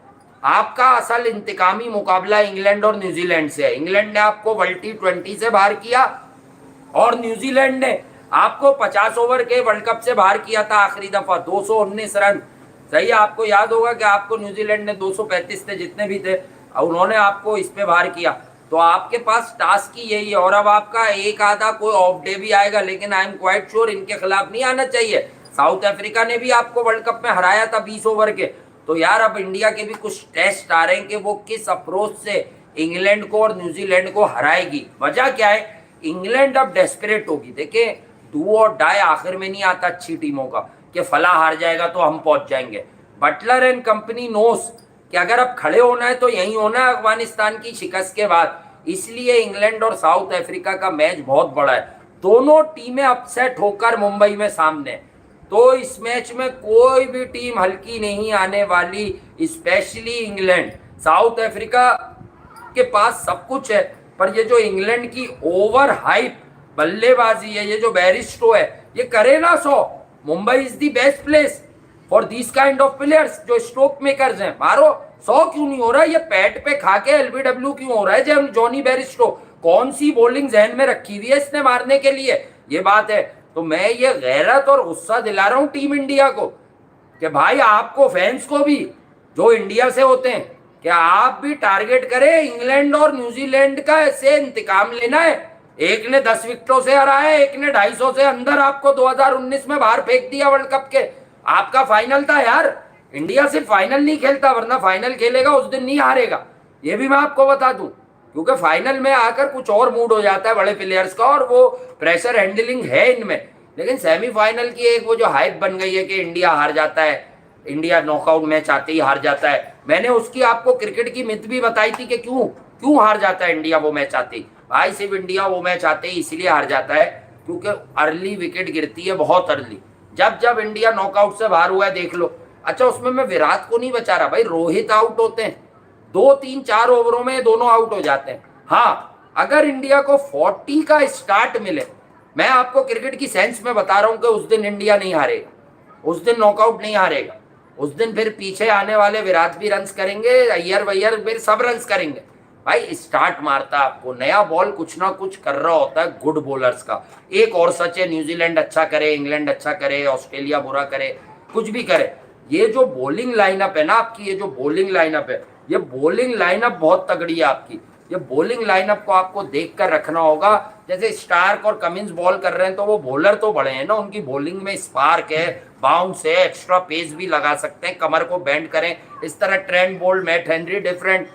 S2: आपका असल इंतकामी मुकाबला इंग्लैंड और न्यूजीलैंड से है। इंग्लैंड ने आपको वर्ल्ड T20 से बाहर किया और न्यूजीलैंड ने आपको 50 ओवर के वर्ल्ड कप से बाहर किया था आखिरी दफा, 219 रन। सही है, आपको याद होगा कि आपको न्यूजीलैंड ने 235 थे जितने भी थे, और उन्होंने आपको इस पे बाहर किया। तो आपके पास टास्क ही यही है। और अब आपका एक आधा कोई ऑफ डे भी आएगा, लेकिन आई एम क्वाइट श्योर इनके खिलाफ नहीं आना चाहिए। साउथ अफ्रीका ने भी आपको वर्ल्ड कप में हराया था 20 ओवर के। तो यार अब इंडिया के भी कुछ टेस्ट आ रहे हैं कि वो किस अप्रोच से इंग्लैंड को और न्यूजीलैंड को हराएगी। वजह क्या है, इंग्लैंड अब डेस्परेट होगी। देखिए, डू और डाई आखिर में नहीं आता अच्छी टीमों का कि फला हार जाएगा तो हम पहुंच जाएंगे। बटलर एंड कंपनी नोस कि अगर अब खड़े होना है तो यही होना है अफगानिस्तान की शिकस्त के बाद। इसलिए इंग्लैंड और साउथ अफ्रीका का मैच बहुत बड़ा है। दोनों टीमें अपसेट होकर मुंबई में सामने, तो इस मैच में कोई भी टीम हल्की नहीं आने वाली, स्पेशली इंग्लैंड। साउथ अफ्रीका के पास सब कुछ है, पर ये जो इंग्लैंड की ओवर हाइप बल्लेबाजी है, ये जो बैरिस्टो है, ये करे ना 100। Mumbai is the best place for this kind of players जो स्ट्रोक मेकर्स हैं। मारो 100 क्यों नहीं हो रहा, ये पैड पे खा के LBW क्यों हो रहा है जॉनी बैरिस्टो? कौन सी बॉलिंग जहन में रखी हुई है इसने मारने के लिए, ये बात है। तो मैं ये गैरत और गुस्सा दिला रहा हूं टीम इंडिया को कि भाई आपको फैंस को भी जो इंडिया से होते हैं, क्या आप भी टारगेट करें इंग्लैंड और न्यूजीलैंड का ऐसे इंतकाम लेना है। एक ने 10 विकेटों से हराया, एक ने 250 से अंदर आपको 2019 में बाहर फेंक दिया वर्ल्ड कप के। आपका फाइनल था यार, इंडिया सिर्फ फाइनल नहीं खेलता, वरना फाइनल खेलेगा उस दिन नहीं हारेगा, ये भी मैं आपको बता दूं। क्योंकि फाइनल में आकर कुछ और मूड हो जाता है बड़े प्लेयर्स का, और वो प्रेशर हैंडलिंग है इनमें। लेकिन सेमीफाइनल की एक वो जो हाइप बन गई है कि इंडिया हार जाता है, इंडिया नॉकआउट मैच आते ही हार जाता है, मैंने उसकी आपको क्रिकेट की मिथ भी बताई थी कि क्यों हार जाता है इंडिया वो मैच आते ही। भाई सिर्फ इंडिया वो मैच आते ही इसलिए हार जाता है क्योंकि अर्ली विकेट गिरती है, बहुत अर्ली। जब इंडिया नॉकआउट से बाहर हुआ है देख लो। अच्छा, उसमें मैं विराट को नहीं बचा रहा भाई, रोहित आउट होते हैं 2, 3, 4 ओवरों में, दोनों आउट हो जाते हैं। हाँ, अगर इंडिया को 40 का स्टार्ट मिले, मैं आपको क्रिकेट की सेंस में बता रहा हूं कि उस दिन इंडिया नहीं हारेगा, उस दिन नॉकआउट नहीं हारेगा। उस दिन फिर पीछे आने वाले विराट भी रन्स करेंगे, अय्यर वैयर फिर सब रन्स करेंगे। भाई स्टार्ट मारता आपको नया बॉल कुछ ना कुछ कर रहा होता है गुड बॉलर्स का। एक और सच है, न्यूजीलैंड अच्छा करे, इंग्लैंड अच्छा करे, ऑस्ट्रेलिया बुरा करे, कुछ भी करे, ये जो बॉलिंग लाइनअप है ना आपकी, ये जो बॉलिंग लाइनअप है, ये बॉलिंग लाइनअप बहुत तगड़ी है आपकी। ये बॉलिंग लाइनअप को आपको देखकर रखना होगा। जैसे स्टार्क और कमिंस बॉल कर रहे हैं तो वो बॉलर तो बड़े हैं ना, उनकी बॉलिंग में स्पार्क है, बाउंस है, एक्स्ट्रा पेस भी लगा सकते हैं, कमर को बेंड करें। इस तरह Trent Boult, Matt Henry different,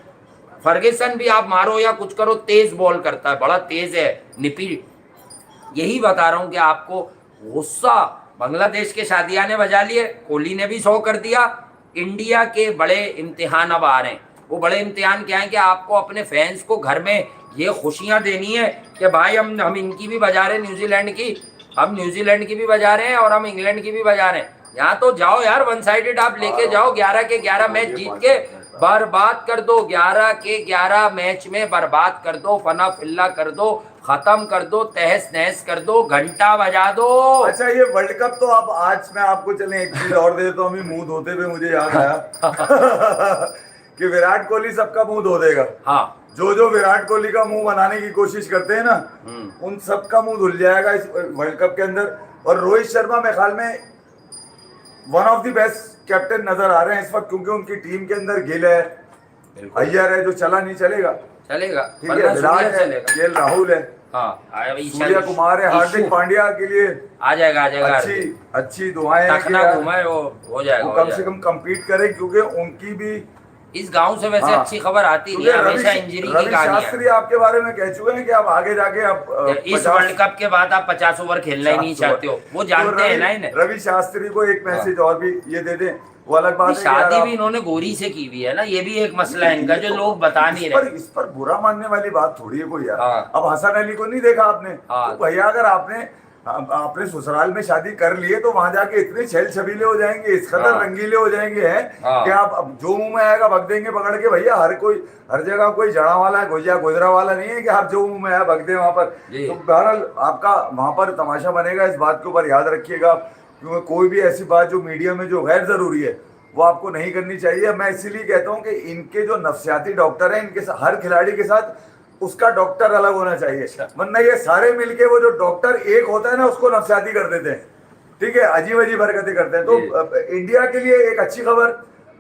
S2: Ferguson भी आप मारो या कुछ करो, तेज बॉल करता है, बड़ा तेज है, निपी। यही बता रहा हूं कि आपको गुस्सा, बांग्लादेश के शादिया ने बजा लिए, कोहली ने भी 100 कर दिया। इंडिया के बड़े इम्तिहान अब आ रहे हैं। वो बड़े इम्तिहान क्या है कि आपको अपने फैंस को घर में ये खुशियां देनी है कि भाई हम इनकी भी बजा रहे हैं, न्यूजीलैंड की, हम न्यूजीलैंड की भी बजा रहे हैं और हम इंग्लैंड की भी बजा रहे हैं। यहाँ तो जाओ यार, 1 साइडेड आप लेके जाओ, 11 के 11 मैच जीत के बर्बाद कर दो, 11 के 11 मैच में बर्बाद कर दो, फना फिल्ला कर दो, खत्म कर दो, तहस नहस कर दो, घंटा बजा दो।
S1: अच्छा, ये वर्ल्ड कप तो अब आज मैं आपको चले एक चीज और दे देता हूँ, अभी मुंह धोते हुए मुझे याद आया कि विराट कोहली सबका मुंह धो देगा।
S2: हाँ,
S1: जो विराट कोहली का मुंह बनाने की कोशिश करते हैं ना, उन सबका मुंह धुल जाएगा इस वर्ल्ड कप के अंदर। और रोहित शर्मा मेरे ख्याल में one of the best captain नजर आ रहे हैं इस वक्त, क्योंकि उनकी टीम के अंदर गिल है, अय्यर है, जो चला नहीं चलेगा,
S2: ठीक
S1: है, विराट है, केएल राहुल है, सूर्य कुमार है, हार्दिक पांड्या के लिए
S2: आ जाएगा
S1: अच्छी दुआएं हैं
S2: वो हो जाएगा,
S1: वो कम से कम compete करें, क्योंकि उनकी भी
S2: इस गांव से वैसे
S1: हाँ।
S2: अच्छी खबर आती नहीं
S1: क्योंकि
S2: है, हमेशा
S1: रवि
S2: इंजरी की
S1: रवि
S2: कहानी
S1: शास्त्री आपके बारे में कह चुके हैं कि आप आगे जाके आप
S2: इस वर्ल्ड कप के बाद आप 50 ओवर खेलना ही नहीं
S1: 50
S2: चाहते हो, वो जानते
S1: तो
S2: हैं ना इन्हें।
S1: रवि शास्त्री को एक मैसेज और भी ये दे दें, वो अलग बात है कि यार
S2: शादी
S1: आप-
S2: भी इन्होंने गोरी से की हुई है ना, ये भी एक मसला है इनका जो लोग बता नहीं रहे।
S1: इस पर बुरा मानने वाली बात थोड़ी है कोई यार।
S2: हाँ।
S1: अब हसन अली को नहीं देखा आपने?
S2: हाँ।
S1: तो भैया अगर आपने ससुराल में शादी कर लिए तो वहां जाके इतने छेल छबीले हो जाएंगे, इस कदर
S2: हाँ।
S1: रंगीले हो जाएंगे हैं
S2: हाँ।
S1: कि आप अब जो मुंह में आएगा भग देंगे पकड़ के। भैया हर जगह कोई जड़ा वाला गोजिया गोजरा वाला नहीं है कि आप जो मुंह में आया भग दें वहां पर।
S2: जी।
S1: तो बहरहाल आपका वहां पर तमाशा बनेगा, इस बात के ऊपर याद रखिएगा, क्योंकि कोई भी ऐसी बात जो मीडिया में जो गैर जरूरी है वो आपको नहीं करनी चाहिए। मैं इसीलिए कहता हूं कि इनके जो नफ्सियाती डॉक्टर हैं, इनके हर खिलाड़ी के साथ उसका डॉक्टर अलग होना चाहिए, वरना ये सारे मिलके वो जो डॉक्टर एक होता है ना उसको नफ्सियाती कर देते हैं। ठीक है, अजीब अजीब हरकतें करते हैं। तो इंडिया के लिए एक अच्छी खबर,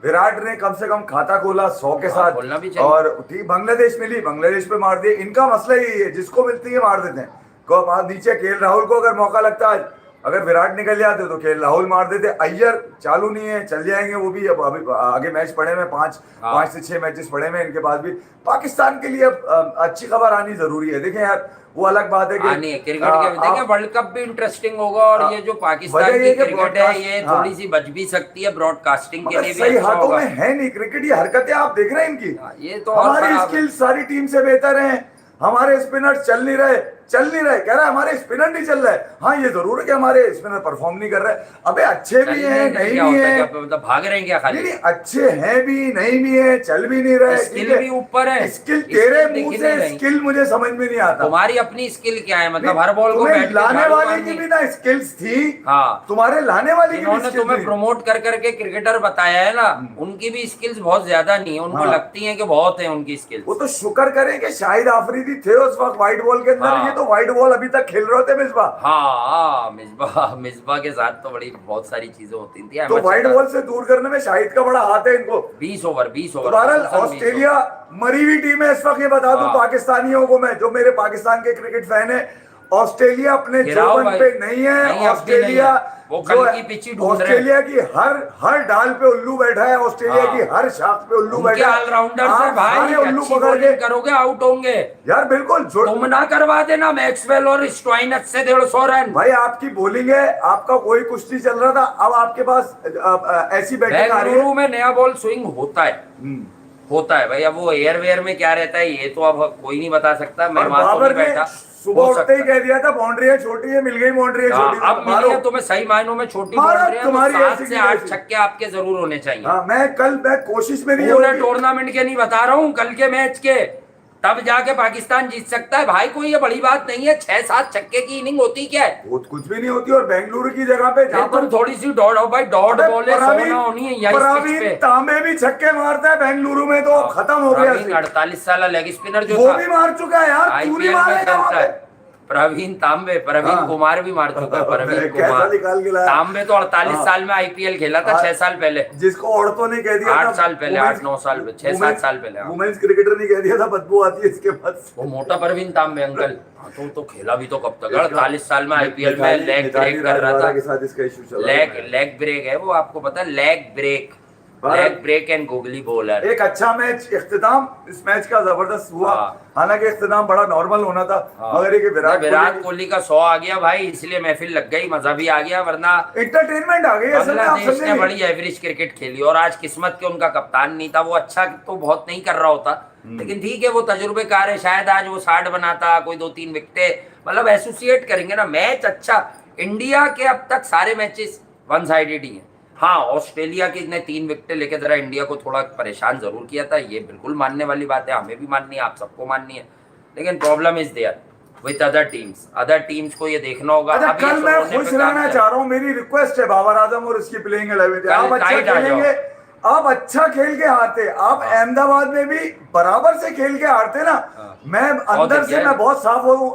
S1: विराट ने कम से कम खाता खोला 100 के साथ,
S2: खोलना भी चाहिए।
S1: और ठीक बांग्लादेश मिली, बांग्लादेश पे मार दिए। इनका मसला यही है, जिसको मिलती है मार देते हैं। नीचे केएल राहुल को अगर मौका लगता है, अगर विराट निकल जाते तो केएल राहुल मार देते। अय्यर चालू नहीं है, चल जाएंगे वो भी। अब अभी आगे मैच पड़े में 5 से 6 मैचेस पड़े में इनके पास भी। पाकिस्तान के लिए अब अच्छी खबर आनी जरूरी है। देखें यार, वो अलग बात है कि
S2: क्रिकेट के देखें, वर्ल्ड कप भी इंटरेस्टिंग होगा, और ये जो पाकिस्तान
S1: वजह
S2: की
S1: ये कि
S2: क्रिकेट है ये
S1: हाँ।
S2: थोड़ी सी बच भी सकती है, ब्रॉडकास्टिंग के
S1: मगर
S2: लिए भी
S1: सही
S2: अच्छा
S1: हाथों
S2: होगा।
S1: में है नहीं क्रिकेट। ये हरकतें आप देख रहे हैं इनकी,
S2: ये तो और
S1: हमारी
S2: खराब है।
S1: स्किल सारी टीम से बेहतर हैं, हमारे स्पिनर चल नहीं रहे। कह रहा है हमारे स्पिनर नहीं चल रहा है। हाँ, ये जरूर है कि हमारे स्पिनर परफॉर्म नहीं कर रहे। अबे अच्छे भी हैं, नहीं भी हैं,
S2: मतलब भाग रहे हैं क्या खाली?
S1: नहीं अच्छे हैं भी, नहीं भी है, चल भी नहीं रहे।
S2: स्किल भी ऊपर है।
S1: स्किल तेरे
S2: स्किल
S1: मुंह
S2: दिख
S1: से
S2: नहीं रही।
S1: स्किल मुझे समझ में नहीं आता।
S2: तुम्हारी अपनी स्किल क्या है? मतलब हर बॉल को
S1: तुम्हें
S2: बैठ के
S1: लाने
S2: झाड़ू
S1: वाले
S2: मारनी।
S1: की भी ना स्किल्स थी।
S2: हाँ।
S1: तुम्हारे लाने वाले की भी
S2: जिन्होंने
S1: स्किल्स
S2: तुम्हें
S1: थी।
S2: प्रमोट कर करके क्रिकेटर बताया है ना, उनकी भी स्किल्स बहुत ज्यादा नहीं है, उनको
S1: हाँ।
S2: लगती है कि बहुत है उनकी स्किल्स।
S1: वो तो शुक्र करें कि शाहिद आफरीदी थे उस वक्त व्हाइट बॉल के अंदर।
S2: हाँ।
S1: ये तो व्हाइट बॉल अभी तक खेल रहे होते मिसबा।
S2: हाँ, मिसबा के साथ तो बड़ी बहुत सारी चीजें होती थी।
S1: तो व्हाइट बॉल से दूर करने में शाहिद का बड़ा हाथ है इनको।
S2: 20 ओवर
S1: तो बहरहाल ऑस्ट्रेलिया मरी हुई टीम है इस वक्त। ये बता दूं
S2: हाँ।
S1: पाकिस्तानियों को मैं, जो मेरे पाकिस्तान के क्रिकेट फैन है, ऑस्ट्रेलिया अपने
S2: गिराओ
S1: जोबन
S2: भाई।
S1: पे नहीं है।
S2: नहीं, अब भी
S1: ऑस्ट्रेलिया
S2: नहीं है। वो
S1: जो
S2: कल
S1: है,
S2: की पिच ही ढूंढ रहे हैं।
S1: ऑस्ट्रेलिया की हर डाल पे उल्लू बैठा है। ऑस्ट्रेलिया
S2: हाँ।
S1: की हर शाख पे उल्लू
S2: उनके
S1: बैठा है।
S2: ऑलराउंडर से
S1: आप
S2: भाई
S1: सारे उल्लू
S2: अच्छी
S1: पकड़ के
S2: बॉलिंग करोगे आउट होंगे।
S1: यार बिल्कुल
S2: तुम ना करवा देना मैक्सवेल और स्टोइनिस से 150 रन।
S1: भाई आपकी बॉलिंग है, आपका कोई कुश्ती चल रहा था, अब आपके पास ऐसी बैटिंग आ रही है।
S2: बेंगलुरु में नया बॉल स्विंग होता है भाई। अब वो एयरवेयर में क्या रहता है ये तो अब कोई नहीं बता सकता। मैं
S1: और
S2: वहां तो
S1: बाबर
S2: नहीं
S1: ने
S2: बैठा,
S1: सुबह
S2: हो
S1: उठते ही
S2: सकता है।
S1: कह दिया था बाउंड्री है छोटी है, मिल गई बाउंड्री है
S2: हाँ,
S1: छोटी।
S2: अब मिली है तुम्हें सही मायनों में छोटी
S1: मारो,
S2: बाउंड्री है, तो
S1: तुम्हारी
S2: 7
S1: ऐसी
S2: से
S1: की
S2: 8
S1: ऐसी।
S2: छक्के आपके जरूर होने चाहिए।
S1: हाँ, मैं कोशिश में नहीं
S2: पूरे
S1: होगी।
S2: टूर्नामेंट के नहीं बता रहा हूँ, कल के मैच के, तब जाके पाकिस्तान जीत सकता है भाई। कोई ये बड़ी बात नहीं है, 6-7 छक्के की इनिंग होती क्या है?
S1: बहुत कुछ भी नहीं होती। और बेंगलुरु की जगह पे
S2: फिर तुम थोड़ी सी डॉट हो भाई, डॉट बॉले सोना होनी है यही पिच पे।
S1: तांबे भी छक्के मारता है बेंगलुरु में, तो खत्म हो गया।
S2: 48 साल लेग स्पिनर जो
S1: वो
S2: था
S1: भी मार चुका है यार, तू नहीं
S2: आईपीएल में
S1: मारेगा वहाँ
S2: खेलता है।
S1: पे।
S2: प्रवीण
S1: हाँ।
S2: कुमार भी मार चुका है। प्रवीण
S1: कैसा निकाल के लाया।
S2: तांबे तो 48
S1: हाँ।
S2: साल में आईपीएल खेला था,
S1: हाँ।
S2: 6 साल पहले।
S1: जिसको औरतों ने कह दिया
S2: 8 साल पहले, 8-9 साल पहले, 6-7 साल पहले। हाँ।
S1: वुमेन्स क्रिकेटर ने कह दिया था बदबू आती है इसके बाद।
S2: वो मोटा परवीन तांबे अंकल। हाँ, तो खेला भी तो कब तक? 48 साल में आईपीएल में लेग ब्रेक कर रहा था।
S1: के साथ इसका इशू चल रहा है।
S2: लेग ब्रेक है वो, आपको पता है? Leg break and googly bowler.
S1: एक अच्छा मैच, इख्तिताम इस मैच का जबरदस्त हुआ।
S2: हाँ।
S1: हालांकि इख्तिताम बड़ा नॉर्मल होना था,
S2: हाँ।
S1: मगर ये
S2: विराट कोहली का 100 आ गया भाई, इसलिए महफिल लग गई, मजा भी आ गया। वरना
S1: एंटरटेनमेंट आ गई। असल में आप
S2: बांग्लादेश ने
S1: समझेंगे।
S2: बड़ी एवरेज क्रिकेट खेली, और आज किस्मत के उनका कप्तान नहीं था। वो अच्छा तो बहुत नहीं कर रहा होता, लेकिन ठीक है, वो तजुर्बेकार है। शायद आज वो 60 बनाता, कोई 2-3 विकेटें, मतलब एसोसिएट करेंगे ना मैच अच्छा। इंडिया के अब तक सारे मैचेस वन साइडेड ही हैं। हाँ, ऑस्ट्रेलिया के ने 3 विकेटें लेके जरा इंडिया को थोड़ा परेशान जरूर किया था, ये बिल्कुल मानने वाली बात है, हमें भी माननी है, आप सबको माननी है। लेकिन problem is there with other teams को ये देखना होगा।
S1: अच्छा,
S2: अब ये
S1: कल मैं
S2: सोने पे
S1: खुश
S2: काम
S1: रहना
S2: कर-
S1: चाह रहा हूँ। मेरी रिक्वेस्ट है बाबर आजम और इसकी प्लेइंग 11 आप अच्छा
S2: टाइट आ जाओ।
S1: खेलेंगे, आप अच्छा खेल के हारते। आप अहमदाबाद में भी बराबर से खेल के हारते ना। मैं अंदर से मैं बहुत साफ हूँ,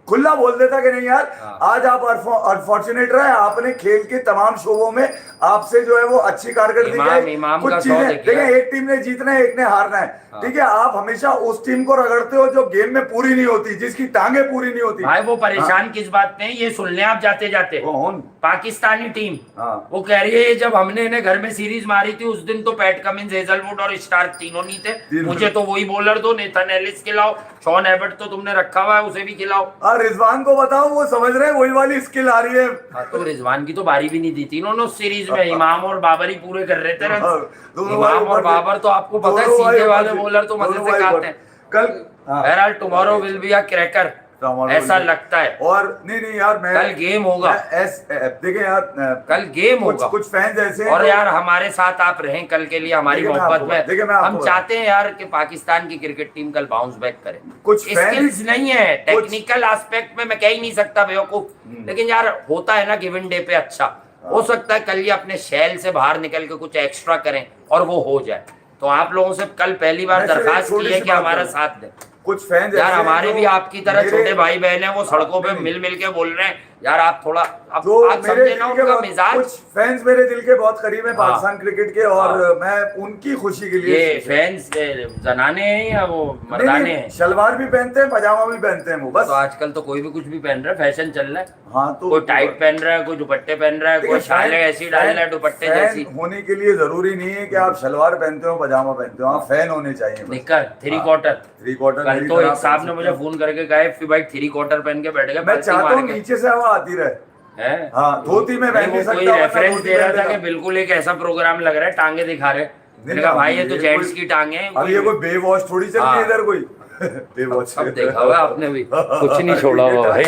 S1: खुला बोल देता कि नहीं यार
S2: हाँ।
S1: आज आप अनफॉर्चुनेट रहे, आपने खेल के तमाम शोबों में आपसे जो है वो अच्छी कारकर्दगी है,
S2: इमाम
S1: कुछ
S2: का
S1: चीजें
S2: सौ
S1: देखिए, एक टीम ने जीतना है, एक ने हारना है,
S2: हाँ।
S1: ठीक है, आप हमेशा उस टीम को रगड़ते हो जो गेम में पूरी नहीं होती, जिसकी टांगे पूरी नहीं होती।
S2: भाई वो परेशान किस बात में है, ये सुन लें आप जाते जाते।
S1: कौन?
S2: पाकिस्तानी टीम
S1: हाँ।
S2: वो कह रही है जब हमने इन्हें घर में सीरीज मारी थी उस दिन तो पैट कमिंस, हेजलवुड और स्टार्क तीनों नहीं थे, मुझे तो वही बॉलर दो, नेथन एलिस खिलाओ, शॉन एबर्ट तो तुमने रखा हुआ है उसे भी खिलाओ।
S1: और रिजवान को बताओ, वो समझ रहे हैं वही वाली स्किल आ रही है।
S2: हाँ, तो रिजवान की तो बारी भी नहीं दी थी इन्होंने उस सीरीज में, इमाम और बाबर ही पूरे कर रहे थे रन। इमाम और बाबर तो आपको पता है सीधे वाले बॉलर तो मजे से खाते हैं।
S1: कल
S2: बहरहाल tomorrow will be a cracker, ऐसा लगता है।
S1: और नहीं यार, मैं
S2: कल गेम होगा,
S1: देखिए यार,
S2: कल गेम होगा।
S1: कुछ फैंस ऐसे हैं
S2: और
S1: जो-
S2: यार हमारे साथ आप रहें कल के लिए, हमारी
S1: देखिए, मैं
S2: मोहब्बत
S1: आपको-
S2: में
S1: देखिए, मैं आपको
S2: हम चाहते हैं यार कि पाकिस्तान की क्रिकेट टीम कल बाउंस बैक करे।
S1: कुछ फैंस-
S2: स्किल्स नहीं है, टेक्निकल एस्पेक्ट में मैं कह ही नहीं सकता बेवकूफ, लेकिन यार होता है ना गिवन डे पे अच्छा हो सकता है कल ये अपने शैल से बाहर निकल के कुछ एक्स्ट्रा करें और वो हो जाए। तो आप लोगों से कल पहली बार
S1: मैं सिर्फ एक
S2: दरखास्त
S1: छोटी
S2: की है
S1: सी
S2: कि
S1: बात
S2: हमारा
S1: करूं।
S2: साथ दें।
S1: कुछ फैंस
S2: यार
S1: ऐसे हैं
S2: हमारे
S1: जो
S2: भी आपकी तरह
S1: मेरे-
S2: छोटे भाई बहन है, वो सड़कों पे
S1: नहीं,
S2: मिल मिल के बोल रहे हैं यार आप थोड़ा आप
S1: मेरे
S2: समझे
S1: दिल
S2: ना
S1: के
S2: उनका
S1: बहुत-
S2: मिजाज।
S1: कुछ फैंस मेरे दिल के बहुत करीब है
S2: हाँ।
S1: पाकिस्तान क्रिकेट के, और मैं उनकी खुशी के लिए
S2: ये फैंस जनाने हैं या वो मर्दाने हैं?
S1: शलवार भी पहनते हैं, पजामा भी पहनते हैं वो, बस।
S2: तो आजकल तो कोई भी कुछ भी पहन रहा है, फैशन चल रहा है।
S1: हाँ, तो
S2: कोई टाइट पहन रहा है, कोई दुपट्टे पहन रहा है, कोई शाले ऐसी डाल रहा है दुपट्टे
S1: फैन
S2: जैसी।
S1: होने के लिए जरूरी नहीं है कि आप शलवार पहनते हो, पजामा पहनते हो, आप फैन होने चाहिए बस।
S2: निकर थ्री
S1: हाँ।
S2: क्वार्टर।
S1: 3/4
S2: कल
S1: मेरी
S2: तो
S1: तरह
S2: एक साहब
S1: पहन
S2: ने
S1: सकते
S2: मुझे
S1: हो।
S2: फोन करके कहा कि भाई 3 क्वार्टर पहन के बैठ गए,
S1: मैं
S2: पलटी
S1: चाहता
S2: मार
S1: हूँ
S2: के।
S1: नीचे से हवा आती रहे।
S2: है
S1: हाँ, धोती में पहन
S2: नहीं,
S1: नहीं
S2: वो कोई
S1: सकता, वरना
S2: रेफरेंस
S1: धोती
S2: दे रहा
S1: पहन
S2: था
S1: लेता।
S2: कि बिल्कुल एक ऐसा प्रोग्राम लग रहा है टांगे दिखा रहे। मैंने कहा भाई ये तो जेंट्स की टांगे हैं।
S1: अब ये कोई बे वॉश थोड़ी चल रही है
S2: हाँ।
S1: इधर कोई बे वॉश
S2: सब देखा हुआ है आपने भी, कुछ नहीं छोड़ा हुआ भाई।